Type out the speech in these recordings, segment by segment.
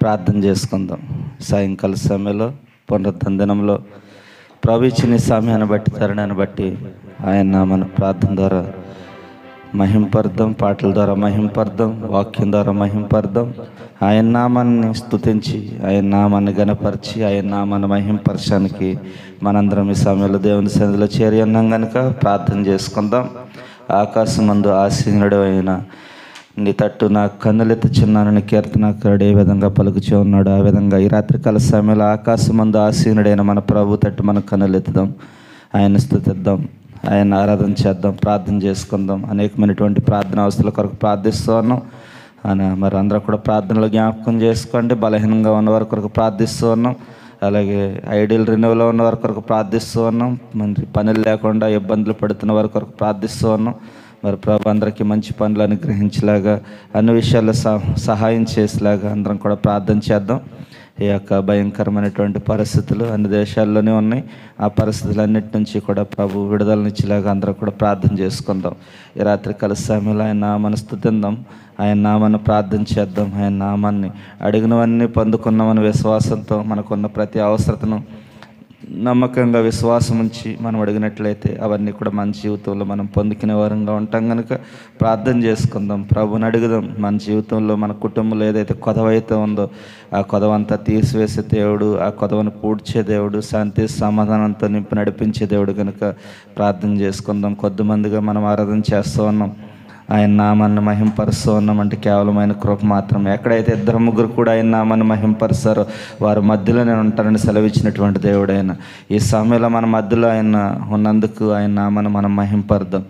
ప్రార్థన చేసుకుందాం. సాయంకాల సమయంలో పునరుద్ధరణ దినంలో ప్రభు ఇచ్చిన సమయాన్ని బట్టి తరుణాన్ని బట్టి ఆయన మన ప్రార్థన ద్వారా మహింపర్దాం, పాటల ద్వారా మహింపర్దాం, వాక్యం ద్వారా మహింపర్దాం. ఆయన నామాన్ని స్తుతించి ఆయన నామాన్ని గణపరిచి ఆయన నామాన్ని మహింపరచడానికి మనందరం ఈ సమయంలో దేవుని సన్నిధిలో చేరి ఉన్నాం కనుక ప్రార్థన చేసుకుందాం. ఆకాశమందు ఆసీనుడు అయిన నీ తట్టు నా కన్నులెత్తుచున్నానని కీర్తనకారుడు ఏ విధంగా పలుకుచూ ఉన్నాడు, ఆ విధంగా ఈ రాత్రికాల సమయంలో ఆకాశమందు ఆసీనుడైన మన ప్రభు తట్టు మన కన్నులెత్తుదాం, ఆయన స్తుతిద్దాం, ఆయన ఆరాధన చేద్దాం, ప్రార్థన చేసుకుందాం. అనేకమైనటువంటి ప్రార్థన అవసరాల కొరకు ప్రార్థిస్తూ ఉన్నాం. మరి అందరూ కూడా ప్రార్థనలో జ్ఞాపకం చేసుకోండి. బలహీనంగా ఉన్నవారి కొరకు ప్రార్థిస్తూ ఉన్నాం. అలాగే ఐడియల్ రెన్యూవల్లో ఉన్న వారి కొరకు ప్రార్థిస్తూ ఉన్నాం. మరి పనులు లేకుండా ఇబ్బందులు పడుతున్న వారి కొరకు ప్రార్థిస్తూ ఉన్నాం. మరి ప్రభు అందరికీ మంచి పనులు అనుగ్రహించేలాగా, అన్ని విషయాల్లో సహాయం చేసేలాగా అందరం కూడా ప్రార్థన చేద్దాం. ఈ యొక్క భయంకరమైనటువంటి పరిస్థితులు అన్ని దేశాల్లోనే ఉన్నాయి. ఆ పరిస్థితులన్నిటి నుంచి కూడా ప్రభు విడుదలనిచ్చేలాగా అందరం కూడా ప్రార్థన చేసుకుందాం. ఈ రాత్రి కాల సమయంలో ఆయన నామాన్ని స్తుతిద్దాం, ఆయన నామాన్ని ప్రార్థన చేద్దాం. ఆయన నామాన్ని అడిగినవన్నీ పొందుకున్నామని విశ్వాసంతో మనకున్న ప్రతి అవసరతను నమ్మకంగా విశ్వాసం ఉంచి మనం అడిగినట్లయితే అవన్నీ కూడా మన జీవితంలో మనం పొందుకునే వారంగా ఉంటాం కనుక ప్రార్థన చేసుకుందాం. ప్రభుని అడుగుదాం. మన జీవితంలో మన కుటుంబంలో ఏదైతే కొదవైతే ఉందో ఆ కొదవంతా తీసివేసే దేవుడు, ఆ కొదవను పూడ్చే దేవుడు, శాంతి సమాధానంతో నింపి నడిపించే దేవుడు కనుక ప్రార్థన చేసుకుందాం. కొద్దిమందిగా మనం ఆరాధన చేస్తూ ఉన్నాం. ఆయన నామాన్ని మహింపరుస్తూ ఉన్నామంటే కేవలం ఆయన కృప మాత్రమే. ఎక్కడైతే ఇద్దరు ముగ్గురు కూడా ఆయన నామాన్ని మహింపరుస్తారో వారి మధ్యలో నేను ఉంటానని సెలవిచ్చినటువంటి దేవుడు ఆయన. ఈ సమయంలో మన మధ్యలో ఆయన ఉన్నందుకు ఆయన నామాన్ని మనం మహింపరుద్దాం.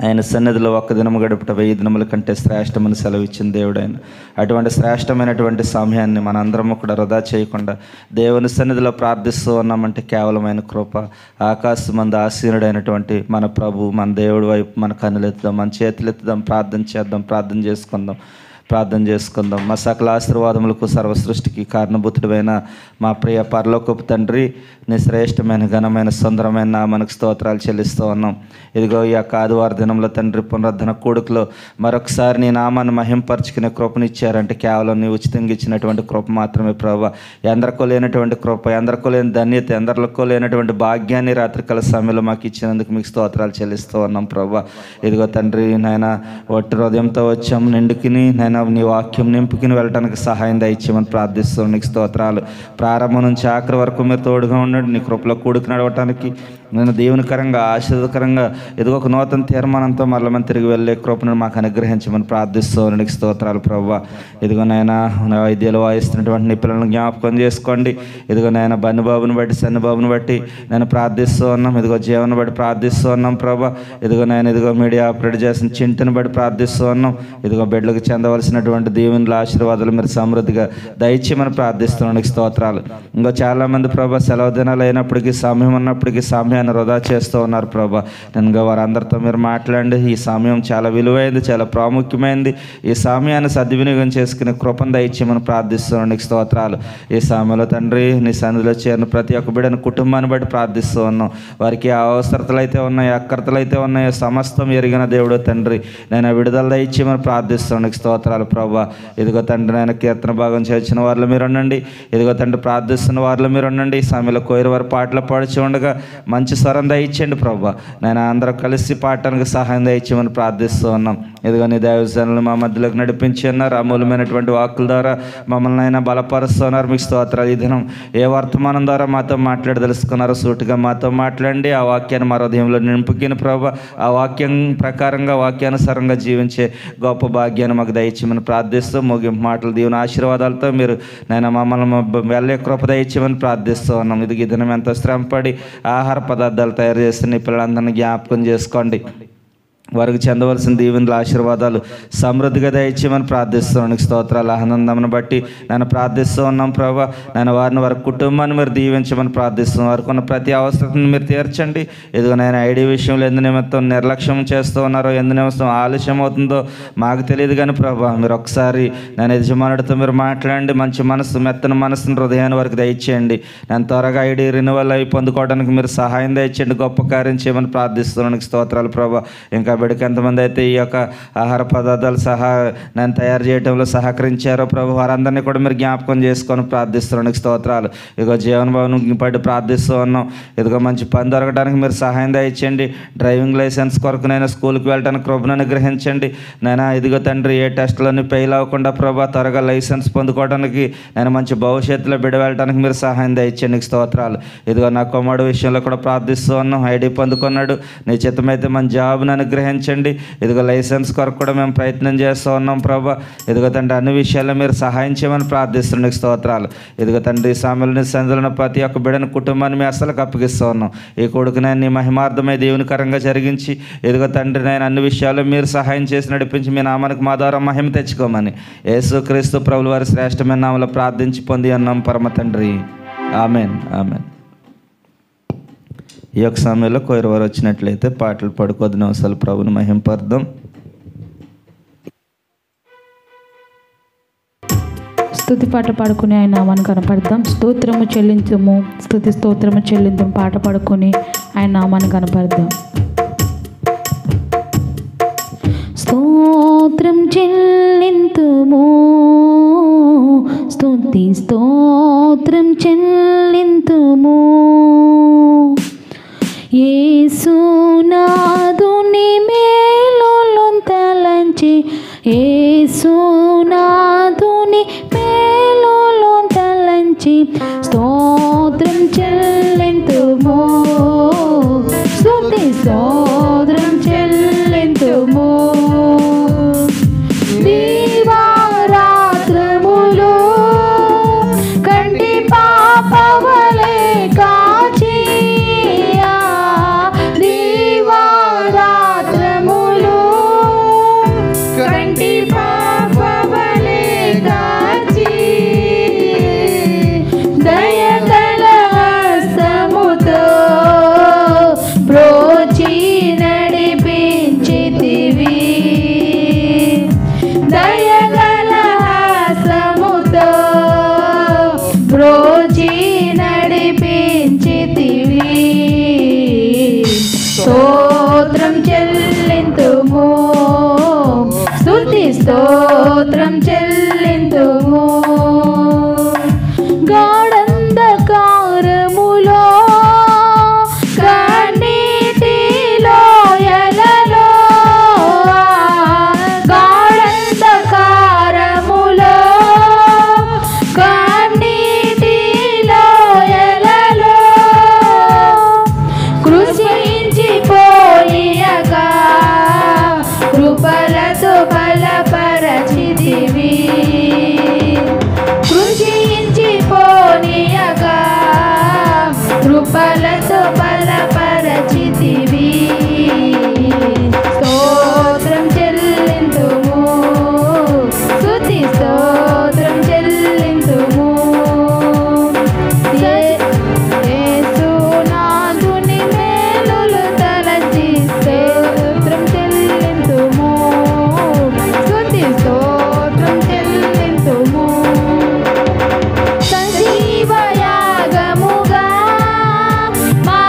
ఆయన సన్నిధిలో ఒక్క దినము గడుపుట 1000 దినముల కంటే శ్రేష్టమని సెలవిచ్చిన దేవుడు ఆయన. అటువంటి శ్రేష్టమైనటువంటి సమయాన్ని మనందరము కూడా వృధా చేయకుండా దేవుని సన్నిధిలో ప్రార్థిస్తూ ఉన్నామంటే కేవలం ఆయన కృప. ఆకాశమందు ఆసీనుడైనటువంటి మన ప్రభు, మన దేవుడి వైపు మన కన్నులెత్తుదాం, మన చేతులెత్తుదాం, ప్రార్థన చేద్దాం, ప్రార్థన చేసుకుందాం. మా సకల ఆశీర్వాదములకు సర్వ సృష్టికి కారణభూతుడైన మా ప్రియ పరలోకపు తండ్రి, నీ శ్రేష్టమైన ఘనమైన సుందరమైన నామానికి స్తోత్రాలు చెల్లిస్తూ ఉన్నాం. ఇదిగో ఈ యొక్క ఆదివారం దినంలో తండ్రి పునరుద్ధరణ కూడుకులో మరొకసారి నీ నామాన్ని మహింపరచుకునే కృపనిచ్చారంటే కేవలం నీ ఉచితంగా ఇచ్చినటువంటి కృప మాత్రమే ప్రభావ. ఎందరికో లేనటువంటి కృప, ఎందరికో లేని ధన్యత, ఎందరికో లేనటువంటి భాగ్యాన్ని రాత్రికాల సమయంలో మాకు ఇచ్చినందుకు మీకు స్తోత్రాలు చెల్లిస్తూ ఉన్నాం ప్రభావ. ఇదిగో తండ్రి నాయన ఒట్టి హృదయంతో వచ్చాము, నిండుకిని నాయన నీ వాక్యం నింపుకుని వెళ్ళడానికి సహాయం దయచేయమని ప్రార్థిస్తున్నాం. నీకు స్తోత్రాలు. ప్రారంభం నుంచి ఆఖరి వరకు మీరు తోడుగా ఉండండి. నీ కృపలో కూడుకు నడవటానికి నేను దేవునికరంగా ఆశీర్వదకరంగా ఇదిగో ఒక నూతన తీర్మానంతో మరల మనం తిరిగి వెళ్ళే కృపను మాకు అనుగ్రహించమని ప్రార్థిస్తున్నాను. నీకు స్తోత్రాలు ప్రభువా. ఇదిగో నాయన వైద్యాలు వాయిస్తున్నటువంటి నీ పిల్లలను జ్ఞాపకం చేసుకోండి. ఇదిగో నాయన బన్నుబాబుని బట్టి సన్నిబాబుని బట్టి నేను ప్రార్థిస్తూ ఉన్నాం. ఇదిగో జీవన బట్టి ప్రార్థిస్తూ ఉన్నాం ప్రభా. ఇదిగో నాయన ఇదిగో మీడియా ఆపరేట్ చేసిన చింతను బట్టి ప్రార్థిస్తూ ఉన్నాం. ఇదిగో బిడ్డలకు చెందవలసినటువంటి దీవెనల ఆశీర్వాదాలు మీరు సమృద్ధిగా దయచేయమని ప్రార్థిస్తున్నాను. నీకు స్తోత్రాలు. ఇంకో చాలామంది ప్రభా సెలవు దినాలు అయినప్పటికీ, సమయం ఉన్నప్పటికీ సమయాన్ని వృధా చేస్తూ ఉన్నారు ప్రభా. నేను వారందరితో మీరు మాట్లాడండి. ఈ సమయం చాలా విలువైంది, చాలా ప్రాముఖ్యమైనది. ఈ సమయాన్ని సద్వినియోగం చేసుకుని కృపను దయచేయమని ప్రార్థిస్తున్నాను. నీకు స్తోత్రాలు. ఈ సమయంలో తండ్రి నీ సన్నిధిలో చేరిన ప్రతి ఒక్క బిడ్డను కుటుంబాన్ని బట్టి ప్రార్థిస్తూ ఉన్నాం. వారికి అవసరతలు అయితే ఉన్నాయో, అక్కర్తలు అయితే ఉన్నాయో సమస్తం ఎరిగిన దేవుడు తండ్రి నేను విడుదల దయచేయమని ప్రార్థిస్తున్నాను. నీకు స్తోత్రాలు ప్రభా. ఇదిగో తండ్రి నేను కీర్తన భాగం చేర్చిన వారిలో మీరు ఉండండి. ఇదిగో తండ్రి ప్రార్థిస్తున్న వారిలో మీరు ఉండండి. ఈ సమయంలో కోయిన వారి పాటలు పాడుచు ఉండగా మంచి స్వరం దయచేయండి ప్రభా. నేను అందరూ కలిసి పాడటానికి సహాయం దయచేయమని ప్రార్థిస్తూ ఉన్నాం. ఇదిగో నీ దైవజనులు మా మధ్యలోకి నడిపించి ఉన్నారు. అమూల్యమైనటువంటి వాక్కుల ద్వారా మమ్మల్ని అయినా బలపరుస్తున్నారు. మీకు స్తోత్రాలు. ఈ దినం ఏ వర్తమానం ద్వారా మాతో మాట్లాడి తెలుసుకున్నారో సూటిగా మాతో మాట్లాడండి. ఆ వాక్యాన్ని మా హృదయంలో నింపుకిన ప్రభా. ఆ వాక్యం ప్రకారంగా వాక్యానుసారంగా జీవించే గొప్ప భాగ్యాన్ని మాకు దయచేయమని ప్రార్థిస్తూ ముగింపు మాటలు దీవెన ఆశీర్వాదాలతో మీరు నేను మమ్మల్ని వెళ్ళే కృప దయచేయమని ప్రార్థిస్తూ ఉన్నాం. ఇది ఈ దినం ఎంతో శ్రమపడి ఆహార పదార్థాలు తయారు చేస్తున్న ఈ పిల్లలందరినీ జ్ఞాపకం చేసుకోండి. వారికి చెందవలసిన దీవెనల ఆశీర్వాదాలు సమృద్ధిగా దయచేయమని ప్రార్థిస్తున్నాను. నీకు స్తోత్రాలు. ఆనందమును బట్టి నేను ప్రార్థిస్తూ ఉన్నాం ప్రభా. నేను వారి కుటుంబాన్ని మీరు దీవించమని ప్రార్థిస్తున్నాను. వారికి ఉన్న ప్రతి అవసరతను మీరు తీర్చండి. ఇదిగో నేను ఐడి విషయంలో ఎందు నిమిత్తం నిర్లక్ష్యం చేస్తూ ఉన్నారో, ఎందు నిమిత్తం ఆలస్యం అవుతుందో మాకు తెలియదు కానీ ప్రభా మీరు ఒకసారి నేను యజమానుడితో మీరు మాట్లాడండి. మంచి మనసు, మెత్తని మనసును, హృదయాన్ని వారికి దయచేయండి. నేను త్వరగా ఐడి రెన్యువల్ అయి పొందుకోవడానికి మీరు సహాయం దయచేయండి. గొప్ప కార్యం చేయమని ప్రార్థిస్తున్నాను. నీకు స్తోత్రాలు ప్రభా. ఇంకా రాబడికి ఎంతమంది అయితే ఈ యొక్క ఆహార పదార్థాలు నేను తయారు చేయడంలో సహకరించారో ప్రభు, వారందరినీ కూడా మీరు జ్ఞాపకం చేసుకొని ప్రార్థిస్తున్నానికి స్తోత్రాలు. ఇదిగో జీవన భవనం పట్టి ప్రార్థిస్తూ ఉన్నాం. ఇదిగో మంచి పని దొరకడానికి మీరు సహాయం దయచేయండి. డ్రైవింగ్ లైసెన్స్ కొరకు నేను స్కూల్కి వెళ్ళడానికి కృపను అనుగ్రహించండి నైనా. ఇదిగో తండ్రి, ఏ టెస్టులన్నీ ఫెయిల్ అవ్వకుండా ప్రభా త్వరగా లైసెన్స్ పొందుకోవడానికి, నేను మంచి భవిష్యత్తులో బిడ వెళ్ళడానికి మీరు సహాయం దయచేయండి స్తోత్రాలు. ఇదిగో నా కుమారుడు విషయంలో కూడా ప్రార్థిస్తూ ఉన్నాం. ఐడి పొందుకున్నాడు. నీ చిత్తమైతే మన జాబ్ను అనుగ్రహించండి. ఇదిగో లైసెన్స్ కొరకు కూడా మేము ప్రయత్నం చేస్తూ ఉన్నాం ప్రభా. ఇదిగో తండ్రి, అన్ని విషయాల్లో మీరు సహాయం చేయమని ప్రార్థిస్తున్నాం స్తోత్రాలు. ఇదిగో తండ్రి, సామెలని సందులను ప్రతి ఒక్క బిడ్డను కుటుంబాన్ని మేము అసలుకి అప్పగిస్తూ ఉన్నాం. ఈ కొడుకు నేను నీ మహిమార్థమై దేవునికరంగా జరిగించి, ఇదిగో తండ్రి, నేను అన్ని విషయాల్లో మీరు సహాయం చేసి నడిపించి మీ నామానికి మా ద్వారా మహిమ తెచ్చుకోమని యేసుక్రీస్తు ప్రభుల వారి శ్రేష్టమైన నామములో ప్రార్థించి పొంది అన్నాం పరమ తండ్రి. Amen, amen. ఈ యొక్క సమయంలో కోయిర వారు వచ్చినట్లయితే పాటలు పడుకోదు నవసాలు ప్రభుని మహింపర్దాం. స్తుతి పాట పాడుకుని ఆయన నామాన్ని కనపడదాం. స్తోత్రము చెల్లించము, స్తుతి స్తోత్రము చెల్లించము పాట పాడుకొని ఆయన నామాన్ని కనపడదాం. స్తోత్రం చెల్లింతుము, స్తుతి స్తోత్రం చెల్లింతుము, యేసునాథుని మేలులను తలంచి, యేసునాథుని మేలులను తలంచి స్తోత్రం చెల్లింతుము, స్తుతి స్తోత్రం చెల్లింతుము. దీవారాత్రములు కంటి పాపవలే కాచి, దీవారాత్రములు కంటి పాపవలే కాచి, దయగల హస్తముతో బ్రోచి నడిపించితివి, దయగల హస్తముతో బ్రోచి నడిపించితివి. స్తోత్రం చెల్లింతుము, స్తుతి స్తోత్రం చెల్లింతుము. గాఢంధకారములో కన్నీటి లోయలలో, గాఢంధకారములో కన్నీటి లోయలలో కృషించిపోయియగా కృపలతో బలపరచితివి, కృషించిపోనియగా కృపలతో బలపరచితివి. స్తోత్రం చెల్లింతుము, స్తుతి స్తోత్రం చెల్లింతుము. యేసునాథుని మేలులు తలచి స్తోత్రం చెల్లింతుము, స్తుతి స్తోత్రం చెల్లింతుము. సజీవ యాగముగా మా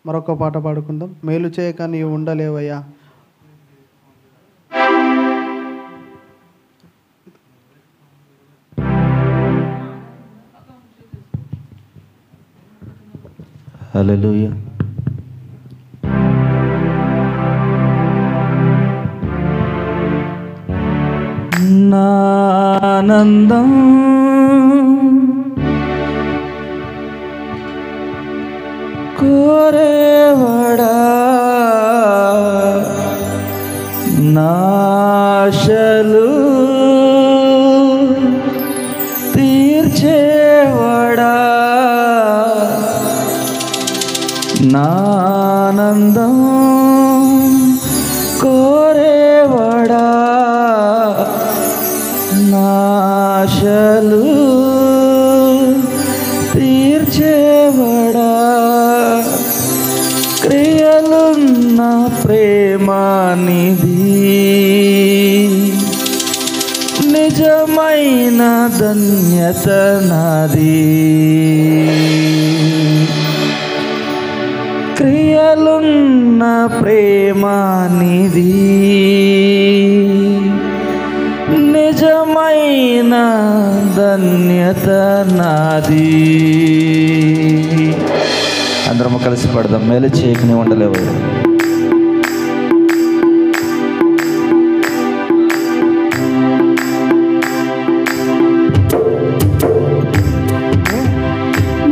మరొక పాట పాడుకుందాం. మేలు చేయక నీవు ఉండలేవయ్యా. హల్లెలూయా. నా ఆనందం కోరేవాడా, నా ఆశలు తీర్చేవాడా, నా ఆనందం కోరేవాడా, నా ఆశలు తీర్చేవాడా, క్రియలున్న ప్రేమానిధి, నిజమైన ధన్యత నాది, క్రియలున్న ప్రేమానిధి, నిజమైన ధన్యత నాది. అందరము కలిసి పడదాం. మేలు చేయక నీవు ఉండలేవు.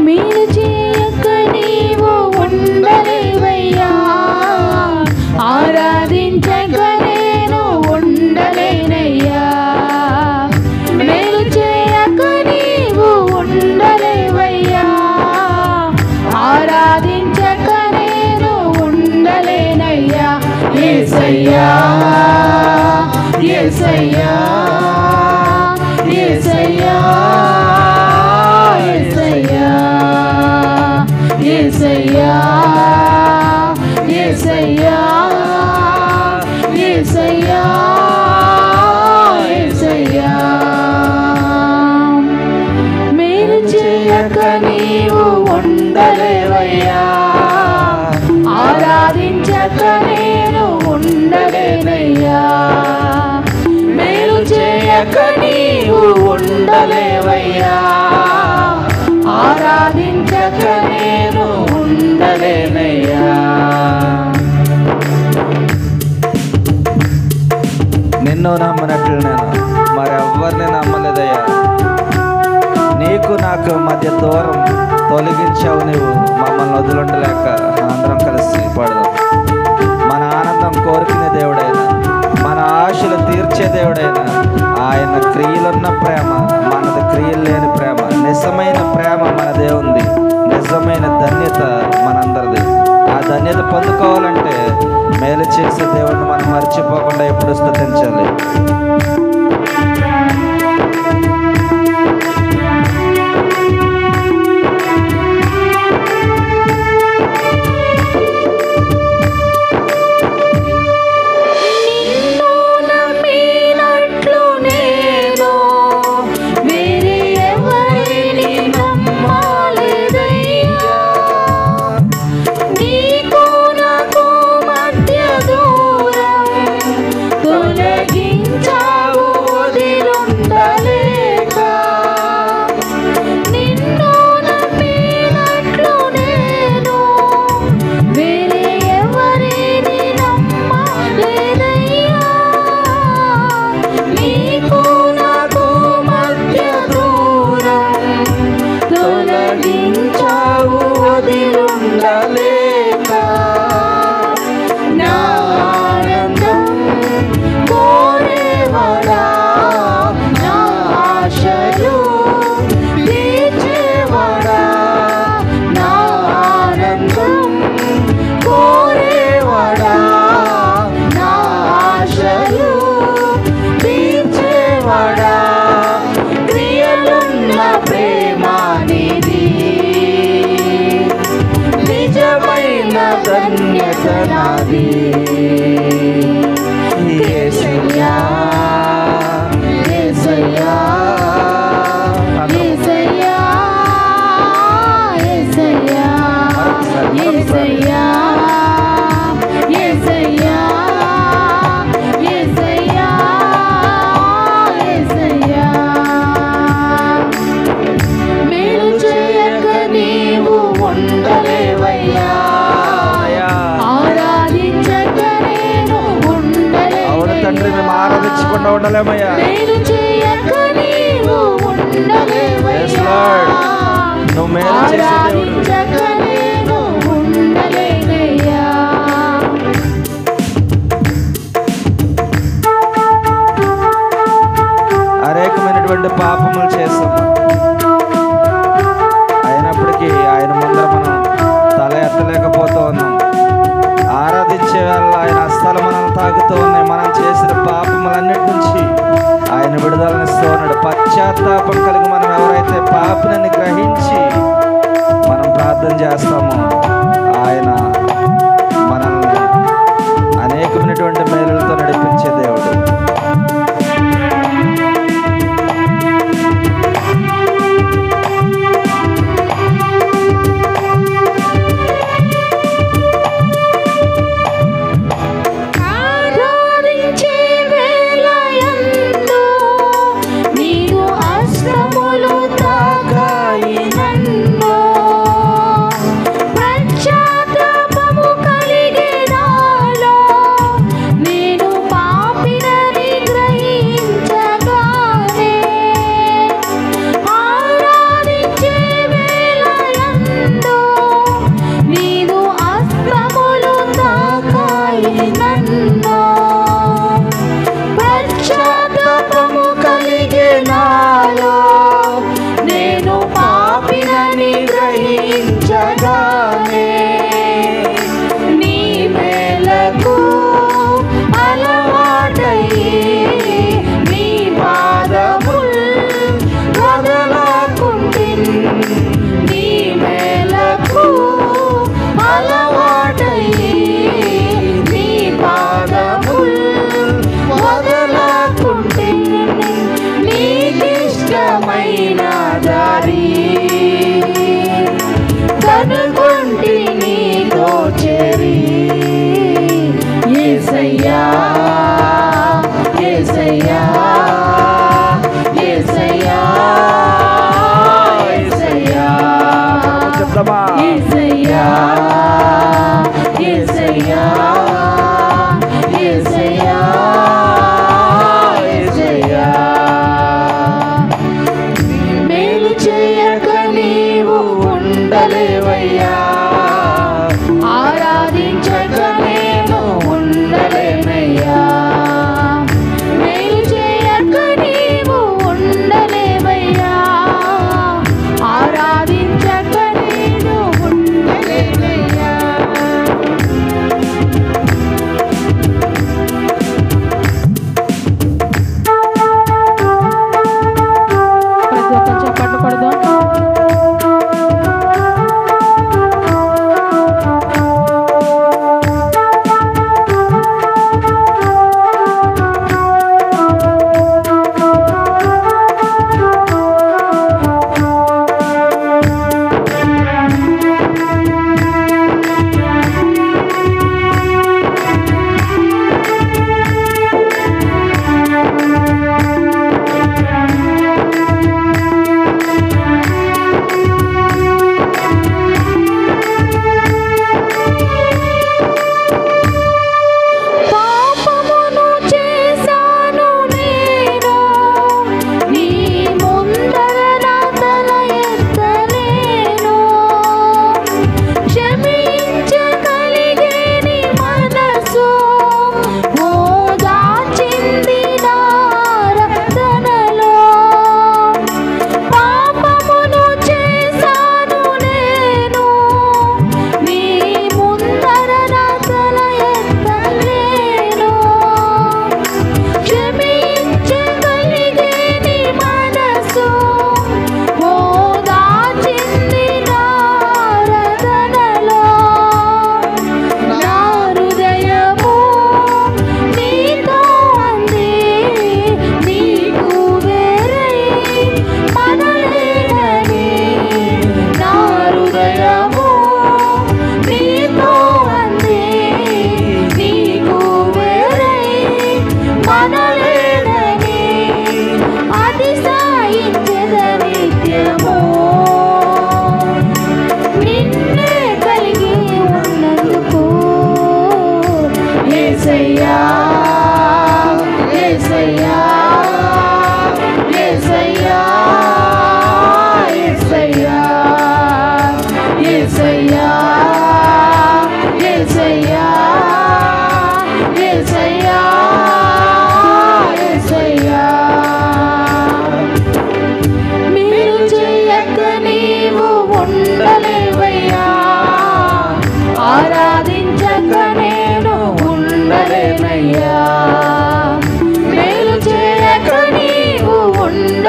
మేలు చేయక నీవు ఉండలేవయ్యా, ఆరాధించక నేను ఉండలేనయ్యా. మేలు చేయక నీవు ఉండలేవయ్యా, ఆరాధించక నేను ఉండలేనయ్యా. యేసయ్యా యేసయ్యా యేసయ్యా యేసయ్యా యేసయ్యా యేసయ్యా యేసయ్యా యేసయ్యా. మేలు చేయక నీవు ఉండలేవయ్యా, ఆరాధించక నేను ఉండలేనయ్యా. మేలు చేయక నీవు ఉండలేవయ్యా, ఆరాధించక నేను ఉండలేనయ్యా. నిన్ను నమ్మనట్లు నేను మరెవ్వరిని నమ్మలేదయ్యా. నీకు నాకు మధ్య దూరం తొలగించావు నీవు, మమ్మల్ని వదులుండలేక. అందరం కలిసి పాడదాం. మన ఆనందం కోరుకునే దేవుడైన, మన ఆశలు తీర్చే దేవుడైన ఆయన క్రియలున్న ప్రేమ మనది, క్రియలు లేని ప్రేమ. నిజమైన ప్రేమ మన దేవుంది, నిజమైన ధన్యత మనందరిది. ఆ ధన్యత పొందుకోవాలంటే మేలు చేసే దేవుడిని మనం మర్చిపోకుండా ఎప్పుడు స్తుతించాలి. యేసయ్యా ఉండలేమయ్యా. Yes, Lord. నువ్వు మేలు చేసే దేవుడు. అనేకమైనటువంటి పాపములు చేస్తాం, అయినప్పటికీ ఆయన ముందర మనం తల ఎత్తలేకపోతూ ఉన్నాం. ఆరాధించే వాళ్ళ ఆయన హస్తాలు మనల్ని తాకుతూ ఉన్నాయి. మనం చేసిన పాపములన్నిటి నుంచి ఆయన విడుదలనిస్తూ ఉన్నాడు. పశ్చాత్తాపం కలిగి మనం ఎవరైతే పాపనని గ్రహించి మనం ప్రార్థన చేస్తామో ఆయన మనల్ని అనేకమైనటువంటి మేలులతో నడిపించే దేవుడు. నేను పాపినని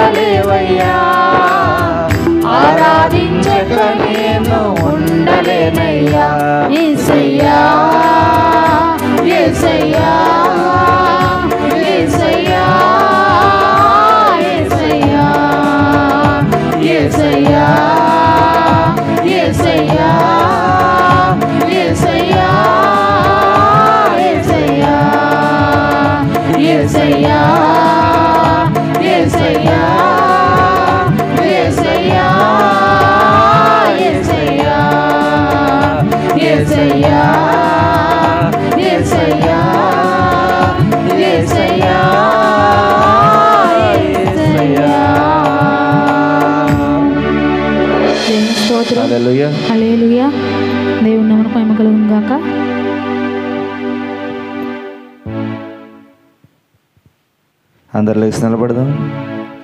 ఉండలేవయ్యా, ఆరాధించక నేను ఉండలేనయ్యా. యేసయ్యా యేసయ్యా యేసయ్యా యేసయ్యా యేసయ్యా యేసయ్యా యేసయ్యా యేసయ్యా యేసయ్యా యేసయ్యా యేసయ్యా యేసయ్యా యేసయ్యా యేసయ్యా స్తోత్రం. హల్లెలూయా. హల్లెలూయా. దేవుని నామమునకు మహిమ కలుగును గాక. అందరు లేచి నిలబడదాం.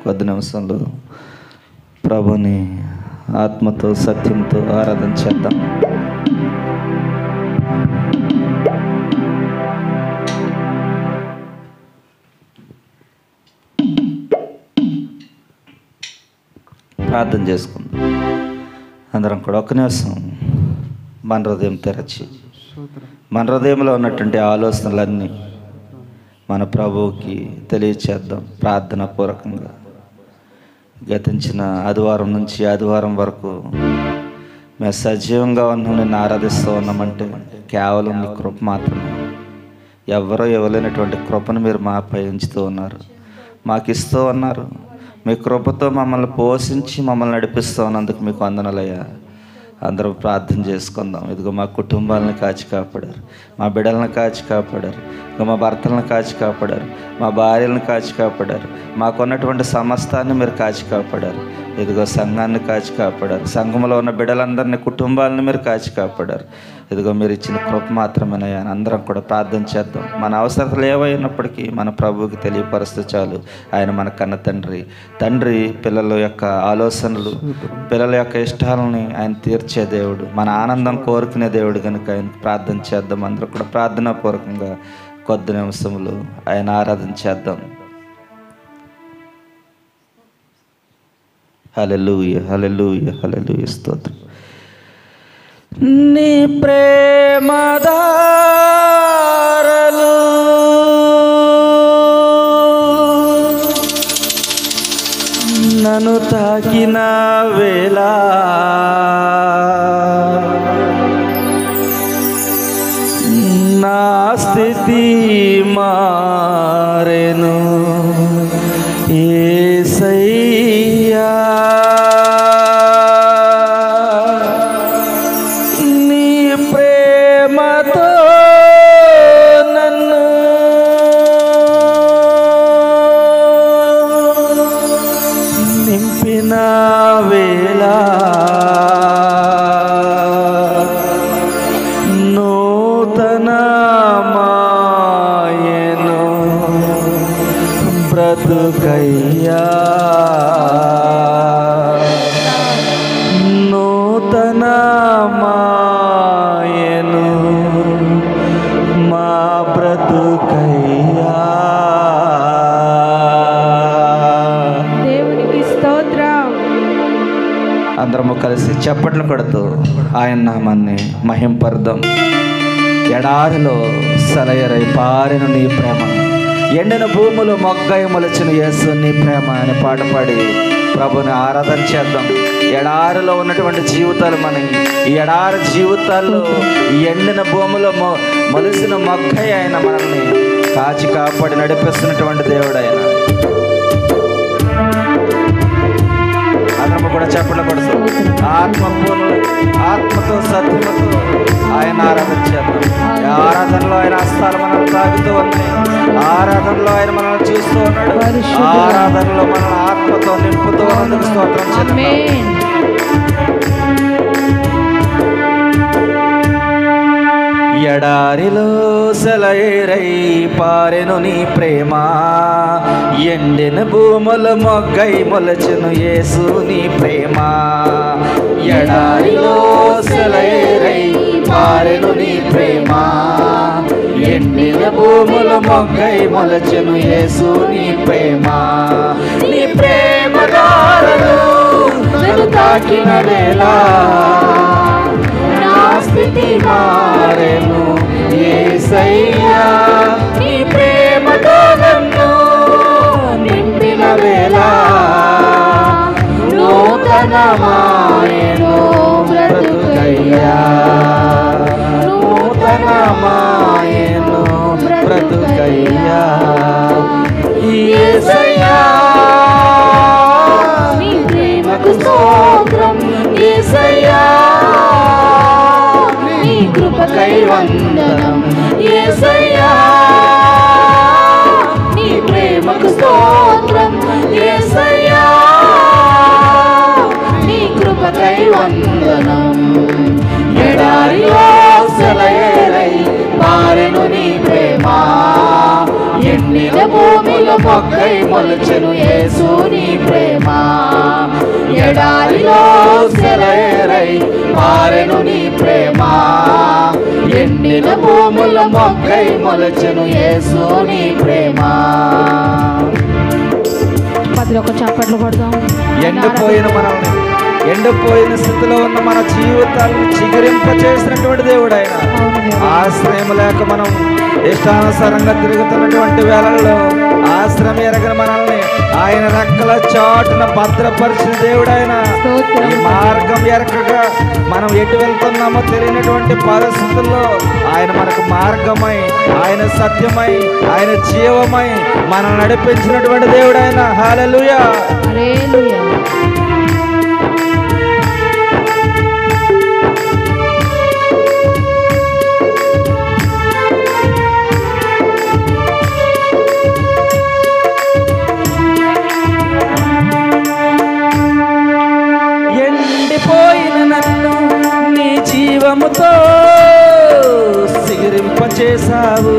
కొద్ది నిమిషంలో ప్రభుని ఆత్మతో సత్యంతో ఆరాధన చేద్దాం. ప్రార్థన చేసుకుందాం. అందరం కూడా ఒక్క నిమిషం మన హృదయం తెరచి మన హృదయంలో ఉన్నటువంటి ఆలోచనలన్నీ మన ప్రభువుకి తెలియచేద్దాం ప్రార్థన పూర్వకంగా. గతించిన ఆదివారం నుంచి ఆదివారం వరకు మేము సజీవంగా ఉన్నాం, నిన్ను ఆరాధిస్తూ ఉన్నామంటే కేవలం నీ కృప మాత్రమే. ఎవరో ఇవ్వలేనటువంటి కృపను మీరు మాపై ఉంచుతూ ఉన్నారు, మాకు ఇస్తూ ఉన్నారు. మీ కృపతో మమ్మల్ని పోషించి మమ్మల్ని నడిపిస్తూ ఉన్నందుకు మీకు వందనాలయ్యా. అందరం ప్రార్థన చేసుకుందాం. ఇదిగో మా కుటుంబాలను కాచి కాపాడారు, మా బిడ్డలను కాచి కాపాడారు, ఇదిగో మా భర్తలను కాచి కాపాడారు, మా భార్యలను కాచి కాపాడారు, మాకున్నటువంటి సమస్తాన్ని మీరు కాచి కాపాడారు. ఇదిగో సంఘాన్ని కాచి కాపాడారు, సంఘంలో ఉన్న బిడ్డలందరినీ కుటుంబాలను మీరు కాచి కాపాడారు. ఇదిగో మీరు ఇచ్చిన కృప మాత్రమేనయ్యా. అందరం కూడా ప్రార్థన చేద్దాం. మన అవసరాలు ఏవైనప్పటికీ మన ప్రభువుకి తెలియపరుస్తూ చాలు. ఆయన మన కన్న తండ్రి పిల్లల యొక్క ఆలోచనలు, పిల్లల యొక్క ఇష్టాలని ఆయన తీర్చే దేవుడు, మన ఆనందం కోరుకునే దేవుడు కనుక ఆయన ప్రార్థన చేద్దాం. అందరూ కూడా ప్రార్థనాపూర్వకంగా కొద్ది నిమిషములు ఆయన ఆరాధన చేద్దాం. హల్లెలూయా హల్లెలూయా హల్లెలూయా. స్తోత్రం. నీ ప్రేమదారలు నన్ను తాకిన వేళ నా స్థితి మారెను యేసయ్యా. నీ ప్రేమతో నన్ను నింపిన వేళ నూతనమాయెను బ్రతుకయ్యా, నూతనమాయెను మా బ్రతుకయ్యా. దేవునికి స్తోత్రం. అందరము కలిసి చప్పట్లు కొడుతూ ఆయన నామాన్ని మహింపర్దాం. ఎడారిలో సలయరై పారిన నీ ప్రేమ, ఎండిన భూములు మొగ్గై మొలచిన యేసు నీ ప్రేమ అని పాట పాడి ప్రభుని ఆరాధన చేద్దాం. ఎడారిలో ఉన్నటువంటి జీవితాలు మనకి, ఈ ఎడారి జీవితాల్లో ఎండిన భూములో మొలిసిన మొగ్గై ఆయన మనల్ని కాచి కాపాడి నడిపిస్తున్నటువంటి దేవుడు ఆయన. అందరము కూడా చెప్పలు కొడుతూ ఆత్మతో సత్యముతో ఆయన ఆరాధన చేద్దాం. ఆరాధనలో ఆయన హస్తాలు మనల్ని తాగుతూ ఉన్నాయి, ఆరాధనలో ఆయన మనల్ని చూస్తూ ఉన్నాడు, ఆరాధనలో మనల్ని ఆత్మతో నింపుతూ ఉన్నందుకు స్తోత్రం చెల్లిద్దాం. ఎడారిలో సెలయేరై పారెను నీ ప్రేమ, ఎండిన భూముల మొగ్గై మొలచెను యేసు నీ ప్రేమ. ఎడారిలో సెలయేరై పారెను నీ ప్రేమ, ఎండిన భూముల మొగ్గై మొలచెను యేసు నీ ప్రేమ. నీ ప్రేమ తాకిన వేళ నా స్థితి మారెను యేసయ్యా నీ ప్రేమతో నన్ను నింపిన వేళ నూతనమాయెను బ్రతుకయ్యా నూతనమాయెను బ్రతుకయ్యా యేసయ్యా నీ ప్రేమకు స్తోత్రం యేసయ్యా నీ కృపకై వందనం యేసయ్యా నీ ప్రేమకు స్తోత్రం యేసయ్యా నీ కృపకై వందనం ఎడారిలో సెలయేరై పారెను నీ ప్రేమ ఎండిన భూమిలో మొక్కై మొలచెను యేసు నీ ప్రేమ ఎడారిలో సెలయేరై పారెను నీ ప్రేమ ఎండిన భూముల మొక్కై మొలచెను యేసు నీ ప్రేమ. పది ఒక చప్పట్లు కొడదాం. ఎండిపోయిన స్థితిలో ఉన్న మన జీవితాలను చిగురింప చేసినటువంటి దేవుడు ఆయన. ఆశ్రయం లేక మనం ఇష్టానుసారంగా తిరుగుతున్నటువంటి వేళల్లో ఆశ్రయం ఎరగని మనల్ని ఆయన రెక్కల చాటున భద్రపరిచిన దేవుడు ఆయన. ఈ మార్గం ఎరకగా మనం ఎటు వెళ్తున్నామో తెలియనటువంటి పరిస్థితుల్లో ఆయన మనకు మార్గమై, ఆయన సత్యమై, ఆయన జీవమై మనం నడిపించినటువంటి దేవుడు ఆయన. హల్లెలూయా హల్లెలూయా. ఎండిపోయిన నన్ను నీ జీవముతో సిగిరింపచేశావు,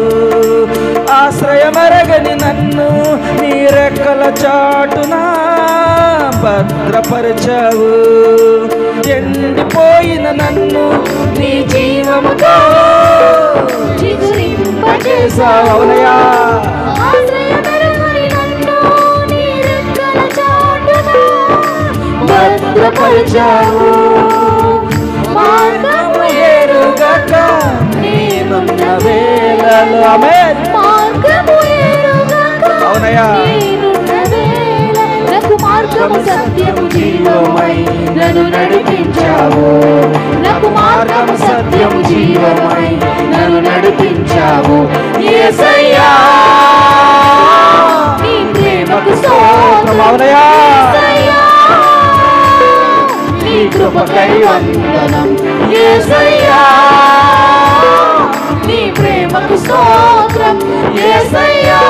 ఆశ్రయమరగని నన్ను నీ రెక్కల చాటున భద్రపరచావు. ఎండిపోయిన నన్ను నీ జీవముతో సిగిరింపచేశావు. అవునయ్యా భద్రపరచావు. మార్గము ఎరుగక నేనున్న వేళలో ఆమేన్. మార్గము ఎరుగక అవునయ్యా నాకు మార్గము సత్యము జీవమై నన్ను నడిపించావు. నాకు మార్గము సత్యము జీవమై నన్ను నడిపించావు. యేసయ్యా నీ ప్రేమకు స్తోత్రం. అవునయ్యా నీ కృపకై వందనం యేసయ్యా నీ ప్రేమకు స్తోత్రం యేసయ్యా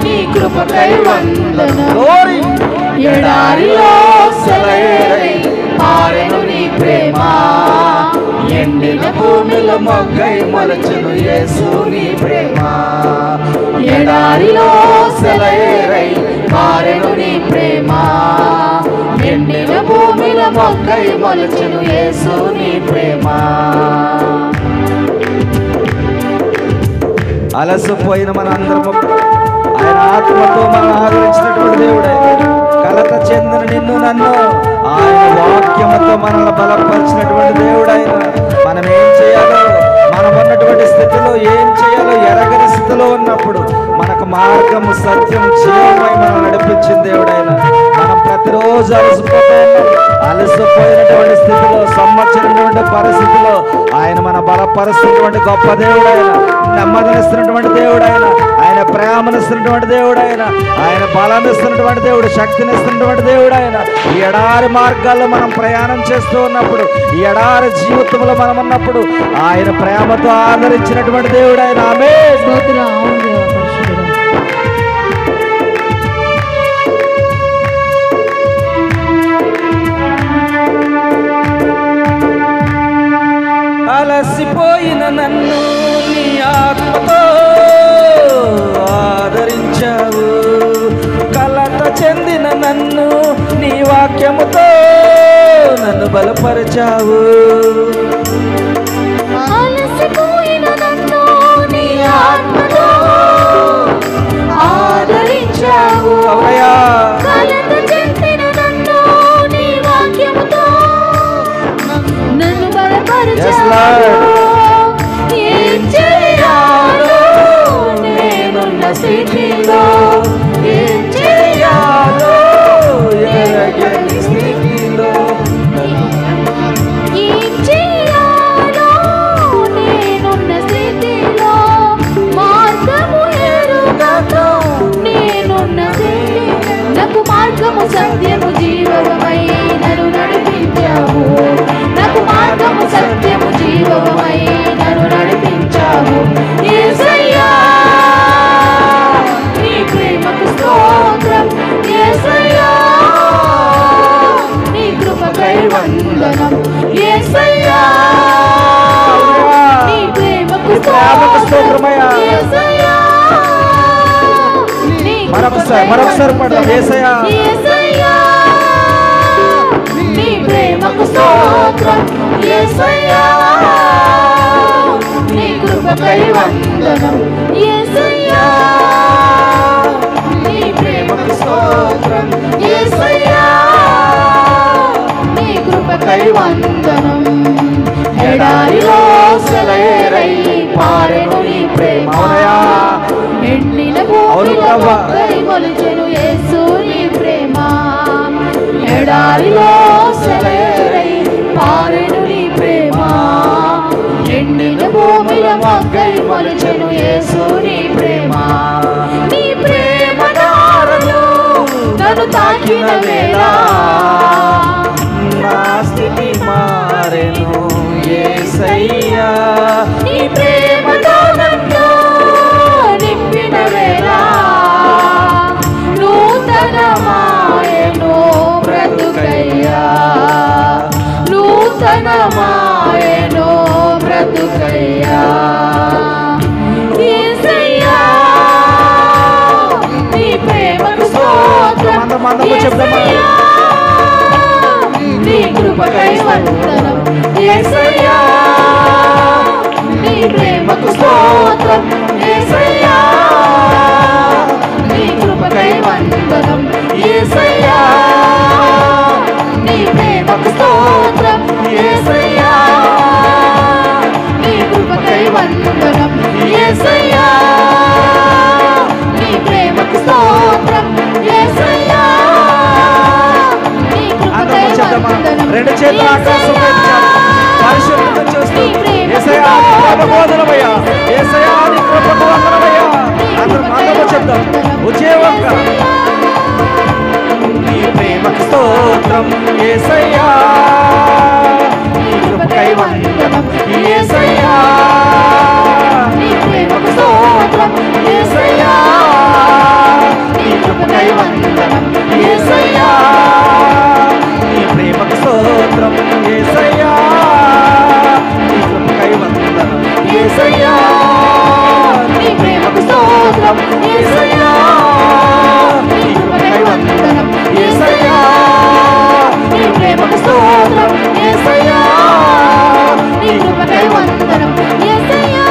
నీ కృపకై వందనం. ఎడారిలో సెలయేరై పారెను నీ ప్రేమ ఎండిన భూమిలో మొగ్గై మొలచెను యేసు నీ ప్రేమ. ఎడారిలో సెలయేరై పారెను నీ ప్రేమ ఎండిన భూమిలో మొగ్గై మొలచెను యేసు నీ ప్రేమ. అలసిపోయిన మన అందరము ఆయన ఆత్మతో మనం ఆదరించినటువంటి దేవుడే. కలత చెందిన నిన్ను నన్ను ఆయన వాక్యముతో మనల్ని బలపరిచినటువంటి దేవుడు ఆయన. మనం ఏం చేయాలో, మనం ఉన్నటువంటి స్థితిలో ఏం చేయాలో ఎరగని స్థితిలో ఉన్నప్పుడు మనకు మార్గము సత్యం జీవమై మనం నడిపించిన దేవుడు ఆయన. మనం ప్రతిరోజు అలసిపోయినటువంటి స్థితిలో, సమ్మచ్చినటువంటి పరిస్థితిలో ఆయన మన బలపరుస్తున్నటువంటి గొప్ప దేవుడు ఆయన. నెమ్మదినిస్తున్నటువంటి దేవుడు ఆయన. ఆయన ప్రేమనిస్తున్నటువంటి దేవుడు ఆయన. ఆయన బలాన్నిస్తున్నటువంటి దేవుడు, శక్తినిస్తున్నటువంటి దేవుడు ఆయన. ఈ ఎడారి మార్గాల్లో మనం ప్రయాణం చేస్తూ ఉన్నప్పుడు, ఈ ఎడారి జీవితంలో మనం ఉన్నప్పుడు ఆయన ప్రేమతో ఆదరించినటువంటి దేవుడు ఆయన. ఆమేన్. స్తోత్రం. అవును దేవా పరిశుద్ధుడా. అలసిపోయిన నన్ను నీ ఆత్మతో ఆదరించావు, కలత చెందిన నన్ను నీ వాక్యముతో నన్ను బలపరిచావు. అలసిపోయిన నన్ను నీ ఆత్మతో ఆదరించావు, అవునయ్యా కలత చెందిన నన్ను మరొకసారి పడదాం. యేసయ్యా యేసయ్యా నీ ప్రేమకు స్తోత్రం, యేసయ్యా నీ కృపకై వందనం, యేసయ్యా నీ ప్రేమకు స్తోత్రం, యేసయ్యా నీ కృపకై వందనం. ఎడారిలో సెలయేరై పారెను నీ ప్రేమ, ఎండిన భూమిలో మొక్కై మొలిచెను యేసు నీ ప్రేమ. ఎడారిలో సెలయేరై పారెను నీ ప్రేమ, ఎండిన భూమిలో మొక్కై మొలిచెను యేసు నీ ప్రేమ. నీ ప్రేమ దారులు నన్ను తాకిన వేళ నా స్థితి మారెను యేసయ్యా. నీ ప్రేమ దానంతో నింపిన వేళ నూతనమాయెను బ్రతుకయ్యా, నూతనమాయెను బ్రతుకయ్యా. యేసయ్యా నీ ప్రేమకు స్తోత్రం, యేసయ్యా నీ కృపకై వందనం, యేసయ్యా నీ ప్రేమకు స్తోత్రం, యేసయ్యా నీ కృపకై వందనం, యేసయ్యా నీ ప్రేమకు స్తోత్రం, యేసయ్యా నీ కృపకై వందనం, యేసయ్యా నీ ప్రేమకు స్తోత్రం, యేసయ్యా నీ కృపకై వందనం. రెండు చేతుల ఆకాశం పరిశుద్ధంగా చేస్తూ యేసయ్యా నీ కృపకు వందనమయ్యా, యేసయ్యా నీ కృపకు వందనమయ్యా. అందరూ చెప్దాం ఉద్యోగంగా. నీ ప్రేమకు స్తోత్రం యేసయ్యా, నీ కృపకై వందనం యేసయ్యా, నీ ప్రేమకు స్తోత్రం, యేసయ్యా నీ కృపకై వందనం, యేసయ్యా నీ ప్రేమకు స్తోత్రం యేసయ్యా, నీ కృపకై వందనం యేసయ్యా, నీ ప్రేమకు స్తోత్రం, యేసయ్యా నీ కృపకై వందనం, యేసయ్యా నీ ప్రేమకు స్తోత్రం, యేసయ్యా నీ కృపకై వందనం, యేసయ్యా.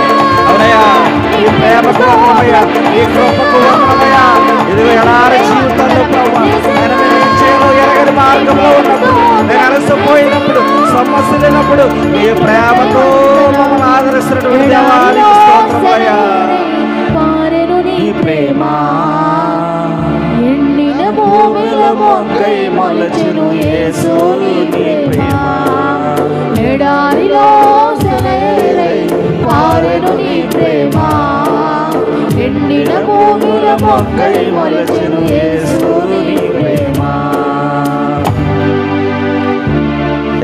అవునయ్యా నీ ప్రేమకు వందనమయ్యా, నీ కృపకు వందనమయ్యా. ఇదిగో ఎడారి జీవితంలో ప్రభువా నేను ఏం చేయాలో ఎరగని మార్గంలో ఉన్నప్పుడు, నేను అలసిపోయినప్పుడు, సమస్య లేనప్పుడు నీ ప్రేమతో మమ్మల్ని ఆదరిస్తున్నటువంటి దేవానికి స్తోత్రమయ్యా. పారెను నీ నీ ప్రేమ ఎండిన భూమిలో మొక్కై మొలచెను యేసు నీ ప్రేమ. ఎడారిలో సెలయేరై పారెను నీ ప్రేమ, ఎండిన భూమిలో మొక్కై మొలచెను యేసు నీ ప్రేమ.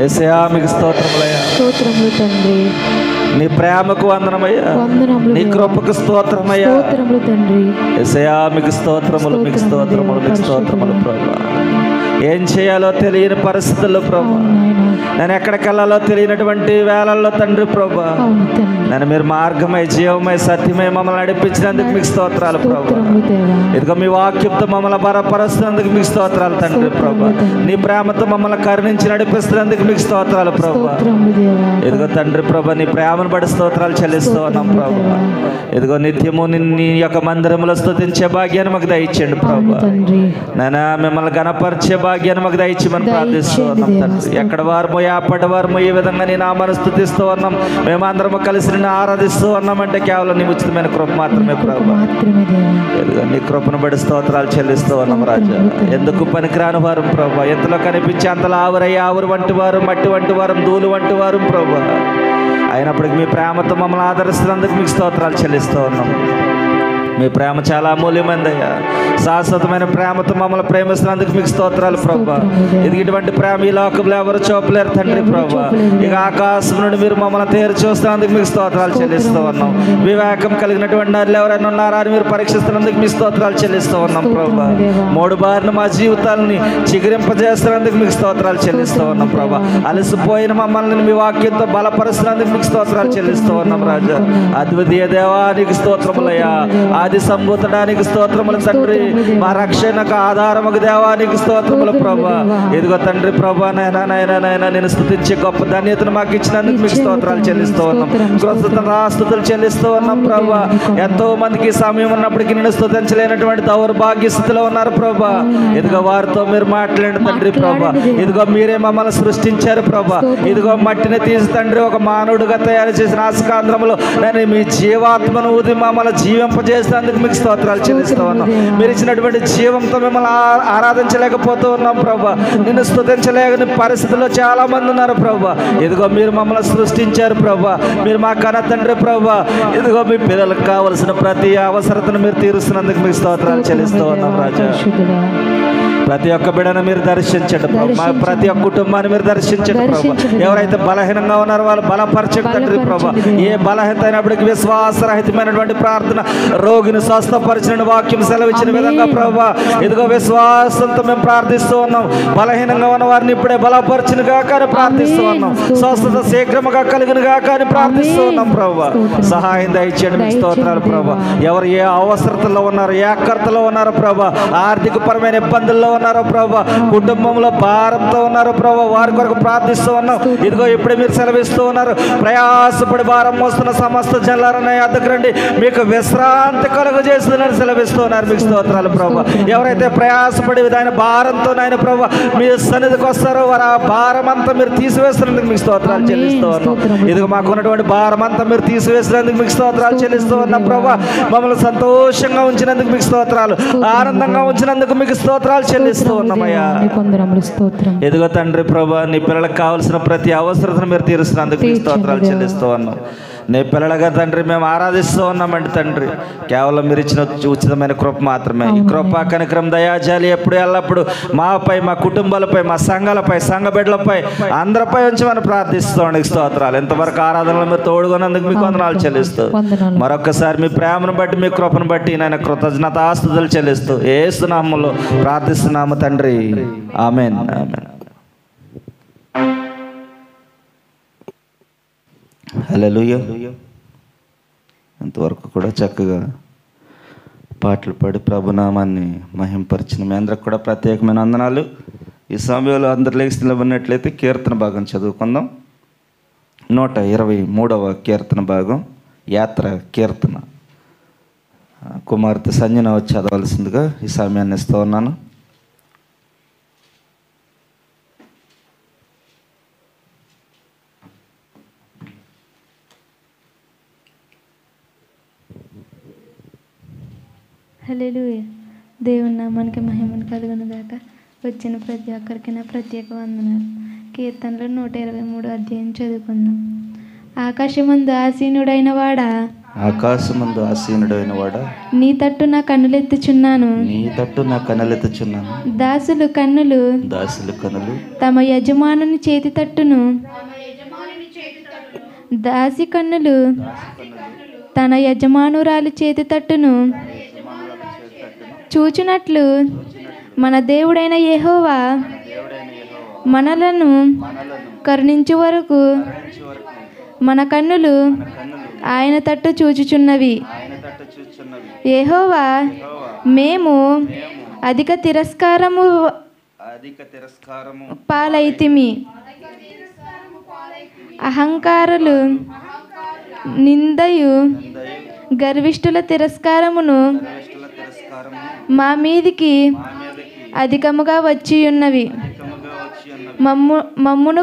యేసయ్యా మీకు స్తోత్రములయ్యా, స్తోత్రములు తండ్రి, నీ ప్రేమకు వందనమయ్యా, వందనములు నీ దేవా. కృపకు స్తోత్రమయ్యా. స్తోత్రములు తండ్రి, యేసయ్యా మీకు స్తోత్రములు, మీకు స్తోత్రములు, మీకు స్తోత్రములు ప్రభువా. ఏం చేయాలో తెలియని పరిస్థితుల్లో ప్రభు, అవును నాయనా, నేను ఎక్కడికి వెళ్ళాలో తెలియనటువంటి వేళల్లో తండ్రి ప్రభు, అవును తండ్రి. నన్ను మీరు మార్గమై, జీవమై, సత్యమై మమ్మల్ని నడిపించినందుకు మీకు స్తోత్రాలు ప్రభు. స్తోత్రములు దేవా. ఇదిగో మీ వాక్యంతో మమ్మల్ని బలపరుస్తున్నందుకు మీకు స్తోత్రాలు తండ్రి ప్రభు. నీ ప్రేమతో మమ్మల్ని కరుణించి నడిపిస్తున్నందుకు మీకు స్తోత్రాలు ప్రభు. స్తోత్రములు దేవా. ఇదిగో తండ్రి ప్రభు, నీ ప్రేమను బట్టి స్తోత్రాలు చెల్లిస్తూ ఉన్నాం ప్రభు. ఇదిగో నిత్యము నీ యొక్క మందిరంలో స్తుతించే భాగ్యాన్ని మాకు దయచేయండి ప్రభు. అవును తండ్రి. నాయనా మిమ్మల్ని గణపరిచే భాగ్యాన్ని మాకు దయచేయమని ప్రార్థిస్తూ ఉన్నాం తండ్రి. ఎక్కడ వారమో ఎప్పటి వారమో ఈ విధంగా నీ నామాన్ని స్తుతిస్తూ ఉన్నాం, మేమందరము కలిసి నిన్ను ఆరాధిస్తూ ఉన్నామంటే కేవలం నీ ఉచితమైన కృప మాత్రమే ప్రభు. మాత్రమే దేవా. ఇదిగో నీ కృపను బట్టి స్తోత్రాలు చెల్లిస్తూ ఉన్నాం రాజా. ఎందుకు పనికిరాని వారు ప్రభు, ఎంతలో కనిపించే అంతలో ఆవురయ్య ఆవురు వంటి వారు, మట్టి వంటి వారు, ధూళి వంటి వారు ప్రభు. అయినప్పటికీ మీ ప్రేమతో మమ్మల్ని ఆదరిస్తున్నందుకు మీకు స్తోత్రాలు చెల్లిస్తూ ఉన్నాం. మీ ప్రేమ చాలా అమూల్యమైనదయ్యా, శాశ్వతమైన ప్రేమతో మమ్మల్ని ప్రేమిస్తున్నందుకు మీకు స్తోత్రాలు ప్రభా. ఇది ఇటువంటి ప్రేమ ఈ లోకంలో ఎవరు చూపలేరు తండ్రి ప్రభా. ఇక ఆకాశం నుండి మీరు మమ్మల్ని తేరు చూస్తున్నందుకు మీకు స్తోత్రాలు చెల్లిస్తూ ఉన్నాం. వివేకం కలిగినటువంటి వారు ఎవరైనా ఉన్నారా అని మీరు పరీక్షిస్తున్నందుకు మీ స్తోత్రాలు చెల్లిస్తూ ఉన్నాం ప్రభా. మూడు బారిన మా జీవితాలని చిగురింపజేస్తున్నందుకు మీకు స్తోత్రాలు చెల్లిస్తూ ఉన్నాం ప్రభా. అలసిపోయిన మమ్మల్ని మీ వాక్యంతో బలపరుస్తున్నందుకు మీకు స్తోత్రాలు చెల్లిస్తూ ఉన్నాం రాజా. అద్వితీయ దేవానికి స్తోత్రములయ్యా. ఆది సంభూతడానికి స్తోత్రములు తండ్రి. మా రక్షణకు ఆధారముకు దేవానికి స్తోత్రములు ప్రభా. ఇదిగో తండ్రి ప్రభా, నైనా నేను స్తుతించే గొప్ప ధన్యతను మాకు ఇచ్చినందుకు మీకు స్తోత్రాలు చెల్లిస్తూ ఉన్నాం. స్తుతులు చెల్లిస్తూ ఉన్నాం ప్రభా. ఎంతో మందికి సమయం ఉన్నప్పటికీ నేను స్తుతించలేనటువంటి దౌర్భాగ్య స్థితిలో ఉన్నారు ప్రభా. ఇదిగో వారితో మీరు మాట్లాడండి తండ్రి ప్రభా. ఇదిగో మీరే మమ్మల్ని సృష్టించారు ప్రభా. ఇదిగో మట్టిని తీసి తండ్రి ఒక మానవుడిగా తయారు చేసిన నాసికాంధ్రములో నేను మీ జీవాత్మను ఊది మమ్మల్ని జీవింపజేసినందుకు మీకు స్తోత్రాలు చెల్లిస్తూ ఉన్నాం. మీరు ఇచ్చినటువంటి జీవంతో మిమ్మల్ని ఆరాధించలేకపోతూ ఉన్నాం ప్రభా. నిన్ను స్తుతించలేని పరిస్థితుల్లో చాలా మంది ఉన్నారు ప్రభా. ఇదిగో మీరు మమ్మల్ని సృష్టించారు ప్రభా. మీరు మా కన్న తండ్రి ప్రభా. ఇదిగో మీ పిల్లలకు కావలసిన ప్రతి అవసరతను మీరు తీరుస్తున్నందుకు మీకు స్తోత్రాలు చెల్లిస్తూ ఉన్నాం రాజా. ప్రతి ఒక్క బిడ్డను మీరు దర్శించండి ప్రభా. ప్రతి ఒక్క కుటుంబాన్ని మీరు దర్శించండి ప్రభా. ఎవరైతే బలహీనంగా ఉన్నారో వాళ్ళు బలపరచండి తండ్రి ప్రభా. ఏ బలహీనత అయినప్పటికీ విశ్వాసరహితమైనటువంటి ప్రార్థన రోగిని స్వస్థపరిచిన వాక్యం సెలవిచ్చిన విధంగా ప్రభా. ఇదిగో విశ్వాసంతో మేము ప్రార్థిస్తూ ఉన్నాం. బలహీనంగా ఉన్న వారిని ఇప్పుడే బలపరిచిన గాకని ప్రార్థిస్తూ ఉన్నాం. స్వస్థత శీఘ్రముగా కలిగిన గాకని ప్రార్థిస్తూ ఉన్నాం ప్రభా. సహాయం దయచేయండి మీకు స్తోత్రాలు ప్రభా. ఎవరు ఏ అవసరతలో ఉన్నారు, ఏ అక్కర్తలో ఉన్నారో ప్రభా, ఆర్థిక పరమైన ఇబ్బందుల్లో ఉన్నారో ప్రభా, కుటుంబంలో భారంతో ఉన్నారో ప్రభా, వారి కొరకు ప్రార్థిస్తూ ఉన్నాం. ఇదిగో ఇప్పుడే మీరు సెలవిస్తూ ఉన్నారు, ప్రయాసపడి భారం మోస్తున్న సమస్త జనులారా యొద్దకు రండి, మీకు విశ్రాంతి కలుగజేస్తుందని సెలవిస్తూ ఉన్నారు. మీకు స్తోత్రాలు ప్రభా. ఎవరైతే ప్రయాసపడి ఆయన భారంతో నాయన ప్రభా మీ సన్నిధికి వస్తారో వారు ఆ భారం అంతా మీరు తీసివేస్తున్నందుకు మీకు స్తోత్రాలు చెల్లిస్తూ ఉన్నాం. ఇదిగో మాకున్నటువంటి భారం అంతా మీరు తీసివేసినందుకు మీకు స్తోత్రాలు చెల్లిస్తూ ఉన్నాం ప్రభా. మమ్మల్ని సంతోషంగా ఉంచినందుకు మీకు స్తోత్రాలు, ఆనందంగా ఉంచినందుకు మీకు స్తోత్రాలు చెల్లిస్తూ ఉన్నామయ్యా. ఎదుగో తండ్రి ప్రభా, నీ పిల్లలకు కావాల్సిన ప్రతి అవసరతను మీరు తీరుస్తున్నందుకు మీకు స్తోత్రాలు చెల్లిస్తూ ఉన్నాం. నీ పిల్లలుగా తండ్రి మేము ఆరాధిస్తూ ఉన్నామండి తండ్రి. కేవలం మీరు ఇచ్చిన ఉచితమైన కృప మాత్రమే. ఈ కృప కనికరం దయాజాలి ఎప్పుడు ఎల్లప్పుడు మాపై, మా కుటుంబాలపై, మా సంఘాలపై, సంఘ బిడ్డలపై అందరిపై ఉంచి మనం ప్రార్థిస్తాం. స్తోత్రాలు. ఎంతవరకు ఆరాధనలు మీరు తోడుకున్నందుకు మీకు వందనాలు చెల్లిస్తూ మరొకసారి మీ ప్రేమను బట్టి, మీ కృపను బట్టి నేను కృతజ్ఞతాస్తుతులు చెల్లిస్తూ యేసు నామములో ప్రార్థిస్తున్నాము తండ్రి. ఆమేన్. ఆమేన్. హల్లెలూయా. ఇంతవరకు కూడా చక్కగా పాటలు పాడి ప్రభునామాన్ని మహింపరిచిన మీ అందరికి కూడా ప్రత్యేకమైన వందనాలు. ఈ సమయంలో అందరు లేచి నిలబడినట్లయితే కీర్తన భాగం చదువుకుందాం. 123వ కీర్తన భాగం, యాత్ర కీర్తన. కుమార్తె సంజన వచ్చి చదవాల్సిందిగా ఈ సమయాన్ని ఇస్తూ ఉన్నాను. హల్లెలూయా. దేవుని నామానికి మహిమను కలుగును గాక. వచ్చిన ప్రతి ఒక్కరికి నా ప్రత్యేక వందనాలు. కీర్తనలు 123 అధ్యాయం చదువుకుందాం. ఆకాశమందు ఆసీనుడైన వాడా, ఆకాశమందు ఆసీనుడైన వాడా, నీ తట్టు నా కన్నులెత్తుచున్నాను. నీ తట్టు నా కన్నులెత్తుచున్నాను. దాసులు కన్నులు తమ యజమానుని చేతి తట్టును, దాసి కన్నులు తన యజమానురాలి చేతి తట్టును చూచునట్లు మన దేవుడైన యెహోవా మనలను కరుణించు వరకు మన కన్నులు ఆయన తట్టు చూచుచున్నవి. యెహోవా మేము అధిక తిరస్కారము పాలైతిమి. అహంకారులు నిందయు గర్విష్ఠుల తిరస్కారమును మా మీదికి అధికముగా వచ్చి ఉన్నవి. మమ్మును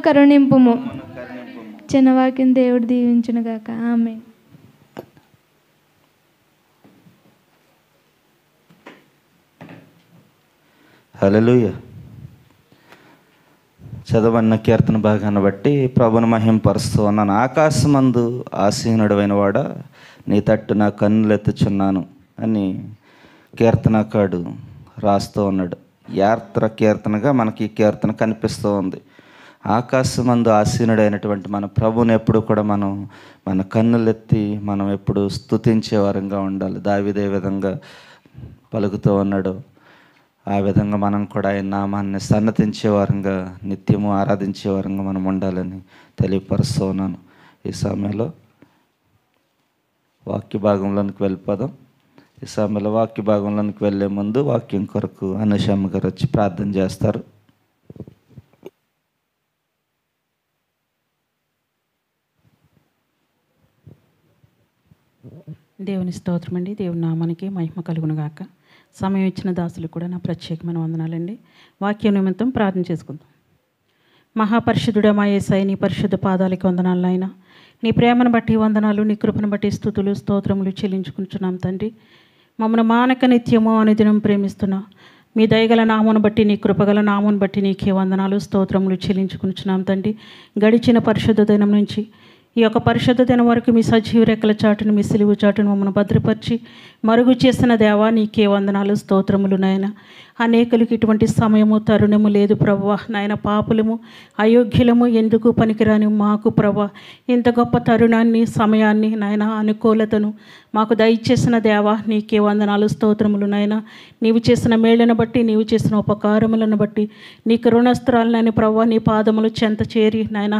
కరుణింపుము. చిన్నవాక్యం దేవుడు దీవించును గాక. ఆమేన్. హల్లెలూయా. చదవన్న కీర్తన భాగాన్ని బట్టి ప్రభుని మహింపరుస్తూ ఉన్నాను. ఆకాశమందు ఆసీనుడైన వాడా, నీ తట్టు నా కన్నులెత్తుచున్నాను అని కీర్తనకాడు రాస్తూ ఉన్నాడు. యాత్ర కీర్తనగా మనకి ఈ కీర్తన కనిపిస్తూ ఉంది. ఆకాశమందు ఆసీనుడైనటువంటి మన ప్రభుని ఎప్పుడు కూడా మన కన్నులెత్తి మనం ఎప్పుడు స్తుతించే వారంగా ఉండాలి. దావీదే విధంగా పలుకుతూ ఉన్నాడు. ఆ విధంగా మనం కూడా ఆయన నామాన్ని సన్నతించే వారంగా, నిత్యము ఆరాధించే వారంగా మనం ఉండాలని తెలియపరుస్తూ ఉన్నాను. ఈ సమయంలో వాక్య భాగంలోనికి వెళ్ళిపోదాం. ఈ సమయంలో వాక్య భాగంలోనికి వెళ్ళే ముందు వాక్యం కొరకు అనుషమ్మ గారు వచ్చి ప్రార్థన చేస్తారు. దేవుని స్తోత్రం అండి. దేవుని నామానికి మహిమ కలుగును గాక. సమయం ఇచ్చిన దాసులు కూడా నా ప్రత్యేకమైన వందనాలండి. వాక్యం నిమిత్తం ప్రార్థన చేసుకుందాం. మహాపరిశుద్ధుడా మా యేసయ్య, నీ పరిశుద్ధ పాదాలకి వందనాలు నాయన. నీ ప్రేమను బట్టి వందనాలు, నీ కృపను బట్టి స్తుతులు స్తోత్రములు చెల్లించుకుంటున్నాం తండ్రి. మమ్మల్ని మానక నిత్యము అనుదినం ప్రేమిస్తున్నా మీ దయగల నామను బట్టి, నీ కృపగల నామను బట్టి నీకే వందనాలు స్తోత్రములు చెల్లించుకుంటున్నాం తండ్రి. గడిచిన పరిశుద్ధ దినం నుంచి ఈ యొక్క పరిశుద్ధ దినం వరకు మీ సజీవ రెక్కల చాటును, మీ సిలువు చాటును మమ్మల్ని భద్రపరిచి మరుగు చేసిన దేవా నీకే వందనాలు స్తోత్రములు నాయన. అనేకులకి ఇటువంటి సమయము తరుణము లేదు ప్రభువా. నాయన పాపులము అయోగ్యులము ఎందుకు పనికిరాని మాకు ప్రభువా ఇంత గొప్ప తరుణాన్ని, సమయాన్ని, నాయన అనుకూలతను మాకు దయచేసిన దేవా నీకే వందనాలు స్తోత్రములు నాయన. నీవు చేసిన మేళ్లను బట్టి, నీవు చేసిన ఉపకారములను బట్టి నీకు రుణస్త్రాలనని ప్రభువా నీ పాదములు చెంత చేరి నాయన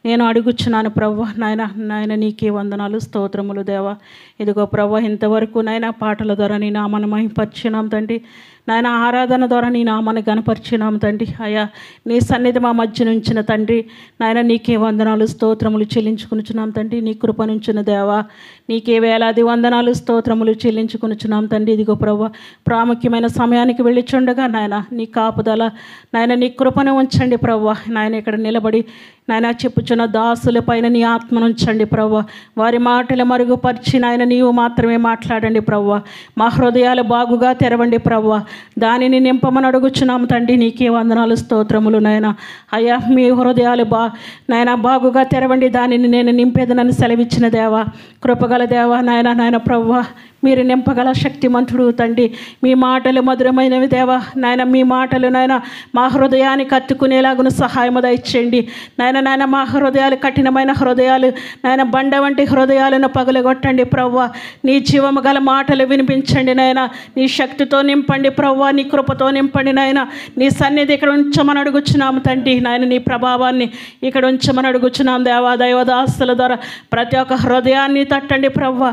నేను అడుగుచున్నాను ప్రభువా. నాయన నీకే వందనాలు స్తోత్రములు దేవా. ఇదిగో ప్రభువా ఇంతవరకు నాయన పాటల ద్వారా నీ నామను మహిమపరిచినాం తండ్రి. నాయన ఆరాధన ద్వారా నీ నామాన్ని గణపరిచినాం తండ్రి. అయ్యా నీ సన్నిధి మా మధ్య నుంచిన తండ్రి నాయన నీకే వందనాలు స్తోత్రములు చెల్లించుకునిచున్నాం తండ్రి. నీ కృప నుంచిన దేవా నీకే వేలాది వందనాలు స్తోత్రములు చెల్లించుకునిచున్నాం తండ్రి. ఇదిగో ప్రభువా ప్రాముఖ్యమైన సమయానికి వెళ్ళిచుండగా నాయన నీ కాపుదల నాయన నీ కృపను ఉంచండి ప్రభువా. నాయన ఇక్కడ నిలబడి నాయన చెప్పుచున్న దాసుల పైన నీ ఆత్మను ఉంచండి ప్రభువా. వారి మాటలు మరుగుపరిచి నాయన నీవు మాత్రమే మాట్లాడండి ప్రభువా. మా హృదయాలు బాగుగా తెరవండి ప్రభువా. దానిని నింపమని అడుగుచున్నాము తండ్రి. నీకే వందనాలు స్తోత్రములు నాయన. అయ్యా మీ హృదయాలు నాయన బాగుగా తెరవండి, దానిని నేను నింపేదనని సెలవిచ్చిన దేవా, కృపగల దేవా నాయన ప్రభువా మీరు నింపగల శక్తిమంతుడు తండ్రి. మీ మాటలు మధురమైనవి దేవా. నాయన మీ మాటలు నాయన మా హృదయానికి కత్తుకునేలాగున సహాయము దయచేయండి నాయన. మా హృదయాలు కఠినమైన హృదయాలు నాయన బండ వంటి హృదయాలను పగలగొట్టండి ప్రవ్వా. నీ జీవము గల మాటలు వినిపించండి నాయన. నీ శక్తితో నింపండి ప్రవ్వా, నీ కృపతో నింపండి నాయన. నీ సన్నిధి ఇక్కడ ఉంచమని అడుగుచున్నాము తండ్రి. నాయన నీ ప్రభావాన్ని ఇక్కడ ఉంచమని అడుగుచున్నాం దేవా. దైవదాస్తుల ద్వారా ప్రతి ఒక్క హృదయాన్ని తట్టండి ప్రవ్వా.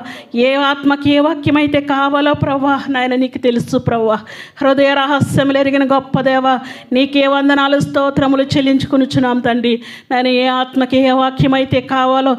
ఏ ఆత్మకి ఏ వాక్యమైతే కావాలో ప్రవ్వా నాయన నీకు తెలుసు ప్రవ్వా. హృదయ రహస్యములు ఎరిగిన గొప్ప దేవా నీకే వందనాలు స్తోత్రములు చెల్లించుకునిచున్నాం తండ్రి. నాయన ఏ ఆత్మకి ఏ వాక్యమైతే కావాలో,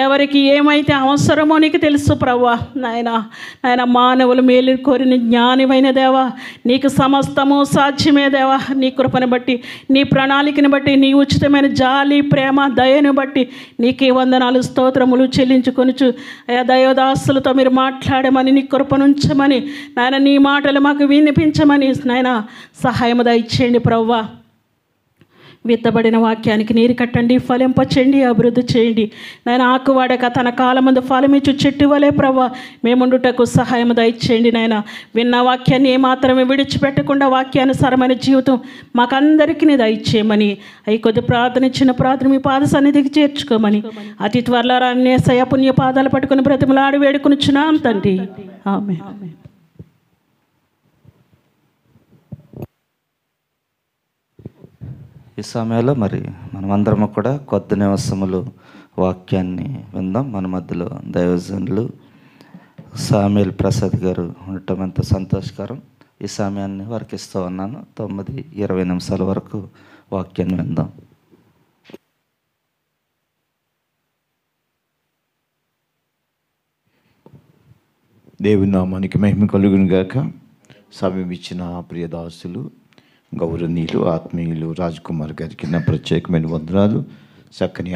ఎవరికి ఏమైతే అవసరమో నీకు తెలుసు ప్రవ్వా. నాయన మానవులు మేలు కోరిన జ్ఞానివైన దేవా, నీకు సమస్తము సాధ్యమే దేవా. నీ కృపను బట్టి, నీ ప్రణాళికను బట్టి, నీ ఉచితమైన జాలి ప్రేమ దయను బట్టి నీకే వందనాలు స్తోత్రములు చెల్లించుకొనుచు అయా దైవదాసులతో మీరు మాట్లాడమని, నీ కృపనుంచమని నాయన, నీ మాటలు మాకు వినిపించమని నాయన సహాయము దయచేయండి ప్రవ్వా. విత్తబడిన వాక్యానికి నీరు కట్టండి, ఫలింపచేయండి, అభివృద్ధి చేయండి నాయన. ఆకువాడక తన కాలమందు ఫలమిచ్చు చెట్టు వలే ప్రవ్వా మేముండుటకు సహాయం దయచేయండి నాయన. విన్న వాక్యాన్ని ఏమాత్రమే విడిచిపెట్టకుండా వాక్యానుసారమైన జీవితం మాకందరికీ దయచేయమని, అవి కొద్ది ప్రార్థన ఇచ్చిన ప్రార్థన మీ పాద సన్నిధికి చేర్చుకోమని అతి త్వరలో యేసయ్య పుణ్య పాదాలు పట్టుకుని బ్రతిమలాడి వేడుకొనుచున్నాం తండ్రి. ఆమేన్. ఈ సమయంలో మరి మనమందరము కూడా కొద్ది నిమిషములు వాక్యాన్ని విందాం. మన మధ్యలో దైవజనులు సామ్యూల్ ప్రసాద్ గారు ఉండటం ఎంతో సంతోషకరం. ఈ సమయాన్ని వారికి ఇస్తూ ఉన్నాను. 9-20 నిమిషాల వరకు వాక్యాన్ని విందాం. దేవుని నామానికి మహిమ కలుగును గాక. సమయం ఇచ్చిన ప్రియదాసులు, గౌరవనీయులు, ఆత్మీయులు రాజ్కుమార్ గారికి నా ప్రత్యేకమైన వందనాలు. చక్కని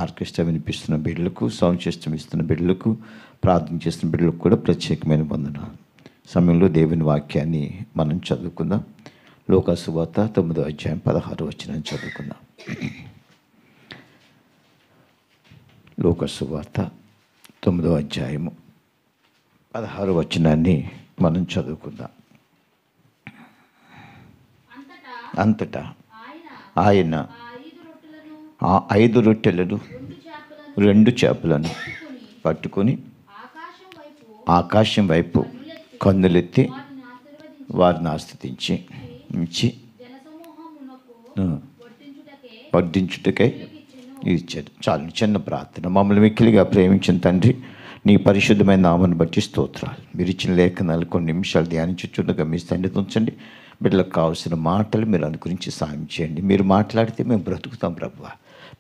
ఆర్కెస్ట్రా వినిపిస్తున్న బిడ్డలకు, సౌండ్ సిస్టమ్ ఇస్తున్న బిడ్డలకు, ప్రార్థన చేస్తున్న బిడ్డలకు కూడా ప్రత్యేకమైన వందనాలు. సమయంలో దేవుని వాక్యాన్ని మనం చదువుకుందాం. లోకాసు సువార్త 9వ అధ్యాయం 16వ వచనం చదువుకుందాం. లోకాసు సువార్త 9వ అధ్యాయము 16వ వచనాన్ని మనం చదువుకుందాం. అంతటా ఆయన ఆ 5 రొట్టెలను 2 చేపలను పట్టుకొని ఆకాశం వైపు కన్నులెత్తి వారిని ఆస్తుతించి వడ్డించుటకై ఇచ్చారు. చాలు చిన్న ప్రార్థన. మమ్మల్ని మిక్కిలిగా ప్రేమించిన తండ్రి, నీ పరిశుద్ధమైన నామాన్ని బట్టి స్తోత్రాలు. మీరు ఇచ్చిన లేఖనాలు కొన్ని నిమిషాలు ధ్యానించుచుండగా మీ సన్నిధిని ఉంచండి. బిడ్డలకు కావాల్సిన మాటలు మీరు అనుగురించి సాయం చేయండి. మీరు మాట్లాడితే మేము బ్రతుకుతాం ప్రభువా.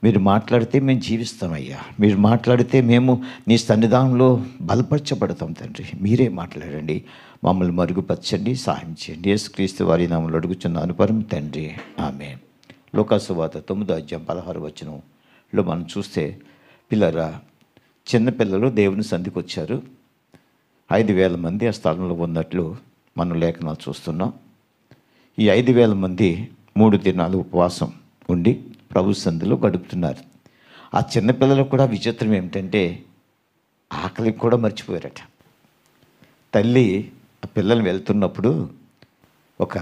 మీరు మాట్లాడితే మేము జీవిస్తామయ్యా. మీరు మాట్లాడితే మేము నీ సన్నిధానంలో బలపరచబడతాం తండ్రి. మీరే మాట్లాడండి, మమ్మల్ని మరుగుపరచండి, సాయం చేయండి. యేసుక్రీస్తు వారి నామములో అడుగుచున్నాను పరమ తండ్రి, ఆమేన్. లోకాసువార్త 9:16 మనం చూస్తే, పిల్లరా, చిన్నపిల్లలు దేవుని సంధికి వచ్చారు. 5,000 మంది ఆ స్థలంలో ఉన్నట్లు మనం లేఖనాలు చూస్తున్నాం. ఈ 5,000 మంది 3 దినాలు ఉపవాసం ఉండి ప్రభు సంధిలో గడుపుతున్నారు. ఆ చిన్నపిల్లలు కూడా విచిత్రం ఏమిటంటే ఆకలికి కూడా మర్చిపోయారట. తల్లి ఆ పిల్లలు వెళ్తున్నప్పుడు ఒక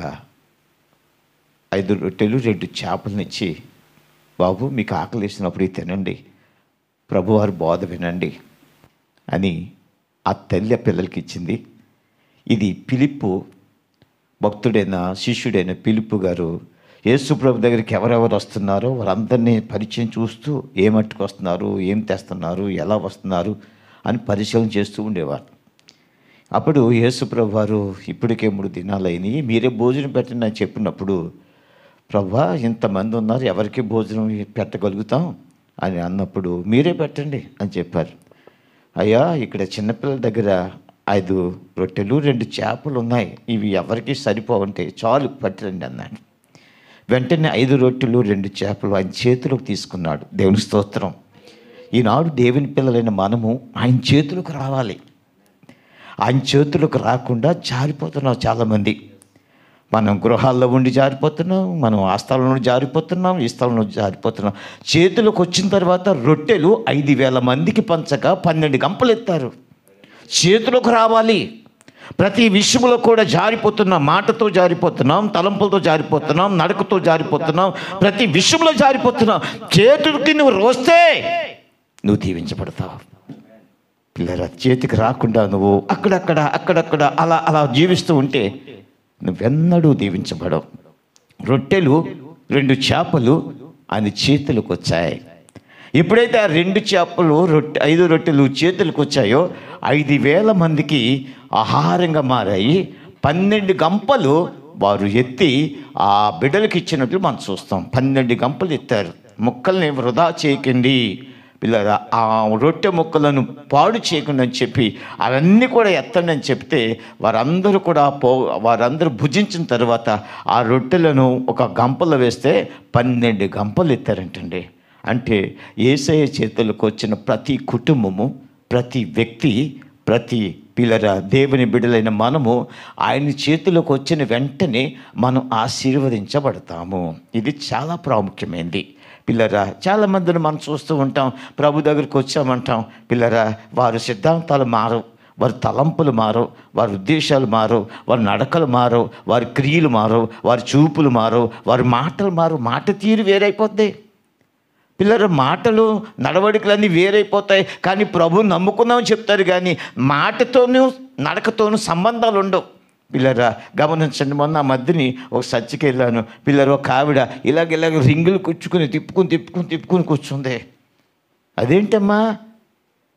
5 రొట్టెలు 2 చేపలనిచ్చి, బాబు మీకు ఆకలి వేసినప్పుడు ఇది తినండి, ప్రభువారు బోధ వినండి అని ఆ తల్లి ఆ పిల్లలకి ఇచ్చింది. ఇది ఫిలిప్పు, భక్తుడైన శిష్యుడైన ఫిలిప్పు గారు యేసు ప్రభు దగ్గరికి ఎవరెవరు వస్తున్నారో వారందరినీ పరిచయం చూస్తూ ఏ మట్టుకు వస్తున్నారు, ఏం తెస్తున్నారు, ఎలా వస్తున్నారు అని పరిశీలన చేస్తూ ఉండేవారు. అప్పుడు యేసు ప్రభు వారు ఇప్పటికే 3 దినాలు అయినాయి, మీరే భోజనం పెట్టండి అని చెప్పినప్పుడు, ప్రభువా ఇంతమంది ఉన్నారు, ఎవరికి భోజనం పెట్టగలుగుతాం అని అన్నప్పుడు, మీరే పెట్టండి అని చెప్పారు. అయ్యా ఇక్కడ చిన్నపిల్లల దగ్గర 5 రొట్టెలు 2 చేపలు ఉన్నాయి, ఇవి ఎవరికి సరిపోవంటే చాలు పట్టండి అన్నాడు. వెంటనే 5 రొట్టెలు 2 చేపలు ఆయన చేతిలోకి తీసుకున్నాడు. దేవుని స్తోత్రం. ఈనాడు దేవుని పిల్లలైన మనము ఆయన చేతులకు రావాలి. ఆయన చేతులకు రాకుండా జారిపోతున్నాం చాలామంది. మనం గృహాల్లో ఉండి జారిపోతున్నాం, మనం ఆ స్థలంలో జారిపోతున్నాం, ఈ స్థలంలో జారిపోతున్నాం. చేతులకు వచ్చిన తర్వాత రొట్టెలు 5,000 మందికి పంచగా 12 గంపలు ఎత్తారు. చేతులకు రావాలి. ప్రతి విషయంలో కూడా జారిపోతున్నాం. మాటతో జారిపోతున్నాం, తలంపులతో జారిపోతున్నాం, నడకతో జారిపోతున్నాం, ప్రతి విషయంలో జారిపోతున్నాం. చేతులకి నువ్వు వస్తే నువ్వు దీవించబడతావు. పిల్లరా, చేతికి రాకుండా నువ్వు అక్కడక్కడ అలా జీవిస్తూ ఉంటే నువ్వెన్నడూ దీవించబడవు. రొట్టెలు 2 చేపలు ఆయన చేతులకు వచ్చాయి. ఎప్పుడైతే ఆ 2 చేపలు 5 రొట్టెలు చేతులకు వచ్చాయో 5,000 మందికి ఆహారంగా మారాయి. 12 గంపలు వారు ఎత్తి ఆ బిడ్డలకు ఇచ్చినట్లు మనం చూస్తాం. 12 గంపలు ఎత్తారు. ముక్కల్ని వృధా చేయకండి పిల్లరా, ఆ రొట్టె ముక్కలను పాడు చేయకుండా అని చెప్పి అవన్నీ కూడా ఎత్తండి అని చెప్తే వారందరూ భుజించిన తర్వాత ఆ రొట్టెలను ఒక గంపలో వేస్తే 12 గంపలు ఎత్తారంటండి. అంటే యేసయ్య చేతులకు వచ్చిన ప్రతి కుటుంబము, ప్రతి వ్యక్తి, ప్రతి పిల్లరా, దేవుని బిడ్డలైన మనము ఆయన చేతులకు వచ్చిన వెంటనే మనం ఆశీర్వదించబడతాము. ఇది చాలా ప్రాముఖ్యమైనది పిల్లరా. చాలామందిని మనం చూస్తూ ఉంటాం, ప్రభు దగ్గరికి వచ్చామంటాం. పిల్లరా, వారి సిద్ధాంతాలు మారవు, వారి తలంపులు మారవు, వారి ఉద్దేశాలు మారవు, వారి నడకలు మారవు, వారి క్రియలు మారవు, వారి చూపులు మారవు, వారి మాటలు మారవు. మాట తీరు వేరైపోద్ది పిల్లలు. మాటలు నడవడికలన్నీ వేరైపోతాయి. కానీ ప్రభువుని నమ్ముకున్నామని చెప్తారు, కానీ మాటతోనూ నడకతోనూ సంబంధాలు ఉండవు పిల్లరా. గమనించండి, మొన్న ఆ మధ్యని ఒక చర్చికి వెళ్ళాను. పిల్లలు, ఒక ఆవిడ ఇలాగ రింగులు తిప్పుకుని కూర్చుంది. అదేంటమ్మా,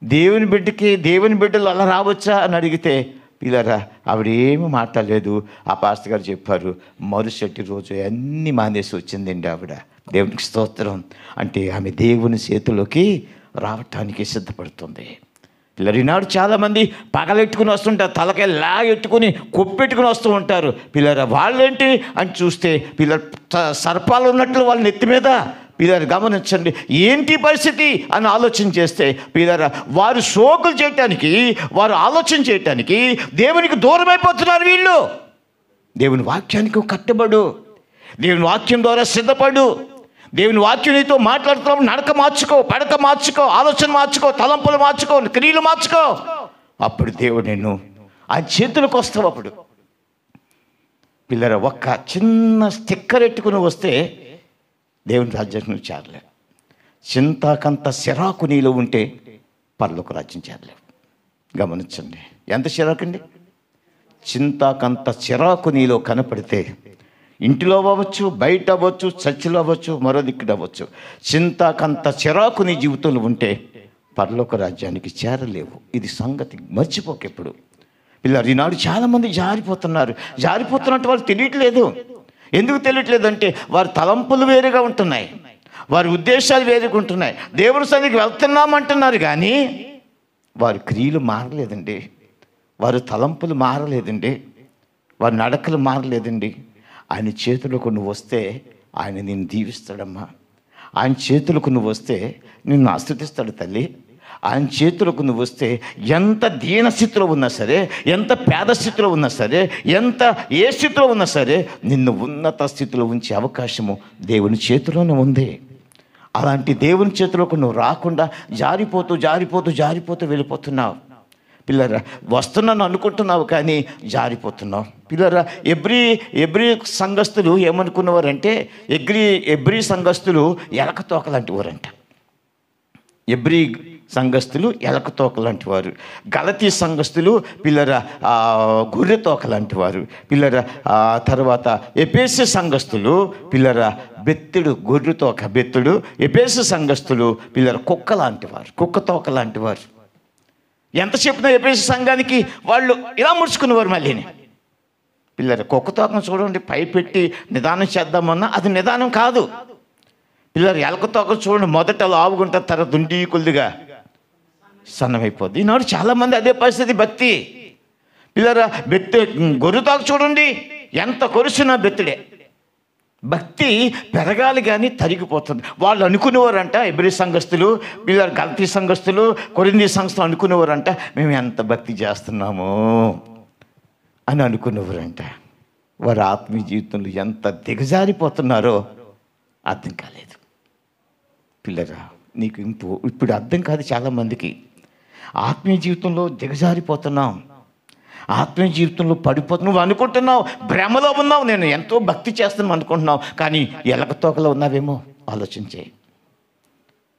దేవుని బిడ్డలు అలా రావచ్చా అని అడిగితే, పిల్లరా, ఆవిడ ఏమీ మాట్లాడలేదు. ఆ పాస్టర్ గారు చెప్పారు, మరుసటి రోజు అన్నీ మానేసి వచ్చిందండి ఆవిడ. దేవునికి స్తోత్రం. అంటే ఆమె దేవుని చేతిలోకి రావటానికి సిద్ధపడుతుంది. పిల్లలు, ఈనాడు చాలామంది పగలెట్టుకుని వస్తుంటారు, తలకాయ లాగెట్టుకుని కొప్పెట్టుకుని వస్తూ ఉంటారు. పిల్లరా, వాళ్ళేంటి అని చూస్తే పిల్లలు సర్పాలు ఉన్నట్లు వాళ్ళ నెత్తి మీద. పిల్లలు గమనించండి, ఏంటి పరిస్థితి అని ఆలోచన చేస్తే, పిల్లరా, వారు షోకులు చేయటానికి, వారు ఆలోచన చేయటానికి దేవునికి దూరం అయిపోతున్నారు వీళ్ళు. దేవుని వాక్యానికి కట్టుబడు, దేవుని వాక్యం ద్వారా సిద్ధపడు. దేవుని వాక్యం నీతో మాట్లాడుతున్నావు. నడక మార్చుకో, పడక మార్చుకో, ఆలోచన మార్చుకో, తలంపులు మార్చుకో, క్రియలు మార్చుకో. అప్పుడు దేవుడు నిన్ను ఆ చేతులకు వస్తావు. అప్పుడు పిల్లరా, ఒక్క చిన్న స్టిక్కర్ ఎట్టుకుని వస్తే దేవుని రాజ్యానికి నువ్వు చేరలేవు. చింతాకంత సిరాకు నీలో ఉంటే పరలోక రాజ్యం చేరలేవు. గమనించండి, ఎంత చిరాకండి. చింతాకంత చిరాకు నీలో కనపడితే, ఇంటిలో అవ్వచ్చు, బయట అవ్వచ్చు, చర్చిలో అవ్వచ్చు, మరో దిక్కుడు అవ్వచ్చు, చింతాకంత చిరాకు నీ జీవితంలో ఉంటే పరలోక రాజ్యానికి చేరలేవు. ఇది సంగతి మర్చిపోకెప్పుడు. పిల్లలు ఈనాడు చాలామంది జారిపోతున్నట్టు వాళ్ళు తెలియట్లేదు. ఎందుకు తెలియట్లేదు అంటే వారి తలంపులు వేరుగా ఉంటున్నాయి, వారి ఉద్దేశాలు వేరుగా ఉంటున్నాయి. దేవుని సన్నిధికి వెళ్తున్నామంటున్నారు కానీ వారి క్రియలు మారలేదండి, వారి తలంపులు మారలేదండి, వారి నడకలు మారలేదండి. ఆయన చేతులకు నువ్వు వస్తే ఆయన నిన్ను దీవిస్తాడమ్మా. ఆయన చేతులకు నువ్వు వస్తే నిన్ను ఆస్తుతిస్తాడు తల్లి. ఆయన చేతులకు నువ్వు వస్తే ఎంత దీన స్థితిలో ఉన్నా సరే, ఎంత పేద స్థితిలో ఉన్నా సరే, ఎంత ఏ స్థితిలో ఉన్నా సరే నిన్ను ఉన్నత స్థితిలో ఉంచే అవకాశము దేవుని చేతిలోనే ఉంది. అలాంటి దేవుని చేతిలోకి నువ్వు రాకుండా జారిపోతూ వెళ్ళిపోతున్నావు. పిల్లరా, వస్తున్నాను అనుకుంటున్నావు కానీ జారిపోతున్నావు. పిల్లరా, ఎబ్రీ సంఘస్థులు ఏమనుకున్నవారంటే ఎబ్రీ సంఘస్థులు ఎలక తోక లాంటి వారంట. ఎబ్రీ సంఘస్థులు ఎలక తోక లాంటి వారు. గలతీ సంఘస్థులు పిల్లరా గొర్రె తోక లాంటి వారు. పిల్లరా తర్వాత ఎఫెసు సంఘస్థులు పిల్లరా బెత్తుడు, గొర్రె తోక బెత్తుడు. ఎఫెసు సంఘస్థులు పిల్లరా కుక్క లాంటి వారు, కుక్క తోక లాంటి వారు. ఎంత చెప్పినా ఎఫెసు సంఘానికి వాళ్ళు ఇలా ముడుచుకునేవారు. మళ్ళీని పిల్లరా కుక్క తోకను చూడండి, పై పెట్టి నిదానం చేద్దామన్నా అది నిదానం కాదు. పిల్లలు ఎలక తోక చూడండి, మొదట లావుగుంటారు, తర్వాత దుండి కొద్దిగా సన్నమైపోద్ది. ఈనాడు చాలామంది అదే పరిస్థితి. భక్తి పిల్లరా గొర్రె తోక చూడండి, ఎంత కొరుసున్నా బెత్తుడే. భక్తి పెరగాలి కానీ తరిగిపోతుంది. వాళ్ళు అనుకునేవారంట, ఎబ్రీ సంఘస్థులు పిల్లలు గలతీ సంఘస్థులు కొరింథీ సంఘస్థులు అనుకునేవారంట, మేము ఎంత భక్తి చేస్తున్నాము అని అనుకునేవారంట. వారి ఆత్మీయ జీవితంలో ఎంత దిగజారిపోతున్నారో అర్థం కాలేదు. పిల్లరా, నీకు ఇప్పుడు అర్థం కాదు చాలామందికి. ఆత్మీయ జీవితంలో దిగజారిపోతున్నాం, ఆత్మీయ జీవితంలో పడిపోతున్నావు. నువ్వు అనుకుంటున్నావు, భ్రమలో ఉన్నావు, నేను ఎంతో భక్తి చేస్తున్నావు అనుకుంటున్నావు, కానీ ఎలక తోకలో ఉన్నావేమో ఆలోచించేయి.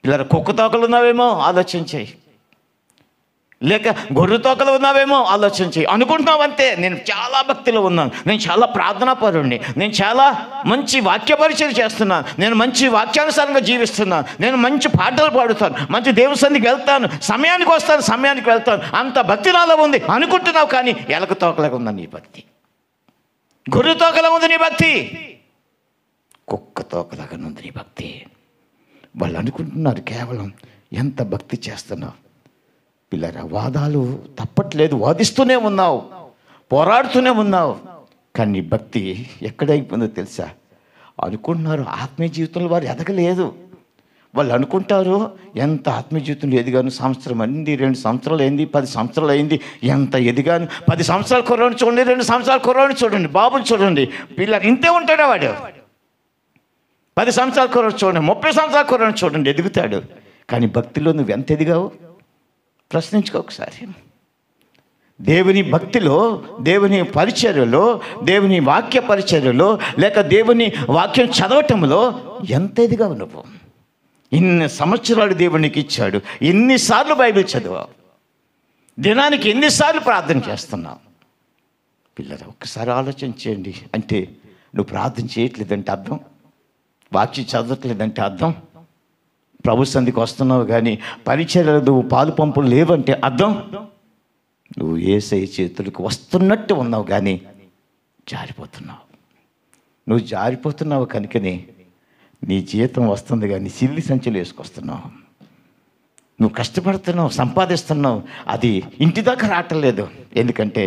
పిల్లల కుక్క తోకలు ఉన్నావేమో ఆలోచించేయి, లేక గొర్రె తోకలు ఉన్నావేమో ఆలోచించేయి. అనుకుంటున్నావు అంతే, నేను చాలా భక్తిలో ఉన్నాను, నేను చాలా ప్రార్థనాపరుణ్ణి, నేను చాలా మంచి వాక్య పరిచయం చేస్తున్నాను, నేను మంచి వాక్యానుసారంగా జీవిస్తున్నాను, నేను మంచి పాటలు పాడుతాను, మంచి దేవుని సన్నిధికి వెళ్తాను, సమయానికి వస్తాను, సమయానికి వెళ్తాను, అంత భక్తి నాలో ఉంది అనుకుంటున్నావు. కానీ ఎలక తోకలాగా ఉందా నీ భక్తి? గొర్రె తోకలా ఉంది నీ భక్తి? కుక్క తోకలాగా ఉంది నీ భక్తి? వాళ్ళు అనుకుంటున్నారు కేవలం ఎంత భక్తి చేస్తున్నావు. పిల్లరా, వాదాలు తప్పట్లేదు, వాదిస్తూనే ఉన్నావు, పోరాడుతూనే ఉన్నావు, కానీ నీ భక్తి ఎక్కడైపోయిందో తెలుసా? అనుకుంటున్నారు ఆత్మీయ జీవితంలో వారు ఎదగలేదు. వాళ్ళు అనుకుంటారు ఎంత ఆత్మీయ జీవితంలో ఎదిగాను, సంవత్సరం అయింది, 2 సంవత్సరాలు అయింది, 10 సంవత్సరాలు అయింది, ఎంత ఎదిగాను. 10 సంవత్సరాల కుర్రాడిని చూడండి, 2 సంవత్సరాల కుర్రాడిని చూడండి, బాబుని చూడండి, పిల్లలు ఇంతే ఉంటాడా వాడు. 10 సంవత్సరాల కుర్రాడు చూడండి, 30 సంవత్సరాల కుర్రాడిని చూడండి, ఎదుగుతాడు. కానీ భక్తిలో నువ్వు ఎంత ఎదిగావు ప్రశ్నించుకో ఒకసారి. దేవుని భక్తిలో, దేవుని పరిచర్యలో, దేవుని వాక్య పరిచర్యలో, లేక దేవుని వాక్యం చదవటంలో ఎంత ఎదిగావు నువ్వు? ఇన్ని సంవత్సరాలు దేవునికి ఇచ్చాడు, ఎన్నిసార్లు బైబిల్ చదివావు, దినానికి ఎన్నిసార్లు ప్రార్థన చేస్తున్నావు? పిల్లలు ఒక్కసారి ఆలోచన చేయండి. అంటే నువ్వు ప్రార్థన చేయట్లేదంటే అర్థం, వాక్యం చదవట్లేదంటే అర్థం, ప్రభు సన్నిధికి వస్తున్నావు కానీ పరిచర్యలు నువ్వు పాలు పంపులు లేవంటే అర్థం, నువ్వు యేసయ్య చేతులకు వస్తున్నట్టు ఉన్నావు కానీ జారిపోతున్నావు. నువ్వు జారిపోతున్నావు కనుకనే నీ జీతం వస్తుంది కానీ సిల్లి సంచులు వేసుకొస్తున్నావు. నువ్వు కష్టపడుతున్నావు, సంపాదిస్తున్నావు, అది ఇంటి దాకా రావట్లేదు. ఎందుకంటే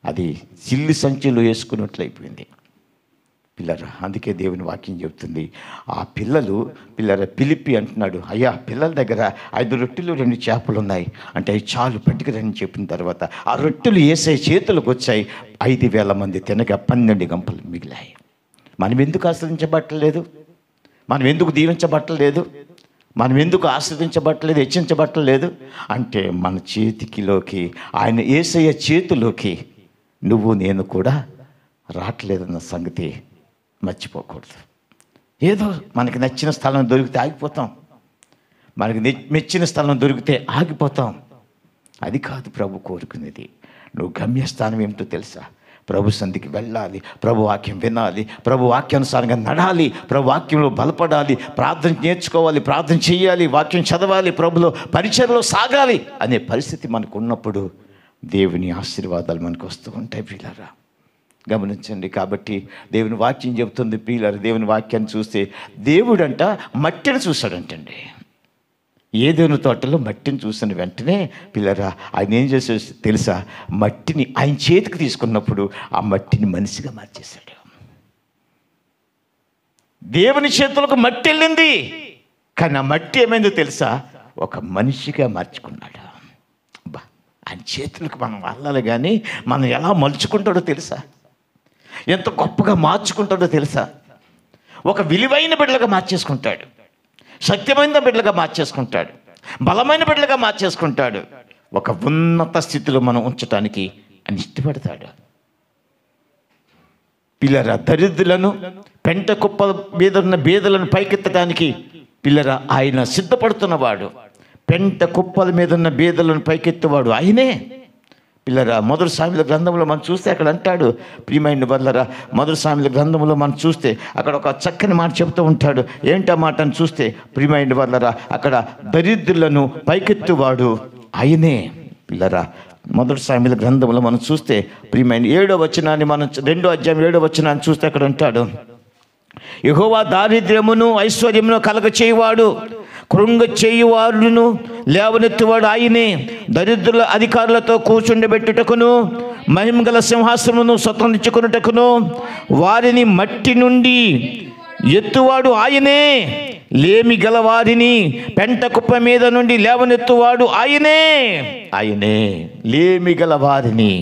అది సిల్లి సంచులు వేసుకున్నట్లయిపోయింది. పిల్లరా, అందుకే దేవుని వాక్యం చెబుతుంది, ఆ పిల్లల పిలిపి అంటున్నాడు, అయ్యా పిల్లల దగ్గర 5 రొట్టెలు 2 చేపలు ఉన్నాయి అంటే అవి చాలు పట్టుకురని చెప్పిన తర్వాత ఆ రొట్టెలు యేసయ్య చేతులకు వచ్చాయి. 5,000 మంది తినగా 12 గంపలు మిగిలాయి. మనం ఎందుకు ఆశ్రదించబట్టలేదు? మనం ఎందుకు దీవించబట్టలేదు? మనం ఎందుకు ఆశ్రదించబట్టలేదు, హెచ్చించబట్టలేదు? అంటే మన చేతికిలోకి, ఆయన యేసయ్య చేతిలోకి నువ్వు నేను కూడా రావట్లేదన్న సంగతి మర్చిపోకూడదు. ఏదో మనకి నచ్చిన స్థలం దొరికితే ఆగిపోతాం, మనకి మెచ్చిన స్థలం దొరికితే ఆగిపోతాం. అది కాదు ప్రభు కోరుకునేది. నువ్వు గమ్యస్థానం ఏమిటో తెలుసా? ప్రభు సంధికి వెళ్ళాలి, ప్రభు వాక్యం వినాలి, ప్రభు వాక్యానుసారంగా నడాలి, ప్రభు వాక్యంలో బలపడాలి, ప్రార్థన నేర్చుకోవాలి, ప్రార్థన చేయాలి, వాక్యం చదవాలి, ప్రభులో పరిచర్లో సాగాలి అనే పరిస్థితి మనకు ఉన్నప్పుడు దేవుని ఆశీర్వాదాలు మనకు వస్తూ ఉంటాయి ప్రియులారా. గమనించండి. కాబట్టి దేవుని వాక్యం చెబుతుంది ప్రియులారా, దేవుని వాక్యాన్ని చూస్తే దేవుడంట మట్టిని చూశాడంటండి. ఏదైనా తోటలో మట్టిని చూసిన వెంటనే పిల్లరా ఆయన ఏం చేసే తెలుసా, మట్టిని ఆయన చేతికి తీసుకున్నప్పుడు ఆ మట్టిని మనిషిగా మార్చేశాడు. దేవుని చేతులకు మట్టి వెళ్ళింది, కానీ ఆ మట్టి ఏమైందో తెలుసా, ఒక మనిషిగా మార్చుకున్నాడు. అబ్బా, ఆయన చేతులకు మనం వెళ్ళాలి, కానీ మనం ఎలా మలుచుకుంటాడో తెలుసా, ఎంత గొప్పగా మార్చుకుంటాడో తెలుసా. ఒక విలువైన బిడ్డలుగా మార్చేసుకుంటాడు, సత్యమైన బిడ్డలుగా మార్చేసుకుంటాడు, బలమైన బిడ్డలుగా మార్చేసుకుంటాడు. ఒక ఉన్నత స్థితిలో మనం ఉంచడానికి అని ఇష్టపడతాడు. పిల్లరా దరిద్రులను పెంట కుప్ప మీద ఉన్న బీదలను పైకెత్తడానికి పిల్లరా ఆయన సిద్ధపడుతున్నవాడు. పెంట కుప్పల మీద ఉన్న బీదలను పైకెత్తేవాడు ఆయనే. పిల్లరా మొదటి సామెతల గ్రంథంలో మనం చూస్తే అక్కడ అంటాడు, ప్రియమైన వల్లరా మొదటి సామెతల గ్రంథంలో మనం చూస్తే అక్కడ ఒక చక్కని మాట చెబుతూ ఉంటాడు. ఏంటా మాట అని చూస్తే, ప్రియమైన వల్లరా అక్కడ దరిద్రులను పైకెత్తువాడు ఆయనే. పిల్లరా మొదటి సామెతల గ్రంథంలో మనం చూస్తే ప్రియమైన 7వ వచనాన్ని మనం 2వ అధ్యాయం 7వ వచనాన్ని చూస్తే అక్కడ అంటాడు, యెహోవా దారిద్ర్యమును ఐశ్వర్యమును కలగ చేయువాడు, కృంగ చేయువాడును లేవనెత్తువాడు ఆయనే. దరిద్రుల అధికారులతో కూర్చుండబెట్టుటకును మహిమగల సింహాసనమును స్వతంత్రించుకున్నటకును వారిని మట్టి నుండి ఎత్తువాడు ఆయనే. లేమి గల వారిని పెంట కుప్ప మీద నుండి లేవనెత్తువాడు ఆయనే. ఆయనే లేమి గల వారిని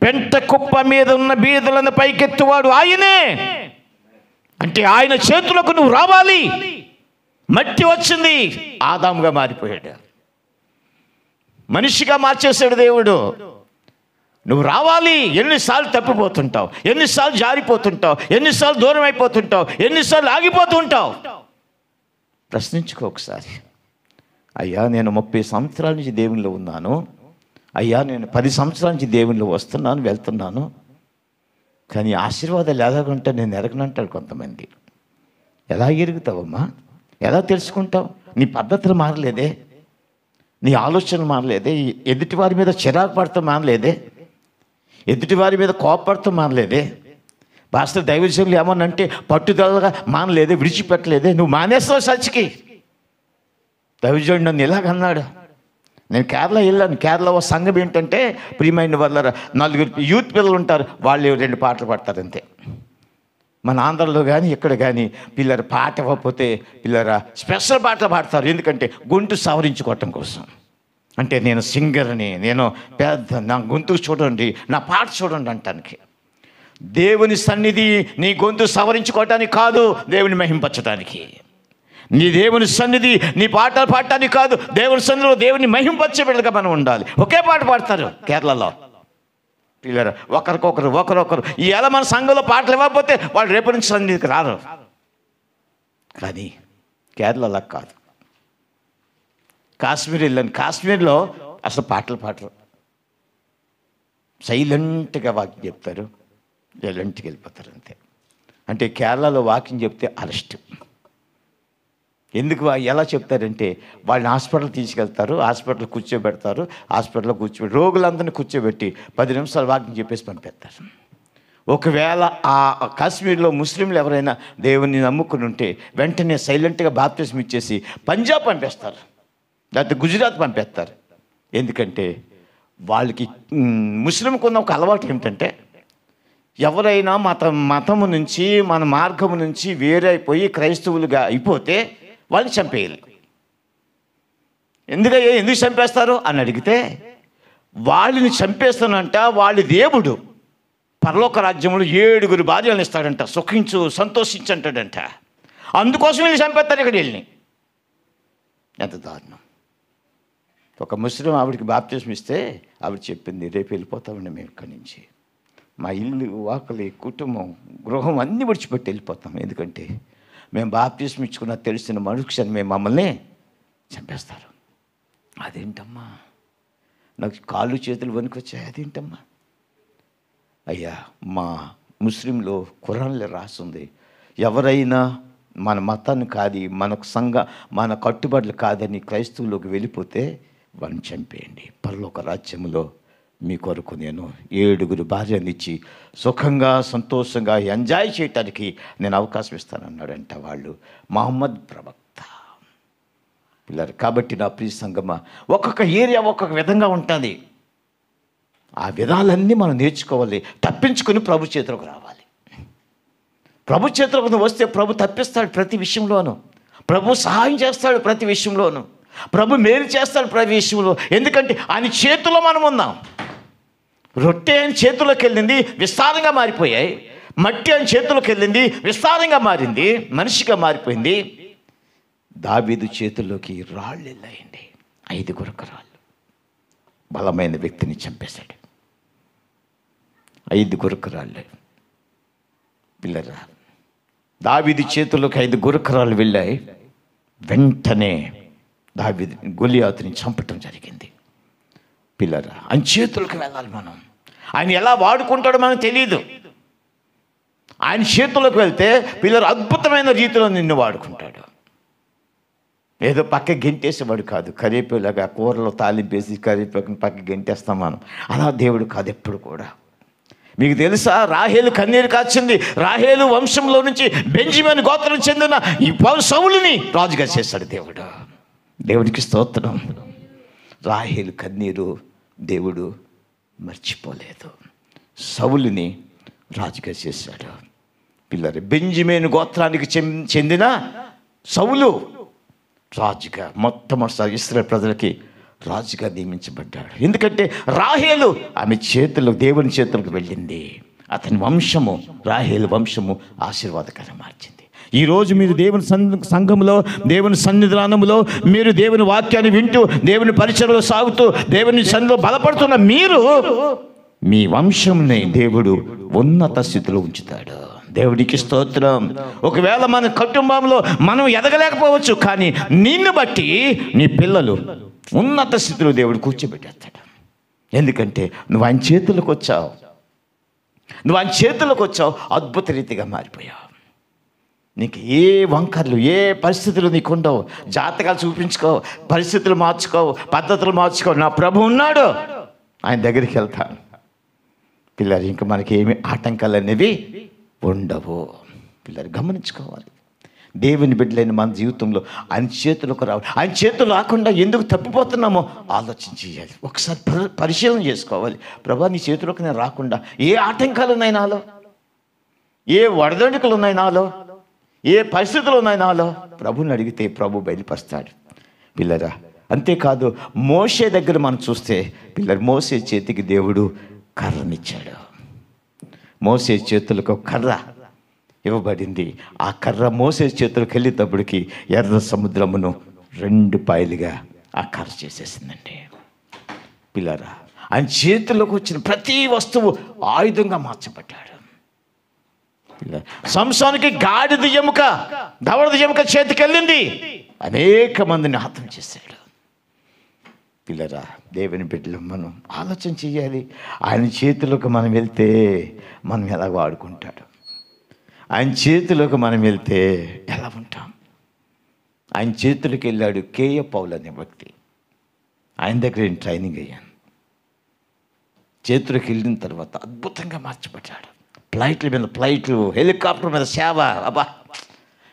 పెంట కుప్ప మీద ఉన్న బీదలను పైకెత్తువాడు ఆయనే. అంటే ఆయన చేతులకు నువ్వు రావాలి. మట్టి వచ్చింది, ఆదాముగా మారిపోయాడు, మనిషిగా మార్చేశాడు దేవుడు. నువ్వు రావాలి. ఎన్నిసార్లు తప్పిపోతుంటావు, ఎన్నిసార్లు జారిపోతుంటావు, ఎన్నిసార్లు దూరం అయిపోతుంటావు, ఎన్నిసార్లు ఆగిపోతూ ఉంటావు. ప్రశ్నించుకో ఒకసారి. అయ్యా నేను 30 సంవత్సరాల నుంచి దేవునిలో ఉన్నాను, అయ్యా నేను 10 సంవత్సరాల నుంచి దేవునిలో వస్తున్నాను వెళ్తున్నాను, కానీ ఆశీర్వాదాలు ఎలాగుంటా నేను ఎరగనంటాడు కొంతమంది. ఎలా ఎరుగుతావమ్మా, ఎలా తెలుసుకుంటావు? నీ పద్ధతులు మారలేదే, నీ ఆలోచనలు మారలేదే, ఎదుటి వారి మీద చిరాకు పడతాం మానలేదే, ఎదుటి వారి మీద కోపపడతాం మానలేదే, పాస్టర్ దైవజనులు ఏమన్నంటే పట్టుదలగా మానలేదే, విడిచిపెట్టలేదే, నువ్వు మానేస్తావు సచ్చికి. దైవజనుడు నన్ను ఇలాగన్నాడు. నేను కేరళ వెళ్ళాను. కేరళ సంఘం ఏంటంటే ప్రియమైన వాళ్ళ 4 యూత్ పిల్లలు ఉంటారు, వాళ్ళు 2 పాటలు పాడతారు అంతే. మన ఆంధ్రలో కానీ ఇక్కడ కానీ పిల్లలు పాట ఇవ్వకపోతే పిల్లరా స్పెషల్ పాటలు పాడతారు. ఎందుకంటే గొంతు సవరించుకోవటం కోసం. అంటే నేను సింగర్ని, నేను పెద్ద, నా గొంతు చూడండి, నా పాట చూడండి అంటానికి. దేవుని సన్నిధి నీ గొంతు సవరించుకోవటానికి కాదు, దేవుని మహింపరచడానికి. నీ దేవుని సన్నిధి నీ పాటలు పాడటానికి కాదు, దేవుని సన్నిధిలో దేవుని మహింపరిచే బిడ్డలుగా మనం ఉండాలి. ఒకే పాట పాడతారు కేరళలో పిల్లలు, ఒకరొకరు. ఈ ఎలా మన సంఘంలో పాటలు ఇవ్వకపోతే వాళ్ళు రేపు నుంచి సన్నిధికి రారు. కానీ కేరళలో కాదు. కాశ్మీర్ వెళ్ళాను, కాశ్మీర్లో అసలు పాటలు పాడరు, సైలెంట్గా వాక్యం చెప్తారు, సైలెంట్గా వెళ్ళిపోతారు అంతే. అంటే కేరళలో వాక్యం చెప్తే అరెస్ట్. ఎందుకు ఎలా చెప్తారంటే వాళ్ళని హాస్పిటల్ తీసుకెళ్తారు, హాస్పిటల్ కూర్చోబెడతారు, హాస్పిటల్లో కూర్చోబెట్టి రోగులందరినీ కూర్చోబెట్టి 10 నిమిషాలు వాకింగ్ చెప్పేసి పంపేస్తారు. ఒకవేళ ఆ కాశ్మీర్లో ముస్లింలు ఎవరైనా దేవుని నమ్ముకుని ఉంటే వెంటనే సైలెంట్గా బాప్తిజం ఇచ్చేసి పంజాబ్ పంపేస్తారు, లేకపోతే గుజరాత్ పంపేస్తారు. ఎందుకంటే వాళ్ళకి ముస్లింకు ఉన్న ఒక అలవాటు ఏమిటంటే ఎవరైనా మతము నుంచి మన మార్గము నుంచి వేరైపోయి క్రైస్తవులుగా అయిపోతే వాళ్ళని చంపేయాలి. ఎందుకు చంపేస్తారు అని అడిగితే వాళ్ళని చంపేస్తానంట వాళ్ళ దేవుడు పరలోక రాజ్యంలో 7 భార్యలను ఇస్తాడంట, సుఖించు సంతోషించు అంటాడంట. అందుకోసం వీళ్ళు చంపేస్తారు ఇక్కడ వీళ్ళని. ఎంత దారుణం. ఒక ముస్లిం ఆవిడికి బాప్తిజం ఇస్తే ఆవిడ చెప్పింది, రేపు వెళ్ళిపోతామండి మేము ఇక్కడి నుంచి, మా ఇల్లు వాకలి కుటుంబం గృహం అన్నీ విడిచిపెట్టి వెళ్ళిపోతాం, ఎందుకంటే మేము బాప్తిజం ఇచ్చుకున్న తెలిసిన మనుషుని మేము మమ్మల్ని చంపేస్తారు. అదేంటమ్మా, నాకు కాళ్ళు చేతులు వణుకొచ్చాయి. అదేంటమ్మా, అయ్యా మా ముస్లింలో ఖురాన్లో రాస్తుంది, ఎవరైనా మన మతాన్ని కాదు, మన కట్టుబడులు కాదని క్రైస్తవులోకి వెళ్ళిపోతే వాడిని చంపేయండి, పరలోక రాజ్యంలో మీ కొరకు నేను 7 భార్యనిచ్చి సుఖంగా సంతోషంగా ఎంజాయ్ చేయటానికి నేను అవకాశం ఇస్తానన్నాడంట వాళ్ళు, మహమ్మద్ ప్రవక్త. పిల్లలు, కాబట్టి నా ప్రియ సంగమా, ఒక్కొక్క ఏరియా ఒక్కొక్క విధంగా ఉంటుంది. ఆ విధాలన్నీ మనం నేర్చుకోవాలి, తప్పించుకొని ప్రభు చేతులకు రావాలి. ప్రభు చేతులకు వస్తే ప్రభు తప్పిస్తాడు ప్రతి విషయంలోనూ, ప్రభు సహాయం చేస్తాడు ప్రతి విషయంలోనూ, ప్రభు మేలు చేస్తాడు ప్రతి విషయంలో. ఎందుకంటే ఆయన చేతిలో మనం ఉన్నాం. రొట్టె ఆయన చేతిలోకి వెళ్ళింది, విస్తారంగా మారిపోయాయి. మట్టి ఆయన చేతిలోకి వెళ్ళింది, విస్తారంగా మారింది, మనిషిగా మారిపోయింది. దావీదు చేతుల్లోకి రాళ్ళు వెళ్ళాయండి, 5 గురకరాళ్ళు. బలమైన వ్యక్తిని చంపేశాడు, 5 గురకరాళ్ళు. పిల్లరా, దావీదు చేతుల్లోకి 5 గురకరాళ్ళు వెళ్ళాయి. వెంటనే దావీదు గొలియాతుని చంపటం జరిగింది. పిల్లరా, ఆయన చేతులకు వెళ్ళాలి మనం. ఆయన ఎలా వాడుకుంటాడో మనకు తెలియదు. ఆయన చేతులకు వెళ్తే పిల్లలు అద్భుతమైన రీతిలో నిన్ను వాడుకుంటాడు. ఏదో పక్క గెంటేసేవాడు కాదు, కరివేపాకులాగా కూరలో తాలింపేసి కరివేపాకుని పక్క గెంటేస్తాం మనం. అలా దేవుడు కాదు ఎప్పుడు కూడా. మీకు తెలుసా, రాహేలు కన్నీరు కాచింది. రాహేలు వంశంలో నుంచి బెంజమిన్ గోత్రం చెందిన ఈ సౌలుని రాజుగా చేశాడు దేవుడు. దేవుడికి స్తోత్రం. రాహేలు కన్నీరు దేవుడు మర్చిపోలేదు, సౌలుని రాజుగా చేశాడు. పిల్లలు, బెంజమిన్ గోత్రానికి చెందిన సౌలు రాజుగా మొట్టమొదటిసారి ఇశ్రాయేలు ప్రజలకి రాజుగా నియమించబడ్డాడు. ఎందుకంటే రాహేలు ఆమె చేతుల్లో దేవుని చేతులకు వెళ్ళింది. అతని వంశము, రాహేలు వంశము ఆశీర్వాదకరంగా మార్చింది. ఈరోజు మీరు దేవుని సంఘంలో, దేవుని సన్నిధానంలో మీరు దేవుని వాక్యాన్ని వింటూ దేవుని పరిచయలో సాగుతూ దేవుని సన్నిధిలో బలపడుతున్న మీరు, మీ వంశంని దేవుడు ఉన్నత స్థితిలో ఉంచుతాడు. దేవుడికి స్తోత్రం. ఒకవేళ మన కుటుంబంలో మనం ఎదగలేకపోవచ్చు, కానీ నిన్ను బట్టి నీ పిల్లలు ఉన్నత స్థితిలో దేవుడు కూర్చోబెట్టేస్తాడు. ఎందుకంటే నువ్వు ఆయన చేతులకు వచ్చావు, అద్భుత రీతిగా మారిపోయావు. నీకు ఏ వంకర్లు, ఏ పరిస్థితులు నీకు ఉండవు. జాతకాలు చూపించుకో, పరిస్థితులు మార్చుకో, పద్ధతులు మార్చుకో. నా ప్రభు ఉన్నాడు, ఆయన దగ్గరికి వెళ్తాను. పిల్లలు, ఇంకా మనకి ఏమి ఆటంకాలు అనేవి ఉండవు. పిల్లలు గమనించుకోవాలి, దేవుని బిడ్డలైన మన జీవితంలో ఆయన చేతులకు రావాలి. ఆయన చేతులు రాకుండా ఎందుకు తప్పిపోతున్నామో ఆలోచించేయాలి. ఒకసారి పరిశీలన చేసుకోవాలి. ప్రభా, నీ చేతులకు నేను రాకుండా ఏ ఆటంకాలు ఉన్నాయి నాలో, ఏ వడదొడుకులు ఉన్నాయి నాలో, ఏ పరిస్థితులు ఉన్నాయి నాలో, ప్రభుని అడిగితే ప్రభు బయలుపరుస్తాడు. పిల్లరా, అంతేకాదు మోషే దగ్గర మనం చూస్తే, పిల్లలు, మోషే చేతికి దేవుడు కర్రనిచ్చాడు. మోషే చేతులకు కర్ర ఇవ్వబడింది. ఆ కర్ర మోషే చేతులకు వెళ్ళేటప్పటికి ఎర్ర సముద్రమును 2 పాయలుగా ఆ కర్ర చేసేసిందండి. పిల్లరా, ఆయన చేతుల్లోకి వచ్చిన ప్రతి వస్తువు ఆయుధంగా మార్చబడ్డాడు. సంసోనుకి గాడిద ఎముక, దవడ ఎముక చేతికి వెళ్ళింది, అనేక మందిని హతం చేశాడు. పిల్లరా, దేవుని బిడ్డలు మనం ఆలోచన చేయాలి. ఆయన చేతిలోకి మనం వెళ్తే మనం ఎలా వాడుకుంటాడు, ఆయన చేతిలోకి మనం వెళ్తే ఎలా ఉంటాం. ఆయన చేతులకు వెళ్ళాడు కేయ పౌల్ అనే వ్యక్తి. ఆయన దగ్గర నేను ట్రైనింగ్ అయ్యాను. చేతులకు వెళ్ళిన తర్వాత అద్భుతంగా మార్చబడ్డాడు. ఫ్లైట్లు, హెలికాప్టర్ మీద సేవ. అబ్బా,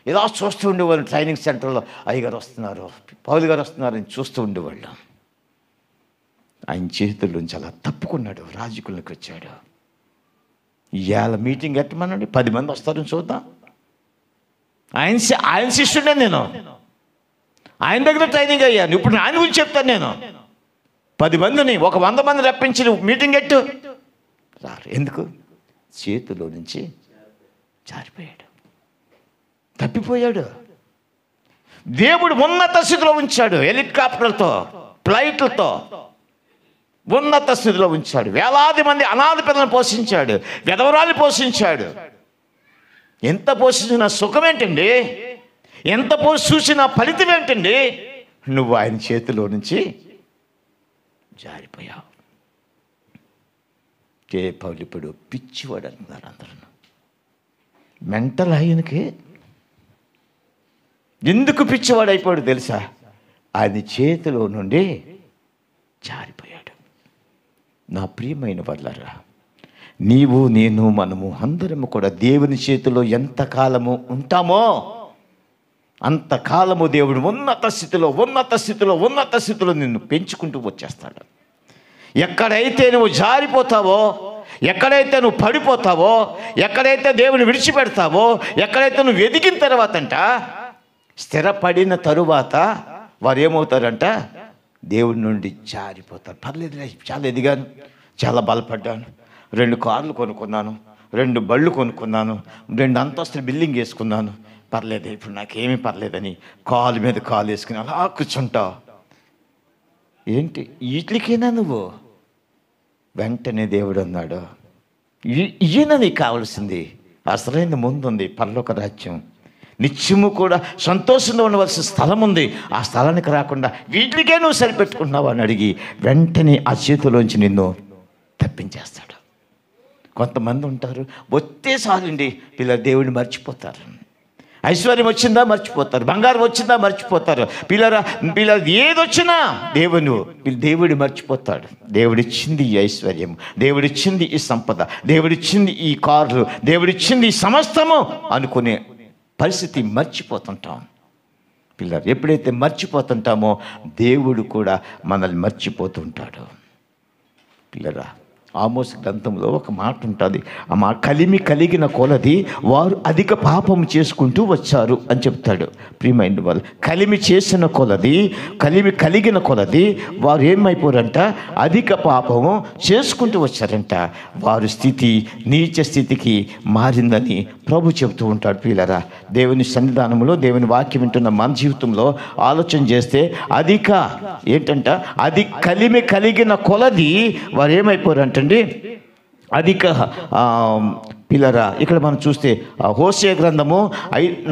ఏదో చూస్తూ ఉండేవాళ్ళు. ట్రైనింగ్ సెంటర్లో అయ్యగారు వస్తున్నారు, పౌలు గారు వస్తున్నారు అని చూస్తూ ఉండేవాళ్ళు. ఆయన చేతుల్లోంచి అలా తప్పుకున్నాడు, రాజకీయాలకు వచ్చాడు. ఇవాళ మీటింగ్ ఎట్టమన్నాడు, 10 మంది వస్తారని చూద్దాం. ఆయన శిష్యుడే నేను, ఆయన దగ్గర ట్రైనింగ్ అయ్యాను. ఇప్పుడు ఆయన గురించి చెప్తాను నేను. 10 మందిని, 100 మంది రప్పించి మీటింగ్ ఎట్టు రారు. ఎందుకు? చేతిలో నుంచి జారిపోయాడు, తప్పిపోయాడు. దేవుడు ఉన్నత స్థితిలో ఉంచాడు. హెలికాప్టర్లతో, ఫ్లైట్లతో ఉన్నత స్థితిలో ఉంచాడు. వేలాది మంది అనాథ పిల్లలను పోషించాడు, విధవరాలు పోషించాడు. ఎంత పోషించిన సుఖం ఏంటండి, ఎంత చూసిన ఫలితం ఏంటండి? నువ్వు ఆయన చేతిలో నుంచి జారిపోయావు. పౌలు ఇప్పుడు పిచ్చివాడు అంటున్నారు అందరూ. మెంటల్ ఆయనకి ఎందుకు పిచ్చివాడు అయిపోయాడు తెలుసా? ఆయన చేతిలో నుండి జారిపోయాడు. నా ప్రియమైన వాళ్ళారా, నీవు నేను మనము అందరము కూడా దేవుని చేతిలో ఎంతకాలము ఉంటామో అంతకాలము దేవుడు ఉన్నత స్థితిలో నిన్ను పెంచుకుంటూ వచ్చేస్తాడు. ఎక్కడైతే నువ్వు జారిపోతావో, ఎక్కడైతే నువ్వు పడిపోతావో, ఎక్కడైతే దేవుని విడిచిపెడతావో, ఎక్కడైతే నువ్వు ఎదిగిన తర్వాత స్థిరపడిన తరువాత వారు ఏమవుతారంట? దేవుడి నుండి జారిపోతారు. పర్లేదు, చాలా ఎదిగాను, చాలా బలపడ్డాను, 2 కార్లు కొనుక్కున్నాను, 2 బళ్ళు కొనుక్కున్నాను, 2 అంతస్తుల బిల్డింగ్ వేసుకున్నాను, పర్లేదు, ఇప్పుడు నాకేమీ పర్లేదని కాలు మీద కాలు వేసుకుని అలా కూర్చుంటావు. ఏంటి వీటికైనా నువ్వు? వెంటనే దేవుడు అన్నాడు, ఈయన నీకు కావాల్సింది అసలైన ముందుంది, పరలోక రాజ్యం, నిత్యము కూడా సంతోషంగా ఉండవలసిన స్థలం ఉంది. ఆ స్థలానికి రాకుండా వీటికే నువ్వు సరిపెట్టుకుంటున్నావు అని అడిగి వెంటనే ఆ చేతిలోంచి నిన్ను తప్పించేస్తాడు. కొంతమంది ఉంటారు, వచ్చే చాలండి పిల్లలు దేవుడిని మర్చిపోతారు. ఐశ్వర్యం వచ్చిందా మర్చిపోతారు, బంగారం వచ్చిందా మర్చిపోతారు. పిల్లలు ఏదొచ్చినా దేవుడు మర్చిపోతాడు. దేవుడిచ్చింది ఈ ఐశ్వర్యం, దేవుడిచ్చింది ఈ సంపద, దేవుడిచ్చింది ఈ కార్లు, దేవుడిచ్చింది ఈ సమస్తము అనుకునే పరిస్థితి మర్చిపోతుంటాం. పిల్లలు ఎప్పుడైతే మర్చిపోతుంటామో దేవుడు కూడా మనల్ని మర్చిపోతుంటాడు. పిల్లరా, ఆమోస్ గ్రంథంలో ఒక మాట ఉంటుంది. ఆ మాట కలిమి కలిగిన కొలది వారు అధిక పాపం చేసుకుంటూ వచ్చారు అని చెప్తాడు. ప్రియమైన వాళ్ళు, కలిమి కలిగిన కొలది వారు ఏమైపోరంట? అధిక పాపము చేసుకుంటూ వచ్చారంట. వారి స్థితి నీచ స్థితికి మారిందని ప్రభు చెబుతూ ఉంటాడు. పిల్లరా, దేవుని సన్నిధానంలో దేవుని వాక్యం వింటున్న మన జీవితంలో ఆలోచన చేస్తే అది కలిమి కలిగిన కొలది వారు ఏమైపోరంట అధిక పిల్లరా. ఇక్కడ మనం చూస్తే హోషేయ గ్రంథము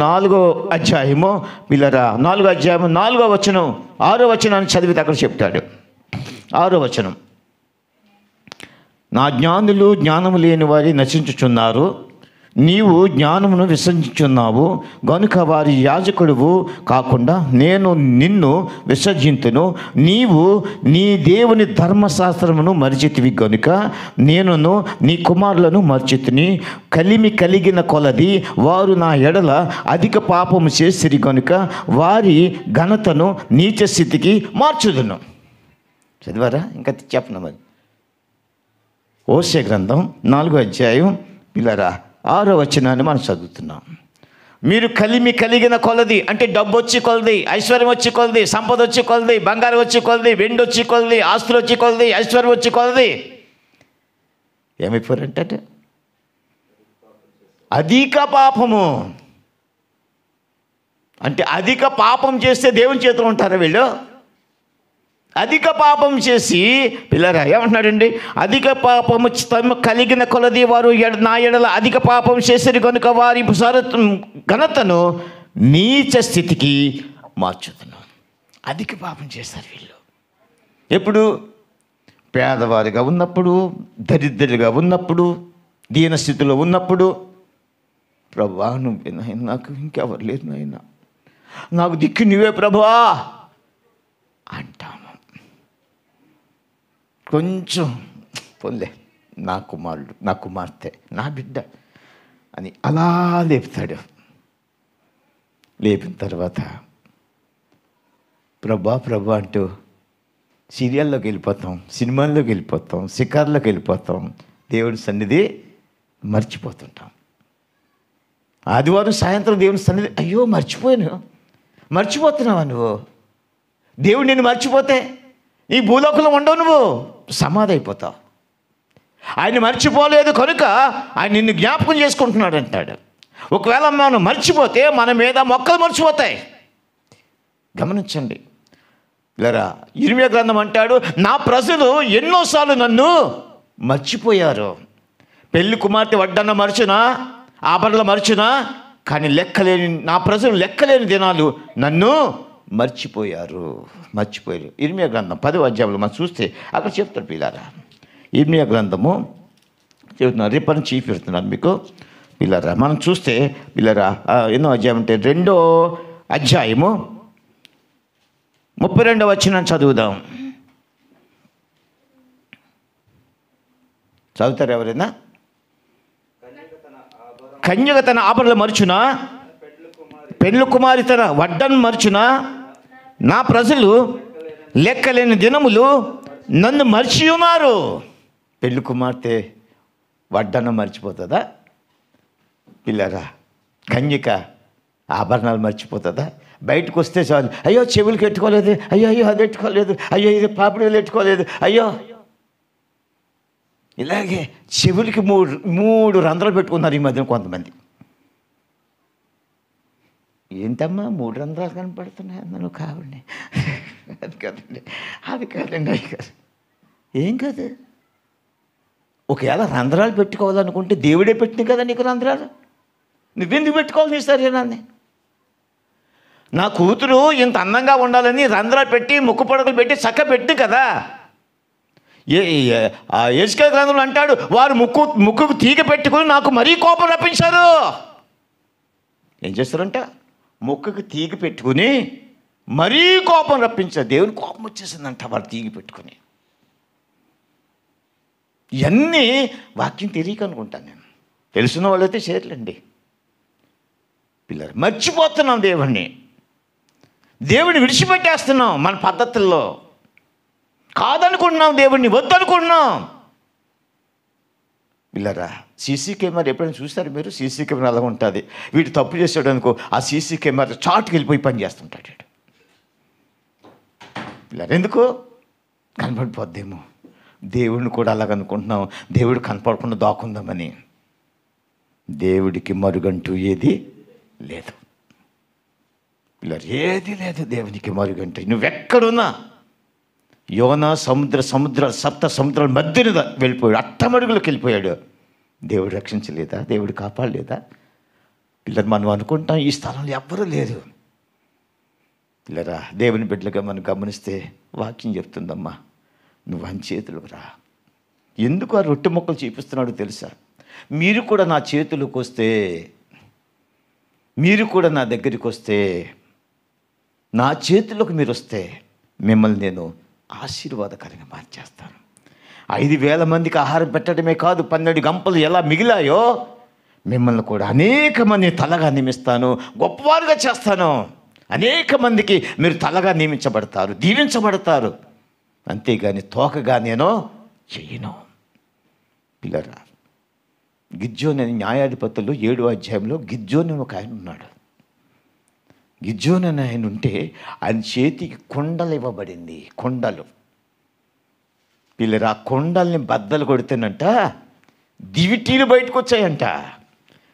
4వ అధ్యాయము పిల్లరా, 4వ అధ్యాయము 4వ వచనం 6వ వచనాన్ని చదివితే అక్కడ చెప్తాడు. 6వ వచనం, నా జ్ఞానులు జ్ఞానము లేని వారి నశించుచున్నారు, నీవు జ్ఞానమును విసర్జించున్నావు గనుక వారి యాజకుడువు కాకుండా నేను నిన్ను విసర్జింతును. నీవు నీ దేవుని ధర్మశాస్త్రమును మరిచితివి గనుక నేనును నీ కుమారులను మరిచితిని. కలిమి కలిగిన కొలది వారు నా ఎడల అధిక పాపము చేసిరి గనుక వారి ఘనతను నీచ స్థితికి మార్చుదును. చదివారా? ఇంకా చెప్పను. మరి హోషేయ గ్రంథం 4వ అధ్యాయం పిల్లరా 6వ వచనాన్ని మనం చదువుతున్నాం. మీరు కలిమి కలిగిన కొలది అంటే డబ్బు వచ్చి కొలది, ఐశ్వర్యం వచ్చి కొలది, సంపద వచ్చి కొలది, బంగారం వచ్చి కొలది, వెండి వచ్చి కొలది, ఆస్తులు వచ్చి కొలది, ఐశ్వర్యం వచ్చి కొలది ఏమైపోయారంటే అధిక పాపము. అంటే అధిక పాపం చేస్తే దేవుని చేతిలో ఉంటారా వీళ్ళు? అధిక పాపం చేసి పిల్లరా ఏమంటున్నాడండి? అధిక పాపము కలిగిన కొలది వారు నా ఎడల అధిక పాపం చేసిరి కనుక వారి ఘనతను నీచ స్థితికి మార్చుతును. అధిక పాపం చేస్తారు వీళ్ళు. ఎప్పుడు? పేదవారిగా ఉన్నప్పుడు, దరిద్రులుగా ఉన్నప్పుడు, దీన స్థితిలో ఉన్నప్పుడు, ప్రభువా నువ్వే నాయన, నాకు ఇంకెవరు లేదు నాయన, నాకు దిక్కు నువ్వే ప్రభువా అంటాము. కొంచెం పొందే నా కుమారుడు, నా కుమార్తె, నా బిడ్డ అని అలా లేపుతాడు. లేపిన తర్వాత ప్రభా ప్రభా అంటూ సీరియల్లోకి వెళ్ళిపోతాం, సినిమాల్లోకి వెళ్ళిపోతాం, షికార్లోకి వెళ్ళిపోతాం, దేవుడి సన్నిధి మర్చిపోతుంటాం. ఆదివారం సాయంత్రం దేవుని సన్నిధి, అయ్యో మర్చిపోతున్నావా నువ్వు? దేవుడు నిన్ను మర్చిపోతే ఈ భూలోకంలో ఉండవు, నువ్వు సమాధి అయిపోతావు. ఆయన మర్చిపోలేదు కనుక ఆయన నిన్ను జ్ఞాపకం చేసుకుంటున్నాడు అంటాడు. ఒకవేళ మనం మర్చిపోతే మన మీద మొక్కలు మర్చిపోతాయి. గమనించండి లేరా, ఇర్మియా గ్రంథం అంటాడు, నా ప్రజలు ఎన్నోసార్లు నన్ను మర్చిపోయారు. పెళ్లి కుమార్తె వడ్డన్న మరచునా, ఆభరణలు మరచునా, కానీ నా ప్రజలు లెక్కలేని దినాలు నన్ను మర్చిపోయారు. ఇర్మియా గ్రంథం 10వ అధ్యాయంలో మనం చూస్తే అక్కడ చెప్తాడు పిల్లారా. ఇర్మియా గ్రంథము చెబుతున్నాను, రేపటి నుంచి చూపిస్తున్నాను మీకు. పిల్లరా మనం చూస్తే పిల్లరా ఎన్నో అధ్యాయం అంటే 2వ అధ్యాయము 32వ వచనం చదువుదాం. చదువుతారు ఎవరైనా? కన్యక తన ఆభరణలు మరుచునా, పెండ్లు కుమారి తన వడ్డను మరుచునా, నా ప్రజలు లెక్కలేని దినములు నన్ను మర్చి ఉన్నారు. పెళ్లి కుమార్తె వడ్డను మర్చిపోతుందా? పిల్లరా కన్యక ఆభరణాలు మర్చిపోతుందా? బయటకు వస్తే చాలు, అయ్యో చెవులకి పెట్టుకోలేదు, అయ్యో అయ్యో అది పెట్టుకోలేదు, అయ్యో ఇది పాపిడీలు పెట్టుకోలేదు, అయ్యో. ఇలాగే చెవులకి మూడు రంధ్రాలు పెట్టుకున్నారు ఈ మధ్యన కొంతమంది. ఏంటమ్మా 3 రంధ్రాలు కనపడుతున్నాయి అందులో? కావండి, అది కాదండి, అది కాదండి, అది కాదు, ఏం కాదు. ఒకవేళ రంధ్రాలు పెట్టుకోవాలనుకుంటే దేవుడే పెట్టింది కదా నీకు రంధ్రాలు, నువ్వెందుకు పెట్టుకోవాలి నీ శరీరాన్ని? నా కూతురు ఇంత అందంగా ఉండాలని రంధ్రాలు పెట్టి ముక్కు పొడకలు పెట్టి చక్క పెట్టి కదా. యెజ్కేలు గ్రంథంలో అంటాడు, వారు ముక్కుకు తీగ పెట్టుకుని నాకు మరీ కోపం రప్పించారు. ఏం చేస్తారంట? ముక్కుకు తీగ పెట్టుకుని మరీ కోపం రప్పించారు. దేవుని కోపం వచ్చేసిందంట వారు తీగ పెట్టుకుని. ఇవన్నీ వాక్యం తెలియక అనుకుంటాను నేను. తెలుసున్న వాళ్ళైతే చేయట్లండి. పిల్లలు మర్చిపోతున్నాం దేవుణ్ణి విడిచిపెట్టేస్తున్నాం మన పద్ధతుల్లో. కాదనుకుంటున్నాం, దేవుణ్ణి వద్దనుకుంటున్నాం. పిల్లరా సీసీ కెమెరా ఎప్పుడైనా చూస్తారు మీరు? సీసీ కెమెరా అలా ఉంటుంది. వీడు తప్పు చేసాడు అనుకో, ఆ సీసీ కెమెరా చాటుకి వెళ్ళిపోయి పని చేస్తుంటాడు వీడు. పిల్లలు ఎందుకు? కనపడిపోద్దేమో. దేవుడిని కూడా అలాగనుకుంటున్నాం, దేవుడు కనపడకుండా దాక్కుందామని. దేవుడికి మరుగంటూ ఏది లేదు పిల్లలు, ఏది లేదు దేవునికి మరుగంటూ. నువ్వెక్కడున్నా యోనా సప్త సముద్రాల మధ్యన వెళ్ళిపోయాడు, అట్టమడుగులకు వెళ్ళిపోయాడు. దేవుడు రక్షించలేదా? దేవుడు కాపాడలేదా? పిల్లలు మనం అనుకుంటాం ఈ స్థలంలో ఎవ్వరూ లేరు. పిల్లరా దేవుని బిడ్డలుగా మనం గమనిస్తే వాక్యం చెప్తుందమ్మా, నువ్వు అని చేతులకు రా. ఎందుకు ఆ రొట్టె ముక్కలు చూపిస్తున్నాడో తెలుసా? మీరు కూడా నా చేతులకు వస్తే, మీరు కూడా నా దగ్గరికి వస్తే, నా చేతులకు మీరు వస్తే మిమ్మల్ని నేను ఆశీర్వాదకరంగా మార్చేస్తాను. 5,000 మందికి ఆహారం పెట్టడమే కాదు, 12 గంపలు ఎలా మిగిలాయో మిమ్మల్ని కూడా అనేక మంది తలగా నియమిస్తాను, గొప్పవారుగా చేస్తాను. అనేక మందికి మీరు తలగా నియమించబడతారు, దీవించబడతారు. అంతేగాని తోకగా నేను చెయ్యను. పిల్లరా గిద్యోను అనే న్యాయాధిపతులు 7వ అధ్యాయంలో గిద్యోను ఒక ఆయన ఉన్నాడు. గిద్యోను అనే ఆయన ఉంటే ఆయన చేతికి కొండలు ఇవ్వబడింది. కొండలు పిల్లరా కొండల్ని బద్దలు కొడితేనంట దివిటీలు బయటకు వచ్చాయంట.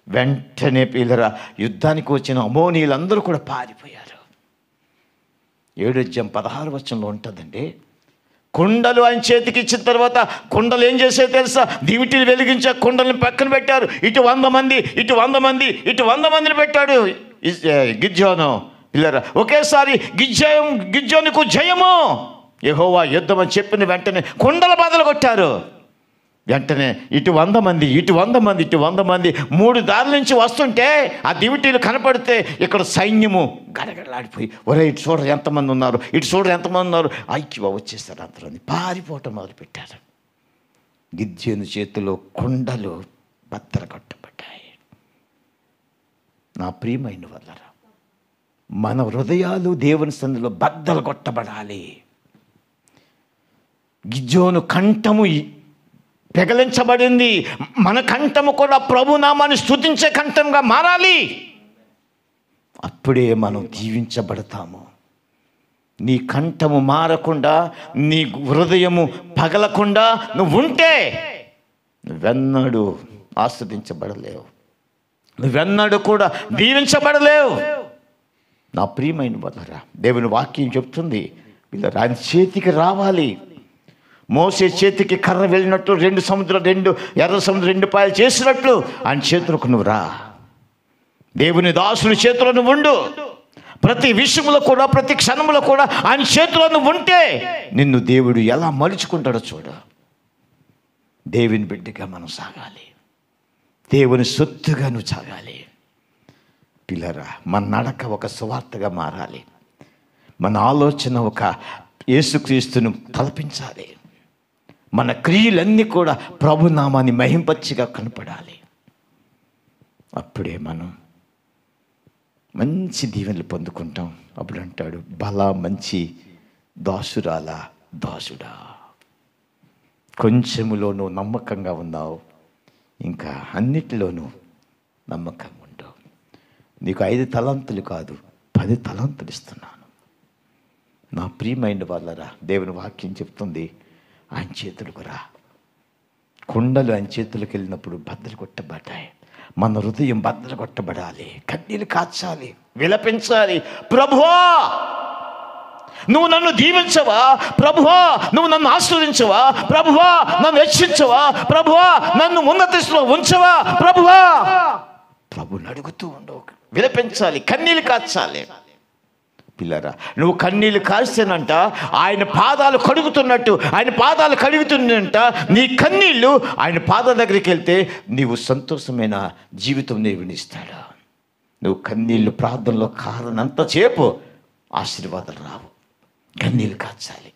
వెంటనే పిల్లరా యుద్ధానికి వచ్చిన అమోనీయులందరూ కూడా పారిపోయారు. 7వ అధ్యాయం 16వ వచనంలో ఉంటుందండి. కుండలు ఆయన చేతికి ఇచ్చిన తర్వాత కుండలు ఏం చేసే తెలుసా? దివిటీలు వెలిగించే కుండలను పక్కన పెట్టారు. ఇటు 100 మంది, ఇటు 100 మంది, ఇటు 100 మందిని పెట్టాడు గిద్యోను. పిల్లరా ఒకేసారి గిద్యోనుకు జయము, యెహోవా యుద్ధం అని చెప్పిన వెంటనే కుండల బదులు కొట్టారు. వెంటనే ఇటు 100 మంది, ఇటు 100 మంది, ఇటు 100 మంది 3 దారుల నుంచి వస్తుంటే ఆ దివిటీలు కనపడితే ఇక్కడ సైన్యము గడగడలాడిపోయి, ఒరే ఇటు చూడరు ఎంతమంది ఉన్నారు, ఇటు చూడరు ఎంతమంది ఉన్నారు, ఐక్యవ వచ్చేస్తారు. అందరూ పారిపోవటం మొదలుపెట్టారు. గిద్యోను చేతిలో కుండలు బద్దలు కొట్టబడ్డాయి. నా ప్రియమైన వల్లరా మన హృదయాలు దేవుని సన్నిధిలో బద్దలు కొట్టబడాలి. గిద్యోను కంఠము పెగలించబడింది. మన కంఠము కూడా ప్రభునామాన్ని స్తుతించే కంఠంగా మారాలి. అప్పుడే మనం దీవించబడతాము. నీ కంఠము మారకుండా, నీ హృదయము పగలకుండా నువ్వు ఉంటే నువ్వెన్నడూ ఆస్వాదించబడలేవు, నువ్వెన్నడూ కూడా దీవించబడలేవు. నా ప్రియమైన వల్లరా దేవుని వాక్యం చెప్తుంది, వీళ్ళ ఆయన చేతికి రావాలి. మోసే చేతికి కర్ర వెళ్ళినట్లు 2 సముద్రాలు ఎర్ర సముద్రం 2 పాయలు చేసినట్లు ఆయన చేతులకు నువ్వు రా. దేవుని దాసుని చేతిలో నువ్వు ఉండు. ప్రతి విషయంలో కూడా, ప్రతి క్షణంలో కూడా ఆయన చేతిలో నువ్వు ఉంటే నిన్ను దేవుడు ఎలా మలుచుకుంటాడో చూడు. దేవుని బిడ్డగా మనం సాగాలి. దేవుని సొత్తుగా నువ్వు సాగాలి. పిల్లరా, మన నడక ఒక సువార్తగా మారాలి. మన ఆలోచన ఒక యేసుక్రీస్తును తలపించాలి. మన క్రియలన్నీ కూడా ప్రభునామాన్ని మహింపచ్చిగా కనపడాలి. అప్పుడే మనం మంచి దీవెనలు పొందుకుంటాం. అప్పుడు అంటాడు, బలా మంచి దాసురాలా దాసుడా, కొంచెములోనూ నమ్మకంగా ఉన్నావు, ఇంకా అన్నిటిలోనూ నమ్మకంగా ఉండవు. నీకు 5 తలాంతులు కాదు 10 తలాంతులు ఇస్తున్నాను. నా ప్రియమైన వాళ్ళరా, దేవుని వాక్యం చెప్తుంది, ఆయన చేతులకు రా. కొండలు ఆయన చేతులకు వెళ్ళినప్పుడు బద్దలు కొట్టబడ్డాయి. మన హృదయం బద్దలు కొట్టబడాలి. కన్నీళ్ళు కాచాలి, విలపించాలి. ప్రభువా, నువ్వు నన్ను దీవించవా? ప్రభువా, నువ్వు నన్ను ఆశీర్వదించవా? ప్రభువా, నన్ను హెచ్చించవా? ప్రభువా, నన్ను ఉన్నత స్థితిలో ఉంచవా? ప్రభువా, ప్రభుని అడుగుతూ ఉండవు, విలపించాలి, కన్నీళ్ళు కాచాలి. పిల్లరా, నువ్వు కన్నీళ్ళు కాల్స్తేనంట ఆయన పాదాలు కడుగుతున్నట్టు, ఆయన పాదాలు కడుగుతున్నంట నీ కన్నీళ్ళు ఆయన పాదాల దగ్గరికి వెళ్తే నీవు సంతోషమైన జీవితం నిర్వహిస్తాడు. నువ్వు కన్నీళ్ళు ప్రార్థనలో కారణంతసేపు ఆశీర్వాదాలు రావు. కన్నీళ్ళు కాచాలి.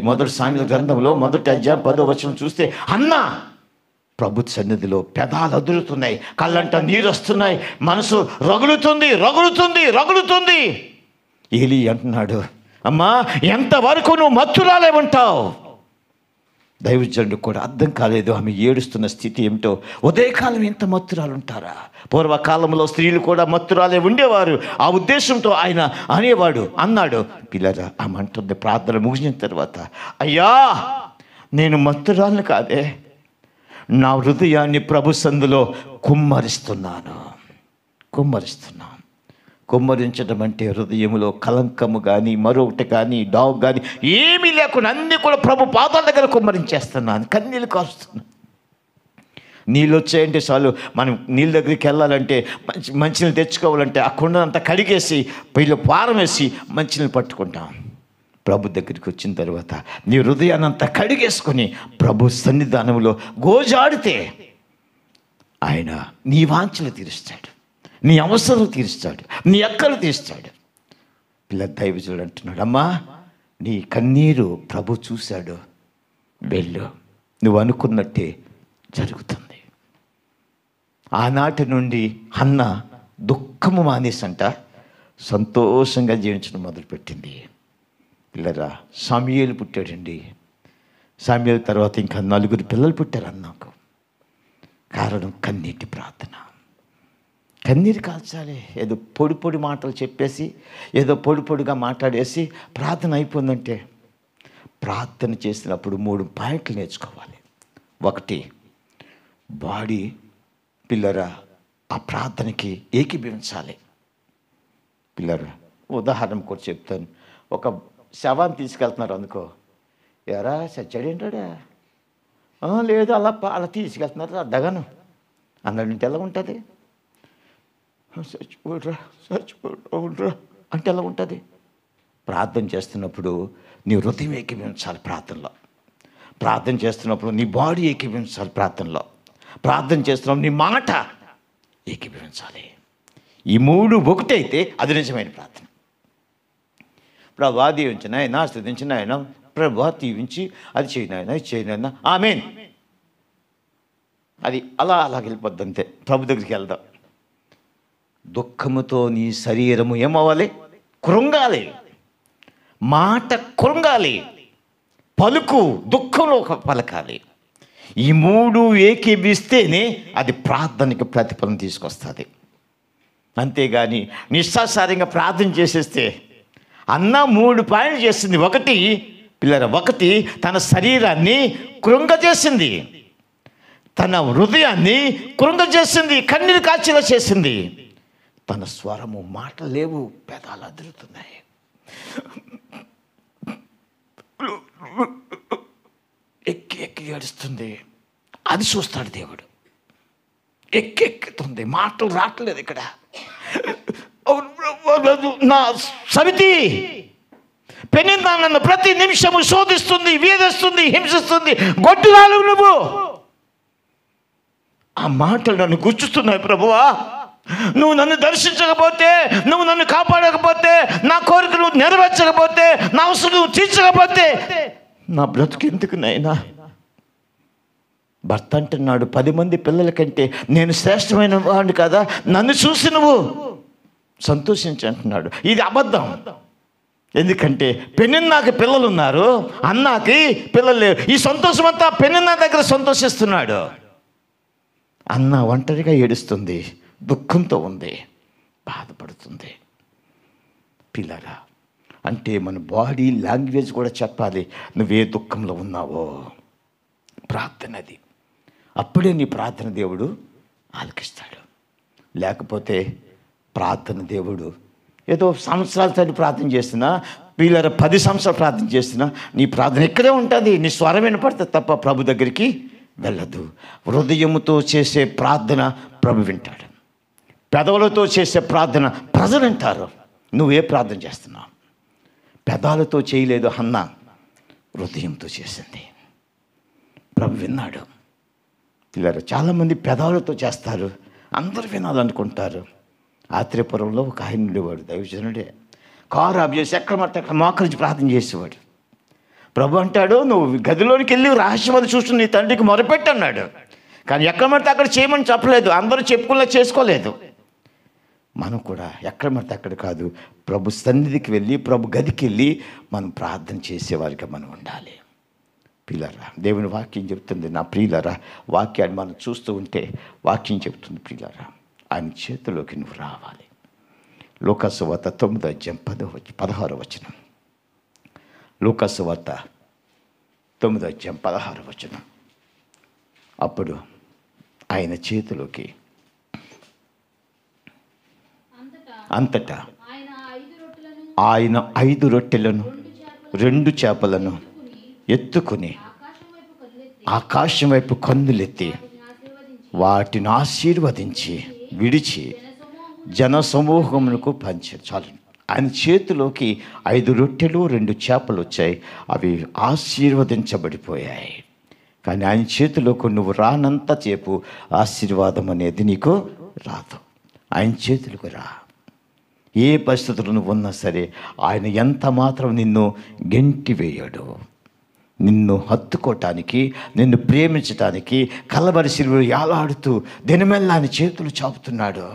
మొదటి సామెతల గ్రంథంలో 1వ అధ్యాయం 10వ వచనం చూస్తే, అన్నా ప్రభు సన్నిధిలో పెదాలు అదురుతున్నాయి, కళ్ళంట నీరు వస్తున్నాయి, మనసు రగులుతుంది రగులుతుంది రగులుతుంది. ఏలీ అంటున్నాడు, అమ్మా ఎంతవరకు నువ్వు మత్తురాలే ఉంటావు? దైవజనుడు కూడా అర్థం కాలేదు ఆమె ఏడుస్తున్న స్థితి ఏమిటో. ఉదయకాలం ఎంత మత్తురాలు ఉంటారా? పూర్వకాలంలో స్త్రీలు కూడా మత్తురాలే ఉండేవారు. ఆ ఉద్దేశంతో ఆయన అన్నాడు. పిల్లరా, ఆమె అంటుంది ప్రార్థన ముగిసిన తర్వాత, అయ్యా నేను మత్తురాలను కాదే, నా హృదయాన్ని ప్రభు సందులో కుమ్మరిస్తున్నాను. కుమ్మరించడం అంటే హృదయంలో కలంకము కానీ మరొకటి కానీ డాగ్ కానీ ఏమీ లేకుండా అన్నీ కూడా ప్రభు పాదాల దగ్గర కుమ్మరించేస్తున్నాను. కన్నీళ్ళు కాస్తున్నాను. నీళ్ళు వచ్చాయంటే చాలు, మనం నీళ్ళ దగ్గరికి వెళ్ళాలంటే మంచినీళ్ళు తెచ్చుకోవాలంటే ఆ కుండనంతా కడిగేసి పైలో పారం వేసి మంచినీళ్ళు పట్టుకుంటాం. ప్రభు దగ్గరికి వచ్చిన తర్వాత నీ హృదయాన్నంతా కడిగేసుకొని ప్రభు సన్నిధానంలో గోజాడితే ఆయన నీ వాంఛలు తీరుస్తాడు, నీ అవసరం తీరుస్తాడు, నీ అక్కలు తీరుస్తాడు. పిల్ల దైవజనుడు అంటున్నాడు, అమ్మా నీ కన్నీరు ప్రభు చూశాడు, వెళ్ళు, నువ్వు అనుకున్నట్టే జరుగుతుంది. ఆనాటి నుండి హన్న దుఃఖము మానేసంట సంతోషంగా జీవించడం మొదలుపెట్టింది. పిల్లరా, సమూయేలు పుట్టాడండి. సమూయేలు తర్వాత ఇంకా 4 పిల్లలు పుట్టారు అన్నాకు. కారణం కన్నీటి ప్రార్థన. కన్నీరు కాల్చాలి. ఏదో పొడి మాటలు చెప్పేసి, ఏదో పొడిగా మాట్లాడేసి ప్రార్థన అయిపోయిందంటే, ప్రార్థన చేసినప్పుడు 3 పాయింట్లు నేర్చుకోవాలి. 1, బాడీ పిల్లరా ఆ ప్రార్థనకి ఏకీభవించాలి. పిల్లరా, ఉదాహరణ కూడా చెప్తాను. ఒక శవాన్ని తీసుకెళ్తున్నారు అనుకో, ఎరా చచ్చాడేంటాడా? లేదు అలా తీసుకెళ్తున్నారు అద్దగాను అన్నాడంటే ఎలా ఉంటుంది? చచ్చిపోడ్రా అంటే ఎలా ఉంటుంది? ప్రార్థన చేస్తున్నప్పుడు నీ హృదయం ఏకీభవించాలి. ప్రార్థన చేస్తున్నప్పుడు నీ బాడీ ఏకీభవించాలి. ప్రార్థన చేస్తున్నప్పుడు నీ మాట ఏకీభవించాలి. ఈ 3 ఒకటైతే అది నిజమైన ప్రార్థన. ప్రభా దీవించిన ఆయన, స్తుతించిన ఆయన, ప్రభా దీవించి అది చేయనాయన, ఇది చేయనాయన, ఆమేన్. అది అలా వెళ్ళిపోద్ది అంతే. ప్రభు దగ్గరికి వెళ్దాం. దుఃఖముతో నీ శరీరము ఏమవ్వాలి? కృంగాలి. మాట కృంగాలి, పలుకు దుఃఖంలో పలకాలి. ఈ 3 ఏకీభిస్తేనే అది ప్రార్థనకి ప్రతిఫలం తీసుకొస్తుంది. అంతేగాని నిస్సాసారంగా ప్రార్థన చేసేస్తే అన్న 3 పాయింట్లు చేసింది. 1 తన శరీరాన్ని కృంగజేసింది, తన హృదయాన్ని కృంగజేసింది, కన్నీరు కాచేలా చేసింది. తన స్వరము మాటలు లేవు, పెదాలు అదురుతున్నాయి. ఎక్కి ఏడుస్తుంది. అది చూస్తాడు దేవుడు. ఎక్కుతుంది, మాటలు రావట్లేదు ఇక్కడ. నా సమితి పెనిందా నన్ను ప్రతి నిమిషము శోధిస్తుంది, వేధిస్తుంది, హింసిస్తుంది, గొడ్డురాలు నువ్వు. ఆ మాటలు నన్ను గుచ్చుతున్నాయి ప్రభువా. నువ్వు నన్ను దర్శించకపోతే, నువ్వు నన్ను కాపాడకపోతే, నా కోరిక నువ్వు నెరవేర్చకపోతే, నా అవసరం నువ్వు తీర్చకపోతే నా బ్రతుకు ఎందుకు నాయనా? భర్త అంటున్నాడు 10 మంది పిల్లల కంటే నేను శ్రేష్టమైన వాడిని కదా, నన్ను చూసి నువ్వు సంతోషించి అంటున్నాడు. ఇది అబద్ధం. ఎందుకంటే పెనిన్నాకి పిల్లలు ఉన్నారు, అన్నాకి పిల్లలు లేరు. ఈ సంతోషం అంతా పెనిన్నా దగ్గర సంతోషిస్తున్నాడు. అన్న ఒంటరిగా ఏడుస్తుంది, దుఃఖంతో ఉంది, బాధపడుతుంది. పిల్లరా, అంటే మన బాడీ లాంగ్వేజ్ కూడా చెప్పాలి. నువ్వే దుఃఖంలో ఉన్నావో ప్రార్థన అది. అప్పుడే నీ ప్రార్థన దేవుడు ఆలకిస్తాడు. లేకపోతే ప్రార్థన దేవుడు ఏదో సంవత్సరాల తోటి ప్రార్థన చేస్తున్నా, పిల్లల 10 సంవత్సరాలు ప్రార్థన చేస్తున్నా నీ ప్రార్థన ఇక్కడే ఉంటుంది. నీ స్వరం వినపడితే తప్ప ప్రభు దగ్గరికి వెళ్ళదు. హృదయముతో చేసే ప్రార్థన ప్రభు వింటాడు. పెదవులతో చేసే ప్రార్థన ప్రజలు వింటారు. నువ్వే ప్రార్థన చేస్తున్నావు? పెదాలతో చేయలేదు హన్న, హృదయంతో చేసింది. ప్రభు విన్నాడు. పిల్లలు చాలామంది పెదాలతో చేస్తారు, అందరూ వినాలనుకుంటారు. ఆత్రేయపురంలో ఒక ఆయన ఉండేవాడు, దైవజనుడే. కారు ఆఫ్ చేసి ఎక్కడ మోకరించి ప్రార్థన చేసేవాడు. ప్రభు అంటాడు, నువ్వు గదిలోనికి వెళ్ళి రహస్యమది చూస్తూ నీ తండ్రికి మొరపెట్టు అన్నాడు. కానీ ఎక్కడ పడితే అక్కడ చేయమని చెప్పలేదు, అందరూ చెప్పుకున్నా చేసుకోలేదు. మనం కూడా ఎక్కడ పడితే అక్కడ కాదు, ప్రభు సన్నిధికి వెళ్ళి, ప్రభు గదికి వెళ్ళి మనం ప్రార్థన చేసేవారిగా మనం ఉండాలి. ప్రియులారా, దేవుని వాక్యం చెప్తుంది. నా ప్రియులారా, వాక్యాన్ని మనం చూస్తూ ఉంటే వాక్యం చెప్తుంది. ప్రియులారా, ఆయన చేతిలోకి నువ్వు రావాలి. లూకాసు వార్త 9:16. లూకాసు వార్త 9:16. అప్పుడు ఆయన చేతిలోకి అంతటా ఆయన 5 రొట్టెలను 2 చేపలను ఎత్తుకుని ఆకాశం వైపు కన్నులెత్తి వాటిని ఆశీర్వదించి విడిచి జనసమూహమునకు పంచారు. చాలు. ఆయన చేతిలోకి 5 రొట్టెలు 2 చేపలు వచ్చాయి. అవి ఆశీర్వదించబడిపోయాయి. కానీ ఆయన చేతిలోకి నువ్వు రానంత సేపు ఆశీర్వాదం అనేది నీకు రాదు. ఆయన చేతులకు రా. ఏ పరిస్థితులు నువ్వు ఉన్నా సరే ఆయన ఎంత మాత్రం నిన్ను గెంటి వేయడు. నిన్ను హత్తుకోవటానికి, నిన్ను ప్రేమించటానికి కలవరి శిలువలో యాలాడుతూ దినమెల్లా ఆయన చేతులు చాపుతున్నాడు.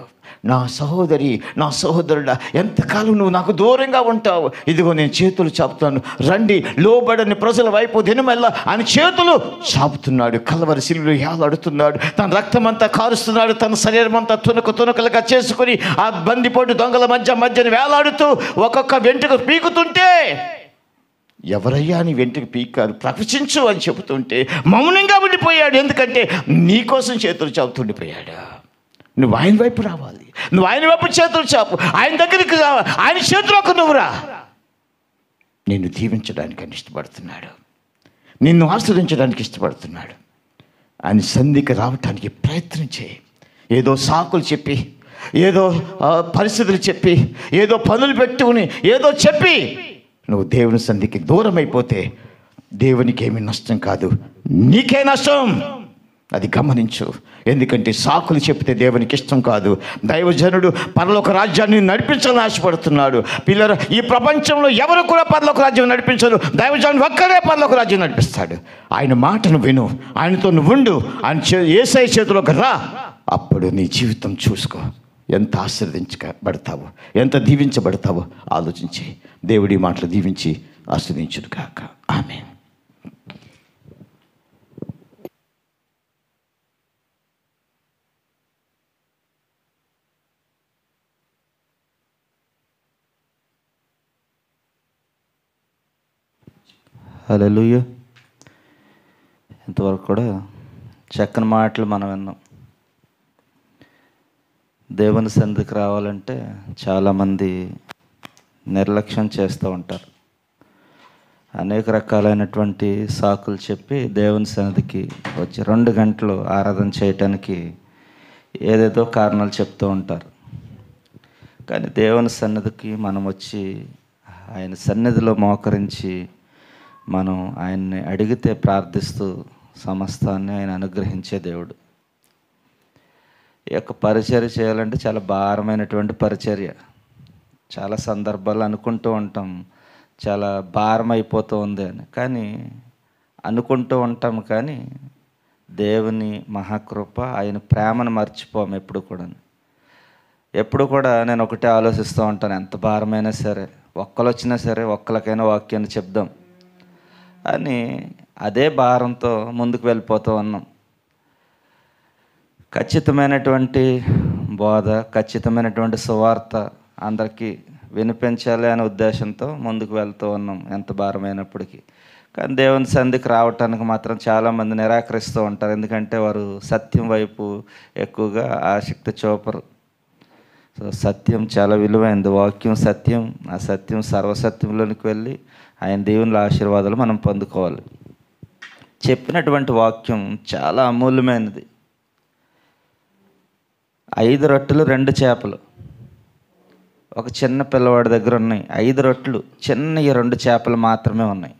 నా సహోదరి, నా సహోదరుడా, ఎంతకాలం నువ్వు నాకు దూరంగా ఉంటావు? ఇదిగో నేను చేతులు చాపుతాను, రండి. లోబడని ప్రజల వైపు దినమెల్లా ఆయన చేతులు చాపుతున్నాడు. కలవరి శిలువలో యాలాడుతున్నాడు. తన రక్తం అంతా కారుస్తున్నాడు. తన శరీరం అంతా తునకలుగా చేసుకుని ఆ బందిపోటు దొంగల మధ్యని వేలాడుతూ ఒక్కొక్క వెంట్రుక పీకుతుంటే, ఎవరయ్యా నీ వెంట్రుక పీకారు, ప్రవచించు అని చెబుతుంటే మౌనంగా ఉండిపోయాడు. ఎందుకంటే నీకోసం చేతులు చాపుతుండిపోయాడు. నువ్వు ఆయన వైపు రావాలి. నువ్వు ఆయన వైపు చేతులు చాపు. ఆయన దగ్గరికి రావాలి. ఆయన చేతులకు నువ్వు రా. నిన్ను దీవించడానికి ఆయన ఇష్టపడుతున్నాడు. నిన్ను ఆశ్రయించడానికి ఇష్టపడుతున్నాడు. ఆయన సంధికి రావటానికి ప్రయత్నం చేయి. ఏదో సాకులు చెప్పి, ఏదో పరిస్థితులు చెప్పి, ఏదో పనులు పెట్టుకుని, ఏదో చెప్పి నువ్వు దేవుని సంధికి దూరం అయిపోతే దేవునికి ఏమీ నష్టం కాదు, నీకే నష్టం. అది గమనించు. ఎందుకంటే సాకులు చెప్తే దేవునికి ఇష్టం కాదు. దైవజనుడు పరలోక రాజ్యాన్ని నడిపించాలని ఆశపడుతున్నాడు. పిల్లలు, ఈ ప్రపంచంలో ఎవరు కూడా పరలోక రాజ్యం నడిపించరు. దైవజనుడు ఒక్కడే పరలోక రాజ్యం నడిపిస్తాడు. ఆయన మాటను విను, ఆయనతో నువ్వు ఉండు, ఆయన యేసయ్య చేతిలోకి రా. అప్పుడు నీ జీవితం చూసుకో. ఎంత ఆశీర్వదించబడతావో, ఎంత దీవించబడతావో ఆలోచించి దేవుడి మాటలు దీవించి ఆశీర్వదించును కాక. ఆమేన్. హల్లెలూయా. ఇంతవరకు కూడా చక్కని మాటలు మనం విన్నాం. దేవుని సన్నిధికి రావాలంటే చాలామంది నిర్లక్ష్యం చేస్తూ ఉంటారు. అనేక రకాలైనటువంటి సాకులు చెప్పి దేవుని సన్నిధికి వచ్చి 2 గంటలు ఆరాధన చేయటానికి ఏదేదో కారణాలు చెప్తూ ఉంటారు. కానీ దేవుని సన్నిధికి మనం వచ్చి ఆయన సన్నిధిలో మోకరించి మనం ఆయన్ని అడిగితే ప్రార్థిస్తూ సమస్తాన్ని ఆయన అనుగ్రహించే దేవుడు. ఈ యొక్క పరిచర్య చేయాలంటే చాలా భారమైనటువంటి పరిచర్య. చాలా సందర్భాలు అనుకుంటూ ఉంటాం చాలా భారం అయిపోతూ ఉంది అని, కానీ అనుకుంటూ ఉంటాం కానీ దేవుని మహాకృప ఆయన ప్రేమను మర్చిపోము ఎప్పుడు కూడా. ఎప్పుడు కూడా నేను ఒకటే ఆలోచిస్తూ ఉంటాను, ఎంత భారమైనా సరే ఒక్కరు వచ్చినా సరే ఒక్కరికైనా వాక్యాన్ని చెప్దాం అని అదే భారంతో ముందుకు వెళ్ళిపోతూ ఉన్నాం. ఖచ్చితమైనటువంటి బోధ, ఖచ్చితమైనటువంటి సువార్త అందరికీ వినిపించాలి అనే ఉద్దేశంతో ముందుకు వెళ్తూ ఉన్నాం ఎంత భారమైనప్పటికీ. కానీ దేవుని సన్నిధికి రావటానికి మాత్రం చాలామంది నిరాకరిస్తూ ఉంటారు, ఎందుకంటే వారు సత్యం వైపు ఎక్కువగా ఆసక్తి చూపరు. సో సత్యం చాలా విలువైనది, వాక్యం సత్యం, ఆ సత్యం సర్వసత్యంలోనికి వెళ్ళి ఆయన దేవుని ఆశీర్వాదాలు మనం పొందుకోవాలి. చెప్పినటువంటి వాక్యం చాలా అమూల్యమైనది. 5 రొట్టెలు 2 చేపలు ఒక చిన్న పిల్లవాడి దగ్గర ఉన్నాయి. 5 రొట్టెలు చిన్న 2 చేపలు మాత్రమే ఉన్నాయి.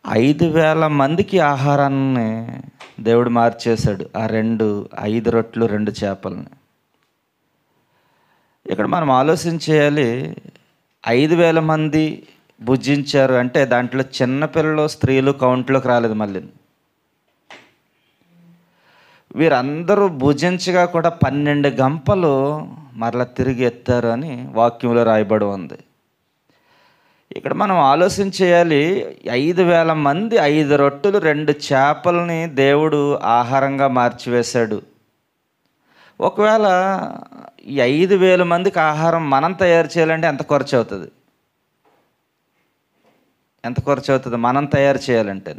5,000 మందికి ఆహారాన్ని దేవుడు మార్చేశాడు ఆ 5 రొట్టెలు 2 చేపలని. ఇక్కడ మనం ఆలోచించేయాలి, 5,000 మంది భుజించారు అంటే దాంట్లో చిన్నపిల్లలు స్త్రీలు కౌంట్లోకి రాలేదు. మళ్ళీ వీరందరూ భుజించగా కూడా 12 గంపలు మరలా తిరిగి ఎత్తారు అని వాక్యంలో రాయబడి ఉంది. ఇక్కడ మనం ఆలోచించేయాలి, 5,000 మంది 5 రొట్టెలు 2 చేపల్ని దేవుడు ఆహారంగా మార్చివేశాడు. ఒకవేళ ఈ 5,000 మందికి ఆహారం మనం తయారు చేయాలంటే ఎంత ఖర్చు అవుతుంది? ఎంత ఖర్చు అవుతుంది మనం తయారు చేయాలంటే?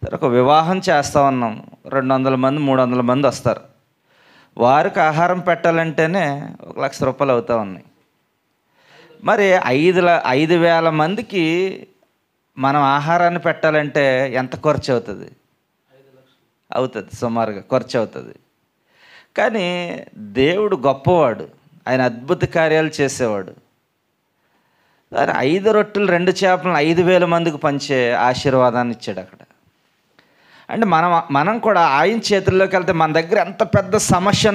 ఒక వివాహం చేస్తూ ఉన్నాం, 200 మంది 300 మంది వస్తారు. వారికి ఆహారం పెట్టాలంటేనే 1,00,000 రూపాయలు అవుతూ ఉన్నాయి. మరి 5,000 మందికి మనం ఆహారాన్ని పెట్టాలంటే ఎంత ఖర్చు అవుతుంది? సుమారుగా ఖర్చు అవుతుంది. కానీ దేవుడు గొప్పవాడు, ఆయన అద్భుత కార్యాలు చేసేవాడు. 5 రొట్టెలు 2 చేపలను 5,000 మందికి పంచే ఆశీర్వాదాన్ని ఇచ్చాడు అక్కడ. అంటే మనం కూడా ఆయన చేతుల్లోకి వెళ్తే మన దగ్గర ఎంత పెద్ద సమస్య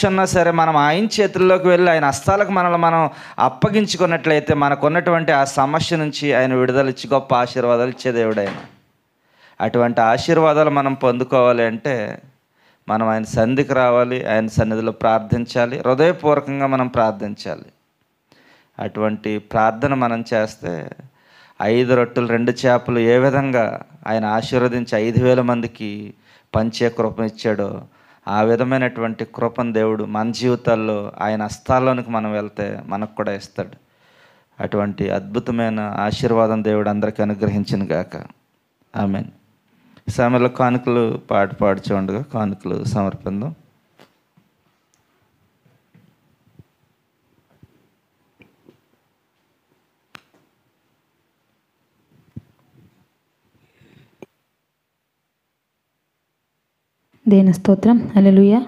ఉన్నా సరే, మనం ఆయన చేతుల్లోకి వెళ్ళి ఆయన హస్తాలకు మనల్ని మనం అప్పగించుకున్నట్లయితే మనకున్నటువంటి ఆ సమస్య నుంచి ఆయన విడుదల ఇచ్చి గొప్ప ఆశీర్వాదాలు ఇచ్చే దేవుడు ఆయన. అటువంటి ఆశీర్వాదాలు మనం పొందుకోవాలి అంటే మనం ఆయన సన్నిధికి రావాలి, ఆయన సన్నిధిలో ప్రార్థించాలి, హృదయపూర్వకంగా మనం ప్రార్థించాలి. అటువంటి ప్రార్థన మనం చేస్తే 5 రొట్టెలు 2 చేపలు ఏ విధంగా ఆయన ఆశీర్వదించి 5,000 మందికి పంచే కృప ఇచ్చాడో ఆ విధమైనటువంటి కృపను దేవుడు మన జీవితాల్లో ఆయన హస్తాల్లోనికి మనం వెళ్తే మనకు కూడా ఇస్తాడు. అటువంటి అద్భుతమైన ఆశీర్వాదం దేవుడు అందరికీ అనుగ్రహించును గాక. ఆమేన్. సమయంలో కానుకలు పాడుచుండగా కానుకలు సమర్పిద్దాం. దేని స్తోత్రం. హల్లెలూయా.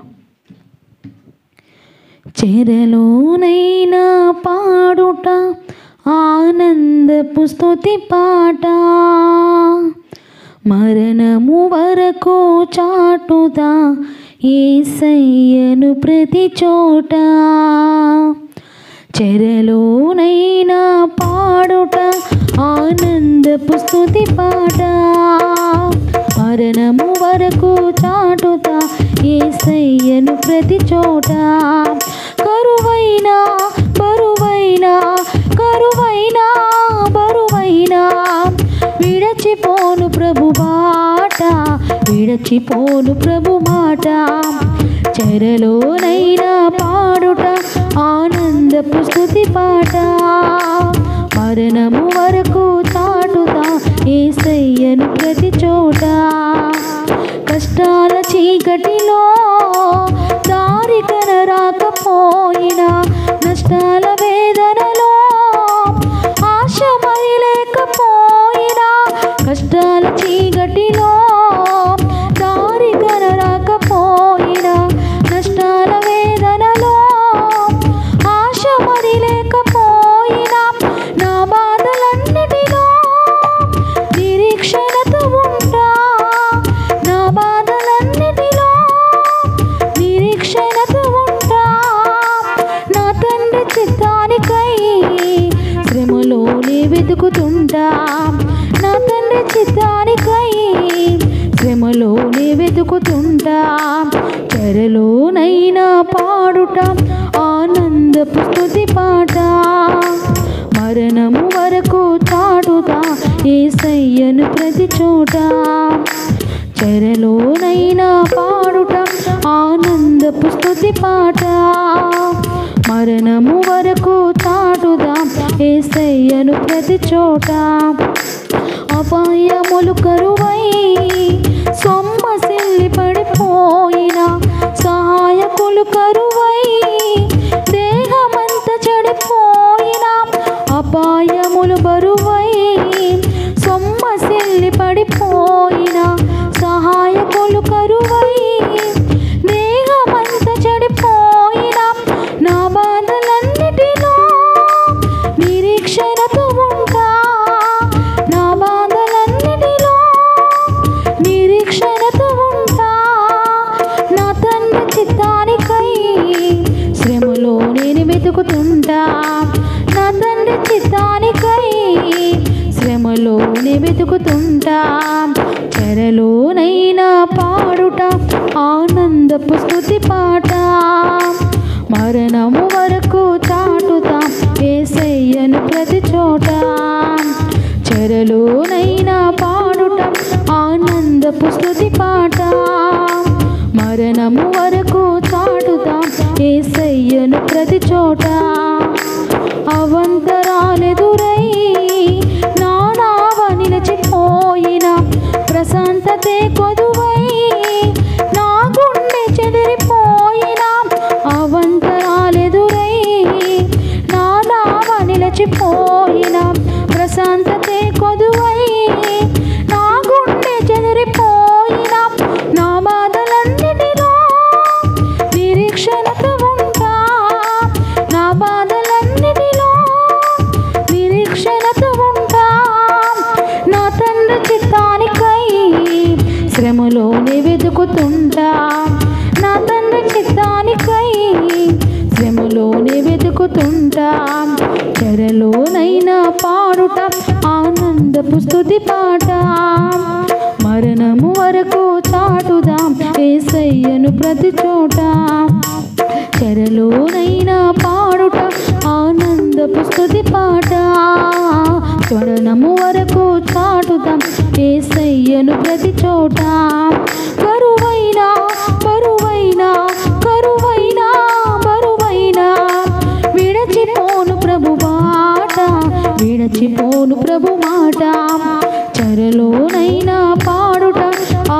చెరలోనైనా పాడుట ఆనందపు స్తుతి పాట, మరణము వరకు చాటుదా యేసయ్యను ప్రతి చోట. చెరలోనైనా పాడుట ఆనందపు స్తుతి పాట, మరణము వరకు చాటుతా యేసయ్యను ప్రతి చోట. కరువైనా బరువైనా కరువైనా బరువైనా విడచిపోను ప్రభు బాట, విడచిపోను ప్రభు మాట. చెరలోనైనా పాడుట ఆనందపు స్తుతి పాట, మరణము వరకు చాటుతా యేసయ్యను ప్రతి చోట. కష్టాల చీకటిలో దారి కనరాకపోయినా, నష్టాల వేదనలో ఆశ మరి లేకపోయినా, కష్టాల చీకటిలో దారి కనరాకపోయినా, నష్టాల వేదనలో శ్రమలోనే వెతుకుతుంటా, చెరలోనైనా పాడుట ఆనందపు స్తుతి పాట. మరణము వరకు చాటుదా యేసయ్యను ప్రతి చోట, చెరలోనైనా పాడుట ఆనందపు స్తుతి పాట. మరణము వరకు చాటుదా యేసయ్యను ప్రతి చోట. అపాయములు కరువై సొమ్మసిల్లి పడిపోయిన, సహాయకులు కరువై దేహమంత చెడిపోయిన. అపాయములు బరువై సొమ్మసిల్లి పడిపోయిన, సహాయకులు కరువై దేహమంత చెడిపోయిన. నా బాధలన్నిటిలో నిరీక్షణతో ఉంటా, నా బాధలన్నిటిలో నిరీక్షణతో ఉంటా. నా తండ్రి చిత్తానికై శ్రమలో నేను వెతుకుతుంటా, నా తండ్రి చిత్తానికై శ్రమలోనే వెతుకుతుంటా. చెరలోనైనా పాడుట ఆనందపు స్తుతి పాట. మరణము వరకు చాటుతా యేసయ్యను ప్రతి చోట, చెరలోనైనా పాడుట ఆనందపు స్తుతి పాట. మరణము వరకు చాటుతా యేసయ్యను ప్రతి చోట. అవంతరాలెదురై నా నావ నిలిచిపోయిన, ప్రశాంతతే కొదువై నా గుండె చెదిరిపోయిన. అవంతరాలెదురై నా నావ నిలిచిపోయిన, ప్రశాంతతే కొదువై నా గుండె చెదిరిపోయిన. నా బాధలన్నిటిలో నిరీక్షణతో ఉంటా, నా బాధలన్నిటిలో నిరీక్షణతో ఉంటా. నా తండ్రి చిత్తానికై శ్రమలోనే వెతుకుతుంటా, నా తండ్రి చిత్తానికై శ్రమలోనే వెతుకుతుంటా. చెరలోనైనా పాడుట ఆనందపు స్తుతి పాట. మరణము వరకు చాటుదాం యేసయ్యను ప్రతి చోట, చెరలోనైనా పాడుట ఆనందపు స్తుతి పాట. మరణము వరకు చాటుదాం యేసయ్యను ప్రతి చోట. కరువైనా బరువైనా, కరువైనా బరువైనా విడచిపోను ప్రభు మాట, విడచిపోను ప్రభు మాట. చెరలోనైనా పాడుట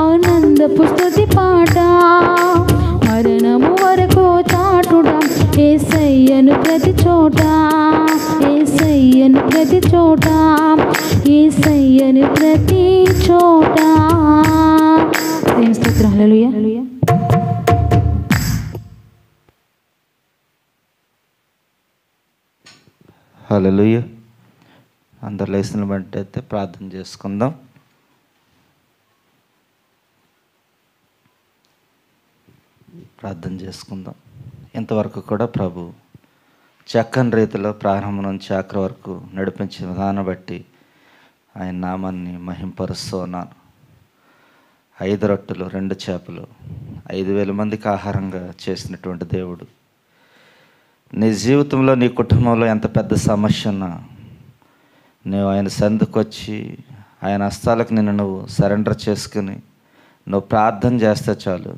ఆనందపు స్తుతి పాట. మరణము వరకు చాటుట యేసయ్యను ప్రతి చోట, యేసయ్యను ప్రతి చోట, యేసయ్యను ప్రతి చోట. స్తోత్రం. హల్లెలూయా. హల్లెలూయా. అందరు లేచిన బట్టి అయితే ప్రార్థన చేసుకుందాం. ప్రార్థన చేసుకుందాం. ఇంతవరకు కూడా ప్రభు చక్కని రీతిలో ప్రారంభం నుంచి ఆఖరి వరకు నడిపించిన విధానం బట్టి ఆయన నామాన్ని మహింపరుస్తూ ఉన్నాను. 5 రొట్టెలు 2 చేపలు 5,000 మందికి ఆహారంగా చేసినటువంటి దేవుడు, నీ జీవితంలో నీ కుటుంబంలో ఎంత పెద్ద సమస్య ఉన్నా నువ్వు ఆయన సందుకు వచ్చి ఆయన హస్తాలకు నిన్ను నువ్వు సరెండర్ చేసుకుని నువ్వు ప్రార్థన చేస్తే చాలు,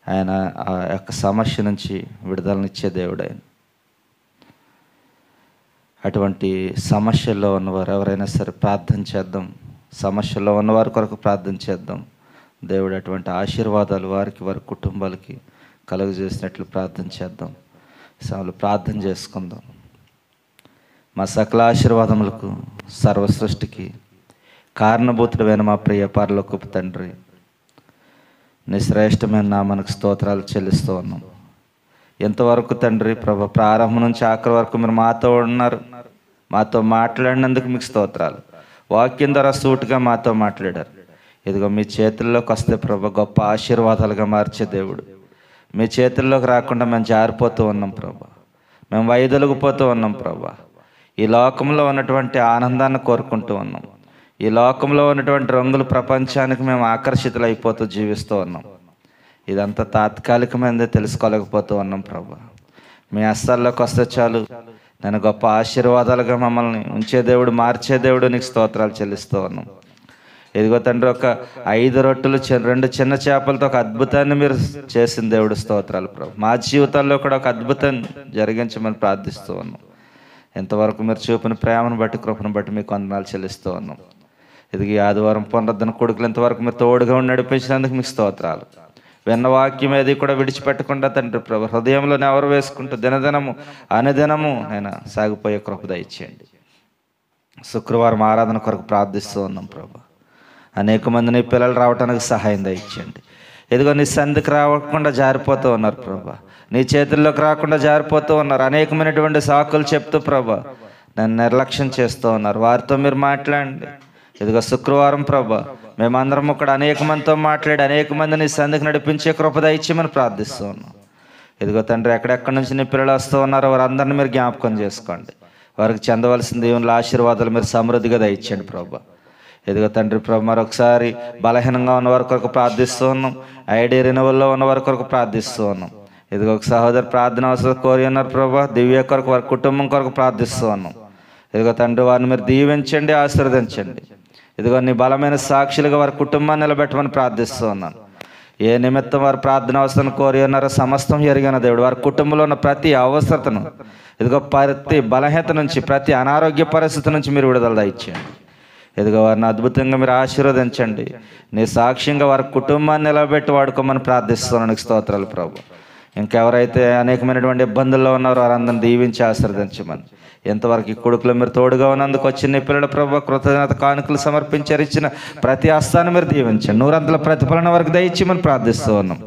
ఆయన ఆ యొక్క సమస్య నుంచి విడుదలనిచ్చే దేవుడు ఆయన. అటువంటి సమస్యల్లో ఉన్నవారు ఎవరైనా సరే ప్రార్థన చేద్దాం, సమస్యల్లో ఉన్నవారి కొరకు ప్రార్థన చేద్దాం. దేవుడు అటువంటి ఆశీర్వాదాలు వారికి వారి కుటుంబాలకి కలుగజేసినట్లు ప్రార్థన చేద్దాం. సమయంలో ప్రార్థన చేసుకుందాం. మా సకల ఆశీర్వాదములకు సర్వ సృష్టికి కారణభూతుడైన మా ప్రియ పరలోకపు తండ్రి, నీ శ్రేష్టమైన నామానికి స్తోత్రాలు చెల్లిస్తూ ఉన్నాం. ఎంతవరకు తండ్రి ప్రభు ప్రారంభం నుంచి ఆఖరి వరకు మీరు మాతో ఉన్నారు, మాతో మాట్లాడినందుకు మీకు స్తోత్రాలు. వాక్యం ద్వారా సూటుగా మాతో మాట్లాడారు. ఇదిగో మీ చేతుల్లోకి వస్తే ప్రభు గొప్ప ఆశీర్వాదాలుగా మార్చే దేవుడు. మీ చేతుల్లోకి రాకుండా మేము జారిపోతూ ఉన్నాం ప్రభు, మేము వైదొలిగిపోతూ ఉన్నాం ప్రభు. ఈ లోకంలో ఉన్నటువంటి ఆనందాన్ని కోరుకుంటూ ఉన్నాం, ఈ లోకంలో ఉన్నటువంటి రంగుల ప్రపంచానికి మేము ఆకర్షితులైపోతూ జీవిస్తూ ఉన్నాం. ఇదంతా తాత్కాలికమైనదే తెలుసుకోలేకపోతూ ఉన్నాం ప్రభా. మీ హస్తాల్లోకి వస్తే చాలు, నేను గొప్ప ఆశీర్వాదాలుగా మమ్మల్ని ఉంచే దేవుడు, మార్చే దేవుడు, నీకు స్తోత్రాలు చెల్లిస్తూ ఉన్నాం. ఇదిగో తండ్రి, ఒక 5 రొట్టెలు 2 చిన్న చేపలతో ఒక అద్భుతాన్ని మీరు చేసిన దేవుడు, స్తోత్రాలు ప్రభు. మా జీవితాల్లో కూడా ఒక అద్భుతం జరిగించమని ప్రార్థిస్తూ ఉన్నాం. ఇంతవరకు మీరు చూపిన ప్రేమను బట్టి, కృపను బట్టి మీకు వందనాలు చెల్లిస్తూ ఉన్నాం. ఇది ఈ ఆదివారం పునరుద్ధరణ కొడుకులు ఇంతవరకు మీరు తోడుగా ఉండి నడిపించినందుకు మీకు స్తోత్రాలు. విన్న వాక్యం ఏది కూడా విడిచిపెట్టకుండా తండ్రి ప్రభు హృదయంలో ఎవరు వేసుకుంటూ దినదినము అనుదినము నేను సాగిపోయే కృప దయచేయండి. శుక్రవారం ఆరాధన కొరకు ప్రార్థిస్తూ ఉన్నాం ప్రభు. అనేక మంది నీ పిల్లలు రావడానికి సహాయం దయచేయండి. ఇదిగో నీ సంధికి రాకుండా జారిపోతూ ఉన్నారు ప్రభా, నీ చేతుల్లోకి రాకుండా జారిపోతూ ఉన్నారు. అనేకమైనటువంటి సాకులు చెప్తూ ప్రభా నన్ను నిర్లక్ష్యం చేస్తూ ఉన్నారు. వారితో మీరు మాట్లాడండి. ఇదిగో శుక్రవారం ప్రభా మేమందరం ఇక్కడ అనేక మందితో మాట్లాడి అనేక మందిని సంధికి నడిపించే కృప దయచేయమని ప్రార్థిస్తూ ఉన్నాం. ఇదిగో తండ్రి, ఎక్కడెక్కడి నుంచి నీ పిల్లలు వస్తూ ఉన్నారో వారందరినీ మీరు జ్ఞాపకం చేసుకోండి. వారికి చెందవలసిన దేవుని ఆశీర్వాదాలు మీరు సమృద్ధిగా దయచేయండి ప్రభా. ఇదిగో తండ్రి ప్రభు, మరొకసారి బలహీనంగా ఉన్నవారి కొరకు ప్రార్థిస్తూ ఉన్నాం. ఐడి రెన్యువల్లో ఉన్నవారి కొరకు ప్రార్థిస్తూ ఉన్నాం. ఇదిగో ఒక సహోదరు ప్రార్థన అవసరం కోరి ఉన్నారు ప్రభా. దివ్య కొరకు, వారి కుటుంబం కొరకు ప్రార్థిస్తూ ఉన్నాం. ఇదిగో తండ్రి, వారిని మీరు దీవించండి, ఆశీర్వదించండి. ఇదిగో నీ బలమైన సాక్షులుగా వారి కుటుంబాన్ని నిలబెట్టమని ప్రార్థిస్తూ ఉన్నాను. ఏ నిమిత్తం వారి ప్రార్థన అవసరం కోరి ఉన్నారో సమస్తం ఎరిగిన దేవుడు, వారి కుటుంబంలో ఉన్న ప్రతి అవసరతను, ఇదిగో ప్రతి బలహీనత నుంచి, ప్రతి అనారోగ్య పరిస్థితి నుంచి మీరు విడుదల దయచేయండి. ఇదిగో వారిని అద్భుతంగా మీరు ఆశీర్వదించండి. నీ సాక్ష్యంగా వారి కుటుంబాన్ని నిలబెట్టి వాడుకోమని ప్రార్థిస్తున్నాను. స్తోత్రాలు ప్రభు. ఇంకెవరైతే అనేకమైనటువంటి ఇబ్బందుల్లో ఉన్నారో వారందరిని దీవించి ఆశీర్వదించమని, ఎంతవరకు ఈ కొడుకులు మీరు తోడుగా ఉన్నందుకు వచ్చిన నీ పిల్లల ప్రభు కృతజ్ఞత కానుకలు సమర్పించారు. ఇచ్చిన ప్రతి హస్తాన్ని మీరు దీవించండి. 100 ప్రతిఫలన వరకు దయచేయమని ప్రార్థిస్తూ ఉన్నాం.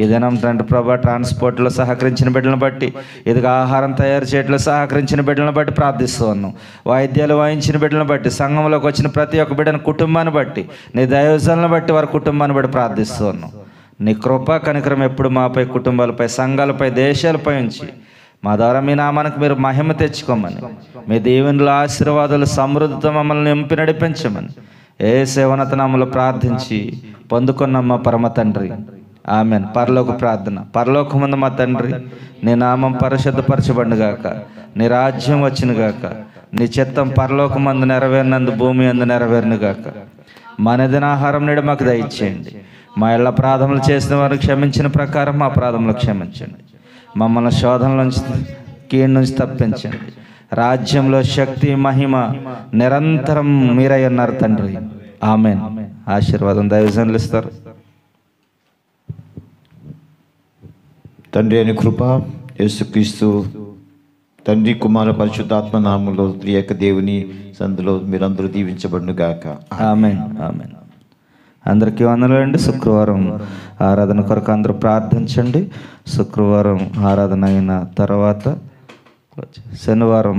ఈ దినం తండ్రి ప్రభా ట్రాన్స్పోర్ట్లో సహకరించిన బిడ్డలను బట్టి, ఇదిగా ఆహారం తయారు చేయడంలో సహకరించిన బిడ్డలను బట్టి ప్రార్థిస్తూ ఉన్నాం. వాయిద్యాలు వాయించిన బిడ్డలను బట్టి, సంఘంలోకి వచ్చిన ప్రతి ఒక్క బిడ్డను కుటుంబాన్ని బట్టి, నీ దైవజనులను బట్టి వారి కుటుంబాన్ని బట్టి ప్రార్థిస్తూ ఉన్నాం. నీ కృప కనికరం ఎప్పుడు మాపై, కుటుంబాలపై, సంఘాలపై, దేశాలపై ఉంచి మా ద్వారా మీ నామానికి మీరు మహిమ తెచ్చుకోమని, మీ దేవునిల ఆశీర్వాదాలు సమృద్ధితో మమ్మల్ని నింపి నడిపించమని యేసు ఉన్నత నామములో ప్రార్థించి పొందుకున్న మా పరమ తండ్రి, ఆమెన్. పరలోక ప్రార్థన. పరలోకమందు మా తండ్రి, నీ నామం పరిశుద్ధపరచబడుగాక, నీ రాజ్యం వచ్చినగాక, నీ చిత్తం పరలోకమందు నెరవేరినందు భూమి అందు నెరవేరునుగాక. మా నిదినాహారం నేడు మాకు దయచేయండి. మా ఇళ్ళ అపరాధములు చేసిన వారు క్షమించిన ప్రకారం మా అపరాధములు క్షమించండి. మమ్మల్ని శోధన నుంచి, కీడు నుంచి తప్పించండి. రాజ్యంలో శక్తి, మహిమ నిరంతరం మీరై ఉన్నారు తండ్రి, ఆమెన్. ఆశీర్వాదం దైవజనులు ఇస్తారు. తండ్రి అని కృప, యేసుక్రీస్తు తండ్రి, కుమార, పరిశుద్ధాత్మ నామములో త్రియేక దేవుని సందులో మీరందరూ దీవించబడును గాక. Amen, amen. అందరికీ వందనాలండి. శుక్రవారం ఆరాధన కొరకు అందరూ ప్రార్థించండి. శుక్రవారం ఆరాధన అయిన తర్వాత శనివారం